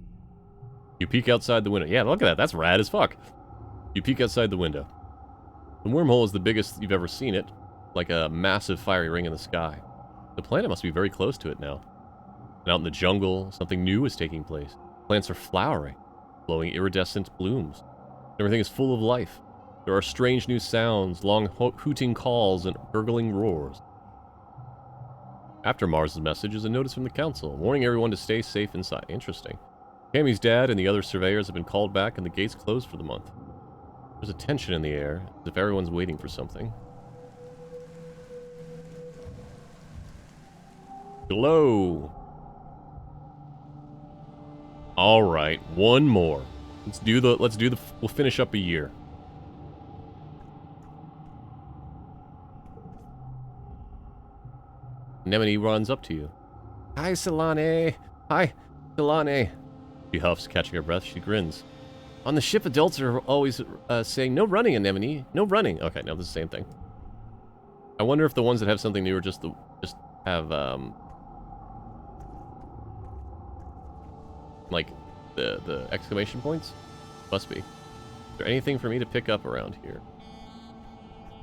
S1: You peek outside the window. Yeah, look at that. That's rad as fuck. You peek outside the window. The wormhole is the biggest you've ever seen it, like a massive fiery ring in the sky. The planet must be very close to it now. And out in the jungle, something new is taking place. Plants are flowering, blowing iridescent blooms. Everything is full of life. There are strange new sounds, long hooting calls, and gurgling roars. After Mars' message is a notice from the council, warning everyone to stay safe inside. Interesting. Cammy's dad and the other surveyors have been called back and the gates closed for the month. There's a tension in the air, as if everyone's waiting for something. Glow! Alright, one more. We'll finish up a year. Anemone runs up to you.
S2: Hi, Solane. Hi, Solane.
S1: She huffs, catching her breath. She grins.
S2: On the ship, adults are always saying, no running, Anemone. No running.
S1: Okay, no, this is the same thing. I wonder if the ones that have something new are just have, like, the exclamation points? Must be. Is there anything for me to pick up around here?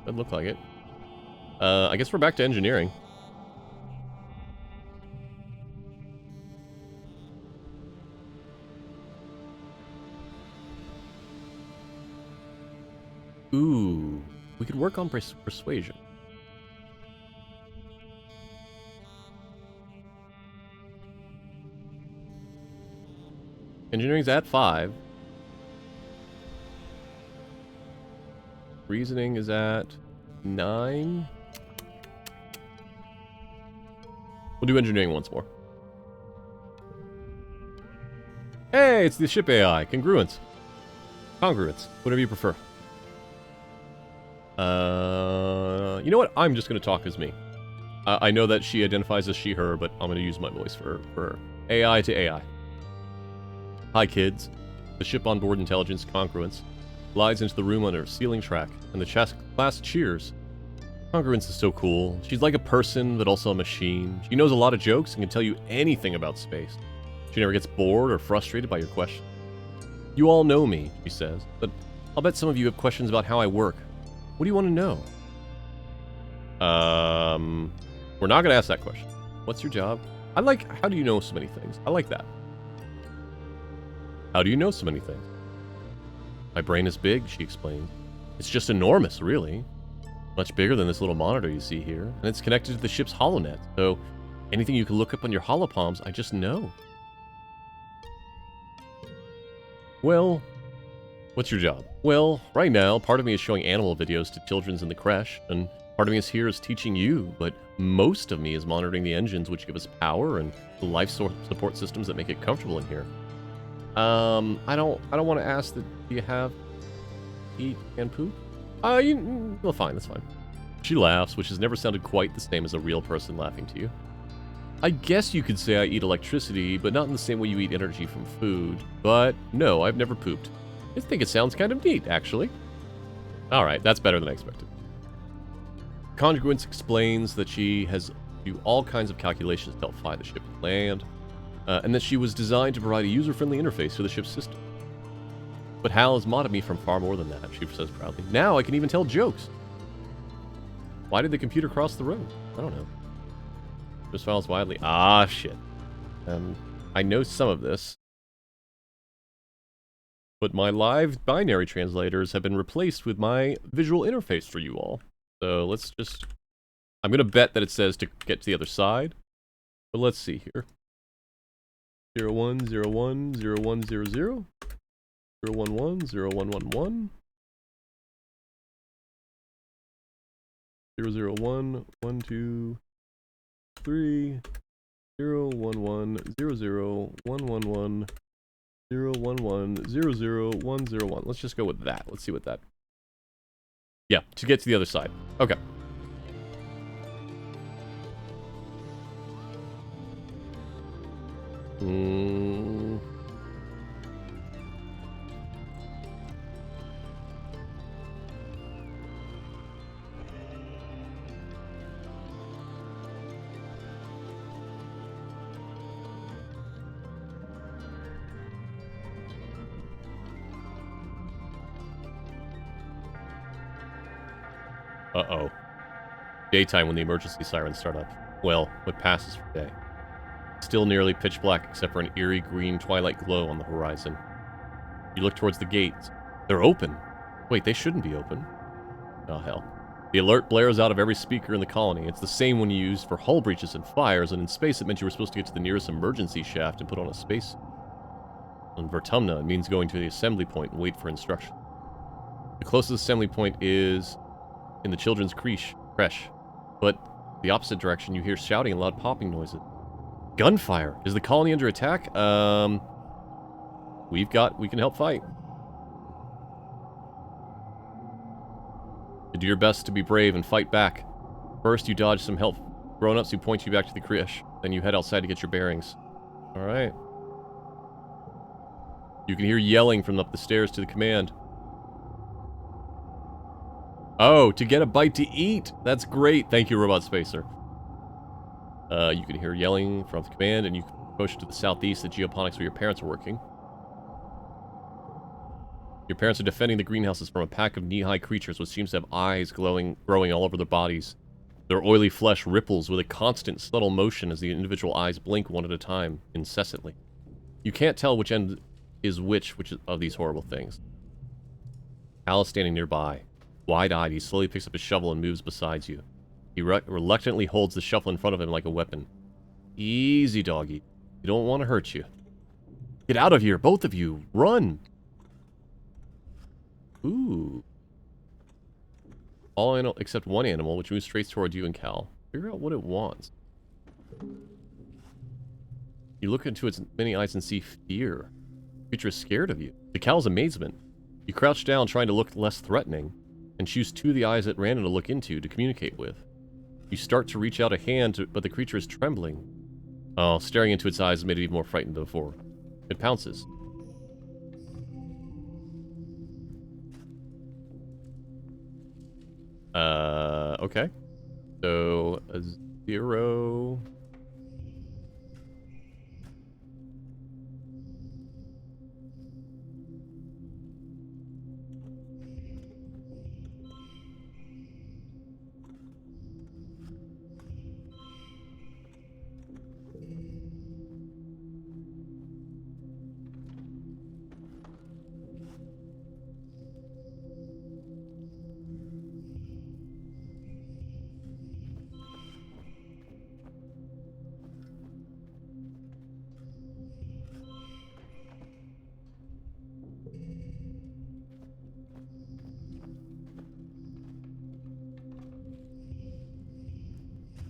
S1: Doesn't look like it. I guess we're back to engineering. Ooh, we could work on persuasion. Engineering's at 5. Reasoning is at 9. We'll do engineering once more. Hey, it's the ship AI. Congruence. Congruence. Whatever you prefer. You know what? I'm just going to talk as me. I know that she identifies as she, her, but I'm going to use my voice for her. AI to AI. Hi, kids. The ship on board intelligence Congruence glides into the room under a ceiling track, and the class cheers. Congruence is so cool. She's like a person, but also a machine. She knows a lot of jokes and can tell you anything about space. She never gets bored or frustrated by your questions. You all know me, she says, but I'll bet some of you have questions about how I work. What do you want to know? We're not going to ask that question. What's your job? I like, how do you know so many things? I like that. How do you know so many things? My brain is big, she explains. It's just enormous, really. Much bigger than this little monitor you see here. And it's connected to the ship's holonet, so anything you can look up on your holopalms, I just know. Well, what's your job? Well, right now, part of me is showing animal videos to children in the creche, and part of me is here is teaching you, but most of me is monitoring the engines which give us power and the life support systems that make it comfortable in here. I don't want to ask that. Do you have eat and poop? Well, fine, that's fine. She laughs, which has never sounded quite the same as a real person laughing to you. I guess you could say I eat electricity, but not in the same way you eat energy from food. But no, I've never pooped. I think it sounds kind of neat, actually. Alright, that's better than I expected. Congruence explains that she has to do all kinds of calculations to help fly the ship to land, and that she was designed to provide a user-friendly interface to the ship's system. But Hal has modded me from far more than that, she says proudly. Now I can even tell jokes. Why did the computer cross the road? I don't know. This files widely. Ah, shit. I know some of this. But my live binary translators have been replaced with my visual interface for you all. So let's just... I'm going to bet that it says to get to the other side. But let's see here. 0101 0100 011 0111 001 123 011 00 111 011 00101. Let's just go with that. Let's see what that... Yeah, to get to the other side. Okay. Uh-oh. Daytime when the emergency sirens start up. Well, what passes for day. Still nearly pitch black except for an eerie green twilight glow on the horizon. You look towards the gates. They're open. Wait, they shouldn't be open. Oh, hell. The alert blares out of every speaker in the colony. It's the same one you used for hull breaches and fires, and in space it meant you were supposed to get to the nearest emergency shaft and put on a space. On Vertumna, it means going to the assembly point and wait for instruction. The closest assembly point is in the children's creche, but the opposite direction you hear shouting and loud popping noises. Gunfire! Is the colony under attack? We can help fight. You do your best to be brave and fight back. First, you dodge some help grown-ups who point you back to the creche. Then you head outside to get your bearings. Alright. You can hear yelling from up the stairs to the command. Oh, to get a bite to eat! That's great! Thank you, Robot Spacer. You can hear yelling from the command, and you can push to the southeast at Geoponics where your parents are working. Your parents are defending the greenhouses from a pack of knee-high creatures which seems to have eyes growing all over their bodies. Their oily flesh ripples with a constant, subtle motion as the individual eyes blink one at a time, incessantly. You can't tell which end is which of these horrible things. Hal is standing nearby. Wide-eyed, he slowly picks up his shovel and moves beside you. He reluctantly holds the shovel in front of him like a weapon. Easy, doggy. He don't want to hurt you. Get out of here, both of you! Run! Ooh. All animal except one animal, which moves straight toward you and Cal. Figure out what it wants. You look into its many eyes and see fear. The creature is scared of you. To Cal's amazement, you crouch down trying to look less threatening, and choose two of the eyes at random to look into to communicate with. You start to reach out a hand, but the creature is trembling. Oh, staring into its eyes made it even more frightened than before. It pounces. Okay. So, a 0...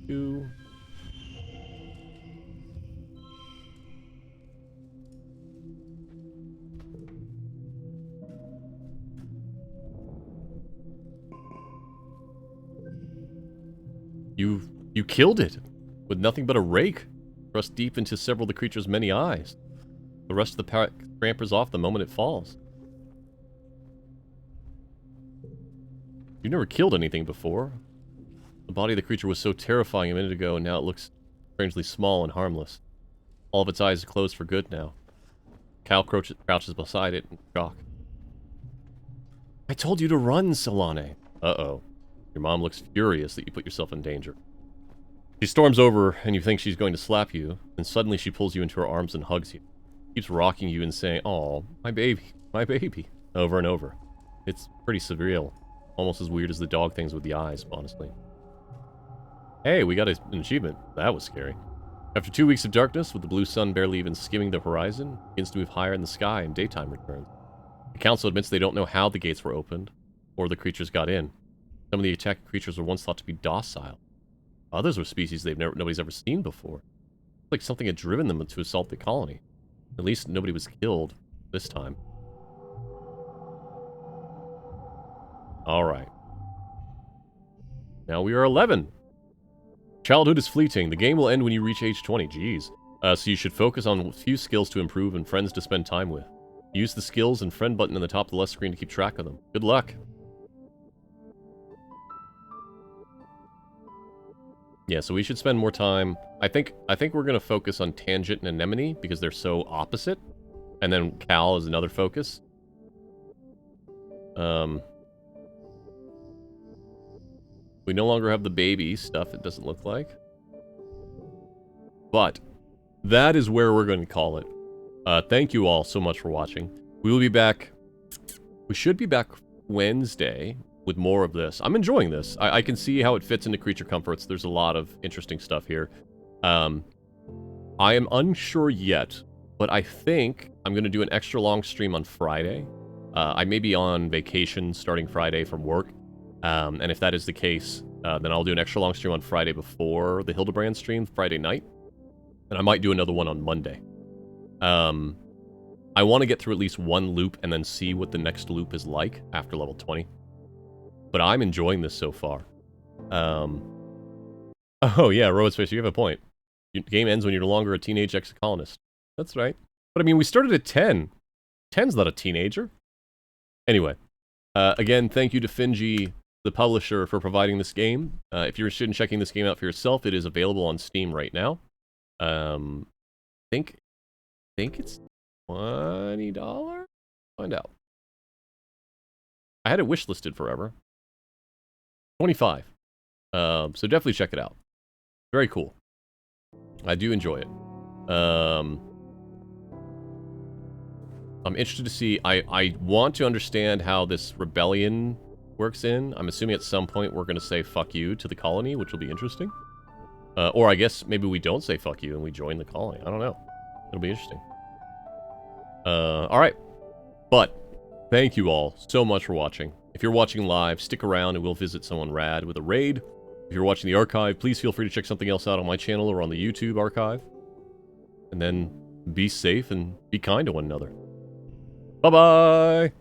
S1: Two. You killed it with nothing but a rake, thrust deep into several of the creature's many eyes. The rest of the pack scampers off the moment it falls. You never killed anything before. The body of the creature was so terrifying a minute ago, and now it looks strangely small and harmless. All of its eyes are closed for good now. Cal crouches beside it in shock. I told you to run, Solane. Uh-oh. Your mom looks furious that you put yourself in danger. She storms over, and you think she's going to slap you, and suddenly she pulls you into her arms and hugs you. Keeps rocking you and saying, "Aw, my baby, over and over. It's pretty surreal. Almost as weird as the dog things with the eyes, honestly. Hey, we got an achievement. That was scary. After 2 weeks of darkness, with the blue sun barely even skimming the horizon, it begins to move higher in the sky and daytime returns. The council admits they don't know how the gates were opened, or the creatures got in. Some of the attacked creatures were once thought to be docile. Others were species nobody's ever seen before. It's like something had driven them to assault the colony. At least nobody was killed this time. Alright. Now we are 11. Childhood is fleeting. The game will end when you reach age 20. Jeez. So you should focus on a few skills to improve and friends to spend time with. Use the skills and friend button in the top of the left screen to keep track of them. Good luck. Yeah, so we should spend more time. I think we're going to focus on Tangent and Anemone because they're so opposite. And then Cal is another focus. We no longer have the baby stuff, it doesn't look like. But that is where we're going to call it. Thank you all so much for watching. We will be back. We should be back Wednesday with more of this. I'm enjoying this. I can see how it fits into Creature Comforts. There's a lot of interesting stuff here. I am unsure yet, but I think I'm going to do an extra long stream on Friday. I may be on vacation starting Friday from work. And if that is the case, then I'll do an extra long stream on Friday before the Hildebrand stream, Friday night. And I might do another one on Monday. I want to get through at least one loop and then see what the next loop is like after level 20. But I'm enjoying this so far. Oh yeah, Roadspace, you have a point. Your game ends when you're no longer a teenage exocolonist. That's right. But I mean, we started at 10. 10's not a teenager. Anyway, again, thank you to Finji, the publisher, for providing this game. If you're interested in checking this game out for yourself, it is available on Steam right now. Think it's $20? Find out. I had it wishlisted forever. 25. So definitely check it out. Very cool. I do enjoy it. I'm interested to see. I want to understand how this rebellion works in. I'm assuming at some point we're going to say fuck you to the colony, which will be interesting. Or I guess maybe we don't say fuck you and we join the colony. I don't know. It'll be interesting. Alright. But, thank you all so much for watching. If you're watching live, stick around and we'll visit someone rad with a raid. If you're watching the archive, please feel free to check something else out on my channel or on the YouTube archive. And then, be safe and be kind to one another. Bye-bye!